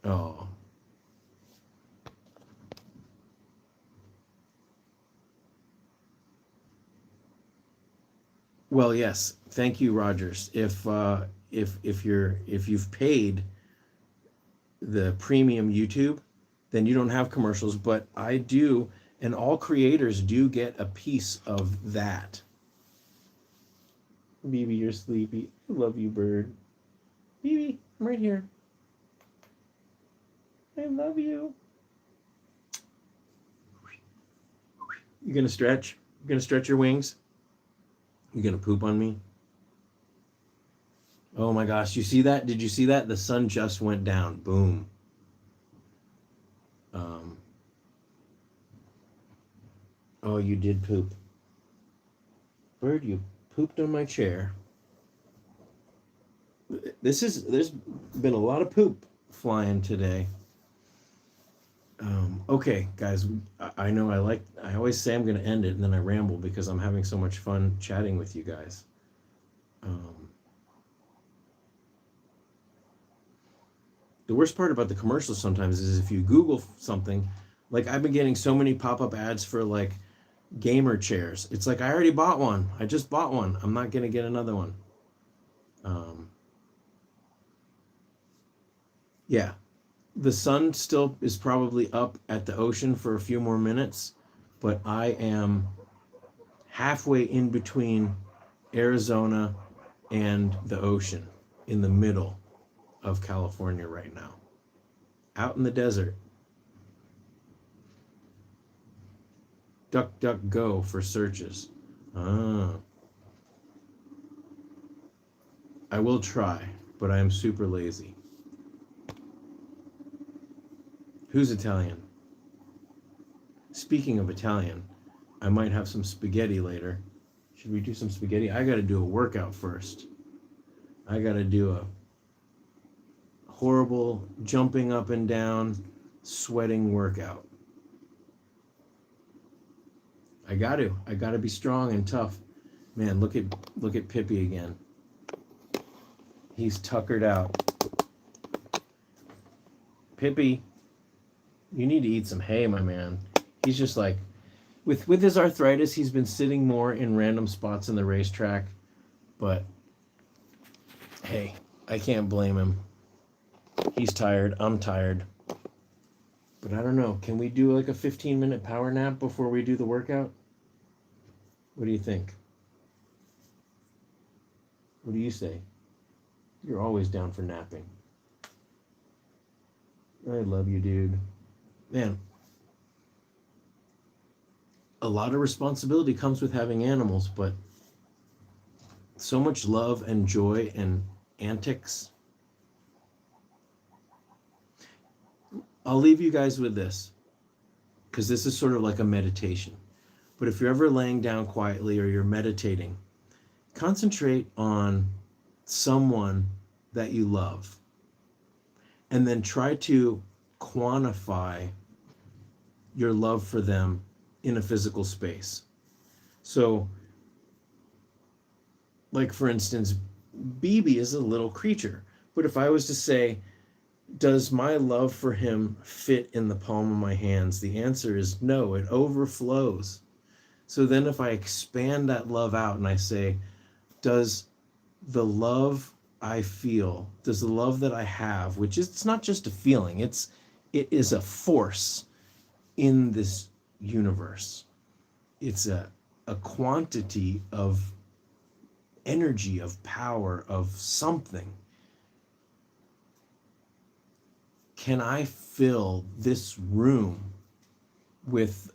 S1: Oh. Well, yes. Thank you, Rogers. If you've paid the premium YouTube, then you don't have commercials, but I do, and all creators do get a piece of that. BB, you're sleepy. I love you, bird. BB, I'm right here. I love you. You gonna stretch? You gonna stretch your wings? You gonna poop on me? Oh my gosh, you see that? Did you see that? The sun just went down. Boom. Oh, you did poop. Bird, you pooped on my chair. There's been a lot of poop flying today. Okay, guys, I know I always say I'm going to end it and then I ramble because I'm having so much fun chatting with you guys. The worst part about the commercials sometimes is if you Google something, like I've been getting so many pop-up ads for like gamer chairs. It's like, I already bought one. I just bought one. I'm not going to get another one. Yeah. The sun still is probably up at the ocean for a few more minutes, but I am halfway in between Arizona and the ocean, in the middle of California right now, out in the desert. Duck, duck, go for searches. I will try, but I am super lazy. Who's Italian? Speaking of Italian, I might have some spaghetti later. Should we do some spaghetti? I got to do a workout first. I got to do a horrible jumping up and down, sweating workout. I got to be strong and tough. Man, look at Pippi again. He's tuckered out. Pippi, you need to eat some hay, my man. He's just like, with his arthritis, he's been sitting more in random spots in the racetrack. But hey, I can't blame him. He's tired. I'm tired. But I don't know. Can we do like a 15-minute power nap before we do the workout? What do you think? What do you say? You're always down for napping. I love you, dude. Man, a lot of responsibility comes with having animals, but so much love and joy and antics. I'll leave you guys with this, because this is sort of like a meditation. But if you're ever laying down quietly or you're meditating, concentrate on someone that you love and then try to quantify your love for them in a physical space. So, like for instance, BB is a little creature. But if I was to say, does my love for him fit in the palm of my hands? The answer is no, it overflows. So then if I expand that love out and I say, does the love I feel, does the love that I have, which is, it's not just a feeling, it is a force in this universe. It's a quantity of energy, of power, of something. Can I fill this room with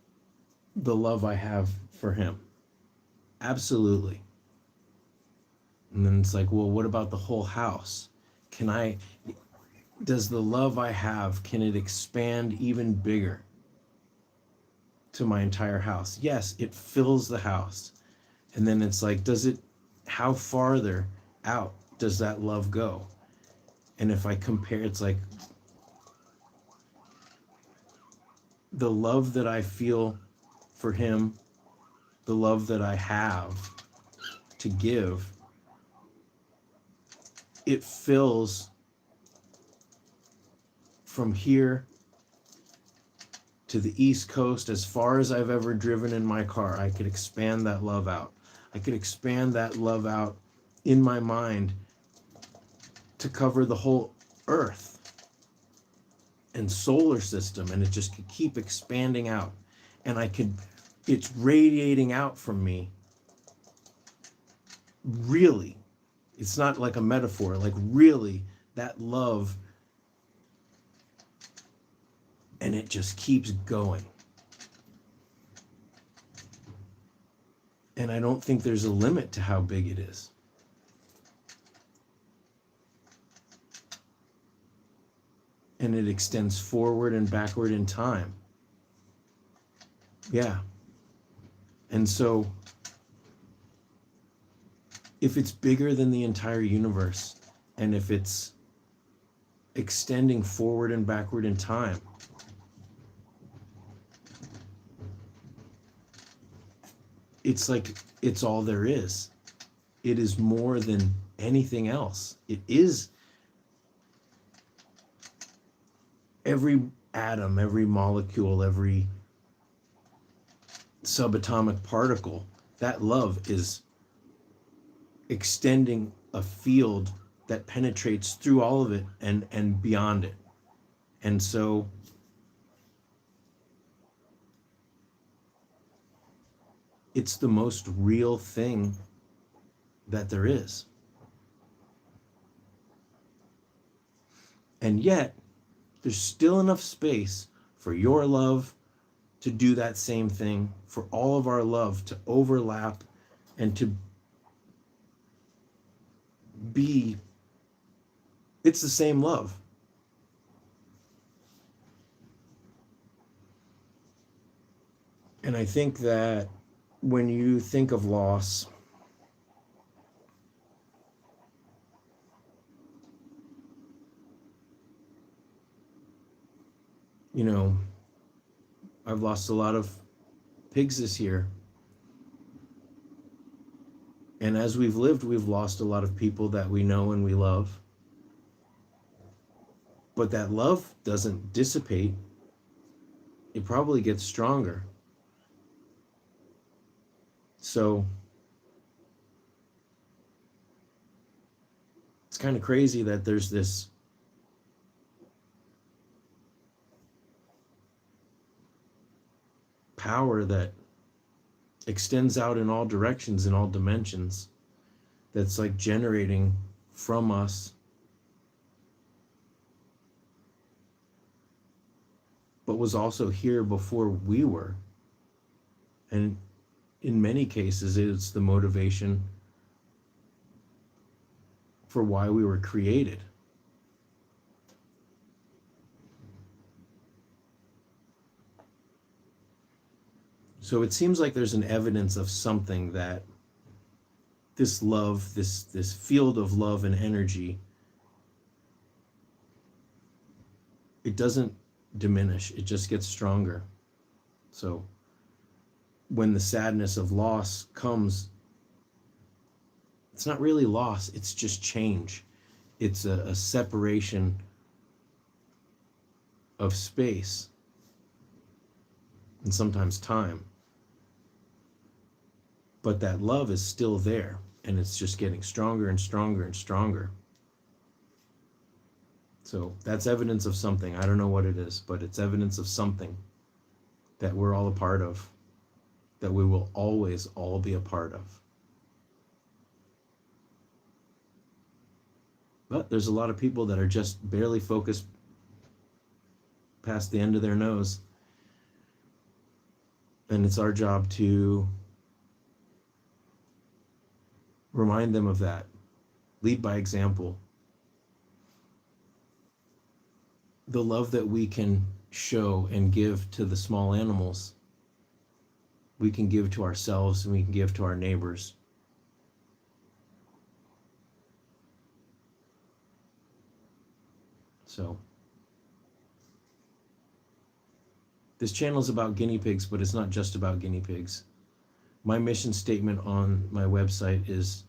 S1: the love I have for him? Absolutely. And then it's like, well, what about the whole house? Does the love I have, can it expand even bigger to my entire house? Yes, it fills the house. And then it's like, how farther out does that love go? And if I compare, it's like the love that I feel for him, the love that I have to give, it fills from here to the East Coast, as far as I've ever driven in my car. I could expand that love out. I could expand that love out in my mind to cover the whole Earth and solar system, and it just could keep expanding out. And it's radiating out from me. Really, it's not like a metaphor, like really, that love, and it just keeps going. And I don't think there's a limit to how big it is. And it extends forward and backward in time. Yeah. And so, if it's bigger than the entire universe, and if it's extending forward and backward in time, it's like it's all there is. It is more than anything else. It is every atom, every molecule, every subatomic particle. That love is extending a field that penetrates through all of it and beyond it. And so it's the most real thing that there is. And yet, there's still enough space for your love to do that same thing, for all of our love to overlap and to be, it's the same love. And I think that when you think of loss, you know, I've lost a lot of pigs this year. And as we've lived, we've lost a lot of people that we know and we love. But that love doesn't dissipate. It probably gets stronger. So it's kind of crazy that there's this power that extends out in all directions, in all dimensions, that's like generating from us but was also here before we were. And in many cases, it's the motivation for why we were created. So it seems like there's an evidence of something, that this love, this field of love and energy, it doesn't diminish, it just gets stronger. So when the sadness of loss comes, it's not really loss, it's just change. It's a separation of space and sometimes time. But that love is still there, and it's just getting stronger and stronger and stronger. So that's evidence of something. I don't know what it is, but it's evidence of something that we're all a part of, that we will always all be a part of. But there's a lot of people that are just barely focused past the end of their nose. And it's our job to remind them of that. Lead by example. The love that we can show and give to the small animals, we can give to ourselves, and we can give to our neighbors. So this channel is about guinea pigs, but it's not just about guinea pigs. My mission statement on my website is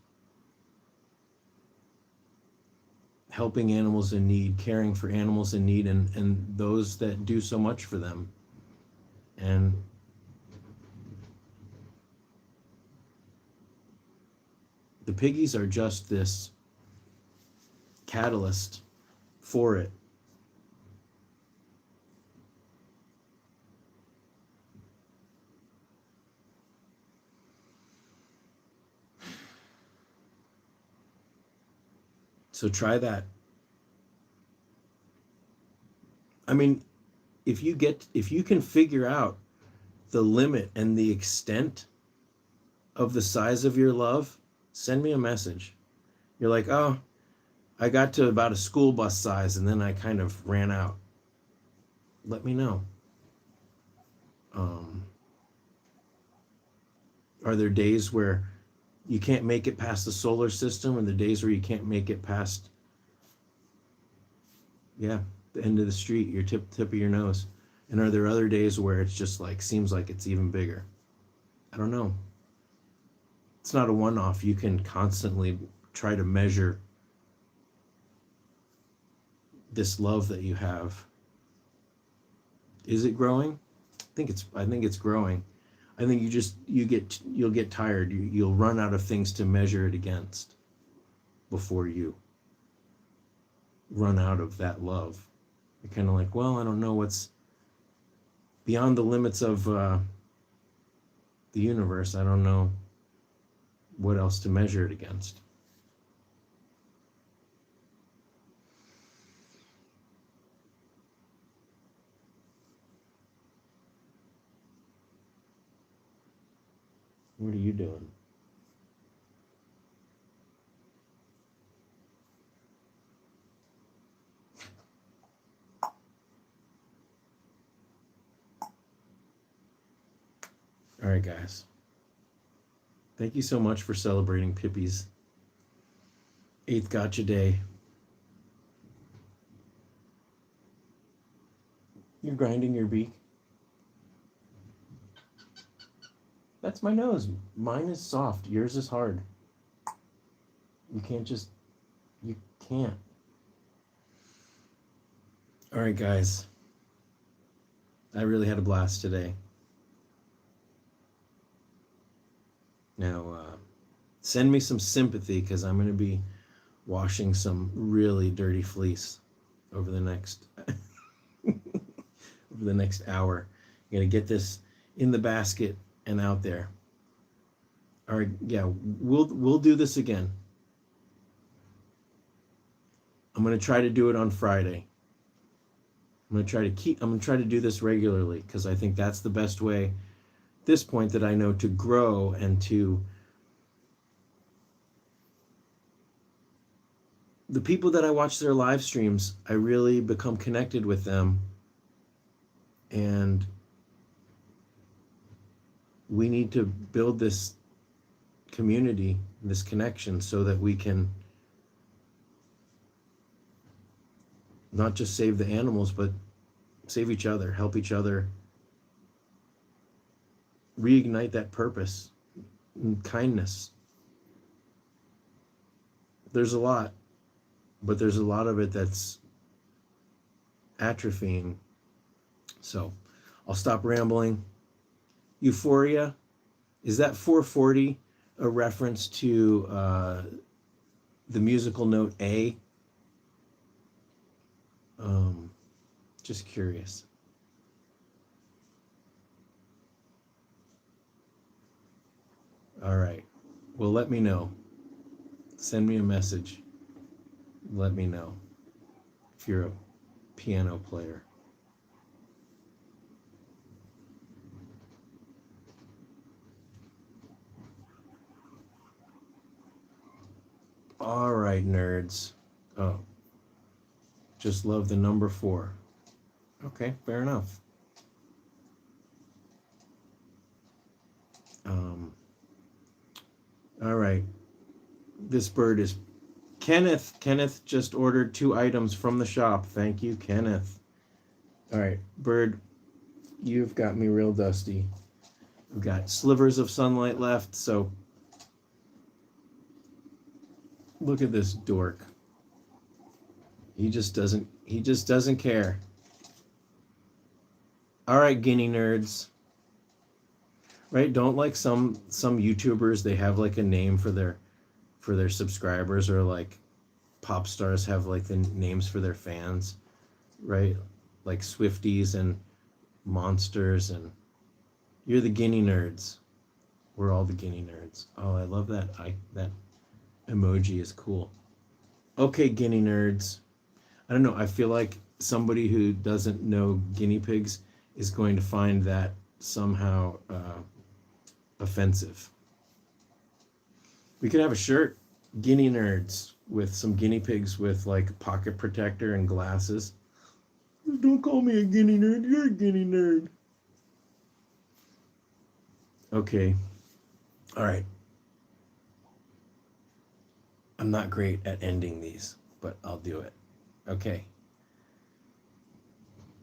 S1: helping animals in need, caring for animals in need, and those that do so much for them. And the piggies are just this catalyst for it. So try that. I mean, if you can figure out the limit and the extent of the size of your love, send me a message. You're like, oh, I got to about a school bus size and then I kind of ran out. Let me know. Are there days where you can't make it past the solar system, and the days where you can't make it past, the end of the street, your tip of your nose? And are there other days where it's just like, seems like it's even bigger? I don't know. It's not a one-off. You can constantly try to measure this love that you have. Is it growing? I think it's growing. I think you'll get tired. You'll run out of things to measure it against before you run out of that love. You're kind of like, well, I don't know what's beyond the limits of the universe. I don't know what else to measure it against. What are you doing? All right, guys. Thank you so much for celebrating Pippi's 8th gotcha day. You're grinding your beak? That's my nose. Mine is soft. Yours is hard. You can't. All right, guys. I really had a blast today. Now, send me some sympathy, because I'm going to be washing some really dirty fleece over the next hour. I'm going to get this in the basket and out there. All right, we'll do this again. I'm going to try to do it on Friday. I'm gonna try to do this regularly, because I think that's the best way at this point that I know to grow and to the people that I watch their live streams, I really become connected with them, and we need to build this community, this connection, so that we can not just save the animals, but save each other, help each other, reignite that purpose and kindness. There's a lot, but there's a lot of it that's atrophying. So I'll stop rambling. Euphoria, is that 440 a reference to the musical note A? Just curious. All right. Well, let me know. Send me a message. Let me know if you're a piano player. All right, nerds. Oh, just love the number 4. Okay, fair enough. All right. This bird is Kenneth. Kenneth just ordered 2 items from the shop. Thank you, Kenneth. All right, bird, you've got me real dusty. We've got slivers of sunlight left, so look at this dork. He just doesn't care. All right, guinea nerds. Right? Don't like some YouTubers, they have like a name for their subscribers, or like pop stars have like the names for their fans, right? Like Swifties and Monsters, and you're the guinea nerds. We're all the guinea nerds. Oh, I love that. That emoji is cool. Okay, guinea nerds. I don't know. I feel like somebody who doesn't know guinea pigs is going to find that somehow offensive. We could have a shirt, guinea nerds, with some guinea pigs with like pocket protector and glasses. Don't call me a guinea nerd. You're a guinea nerd. Okay. All right. I'm not great at ending these, but I'll do it. Okay.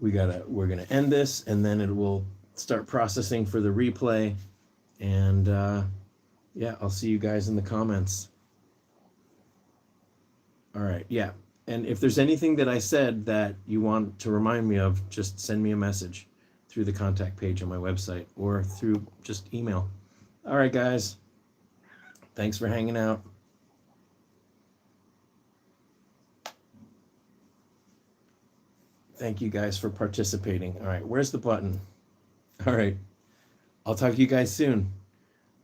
S1: We're gonna end this, and then it will start processing for the replay. And yeah, I'll see you guys in the comments. All right. Yeah. And if there's anything that I said that you want to remind me of, just send me a message through the contact page on my website, or through just email. All right, guys. Thanks for hanging out. Thank you guys for participating. All right, where's the button? All right, I'll talk to you guys soon.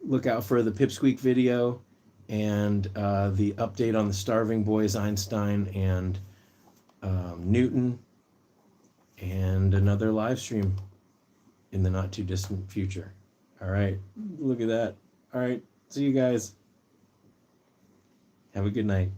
S1: Look out for the Pipsqueak video and the update on the Starving Boys, Einstein, and Newton, and another live stream in the not too distant future. All right, look at that. All right, see you guys. Have a good night.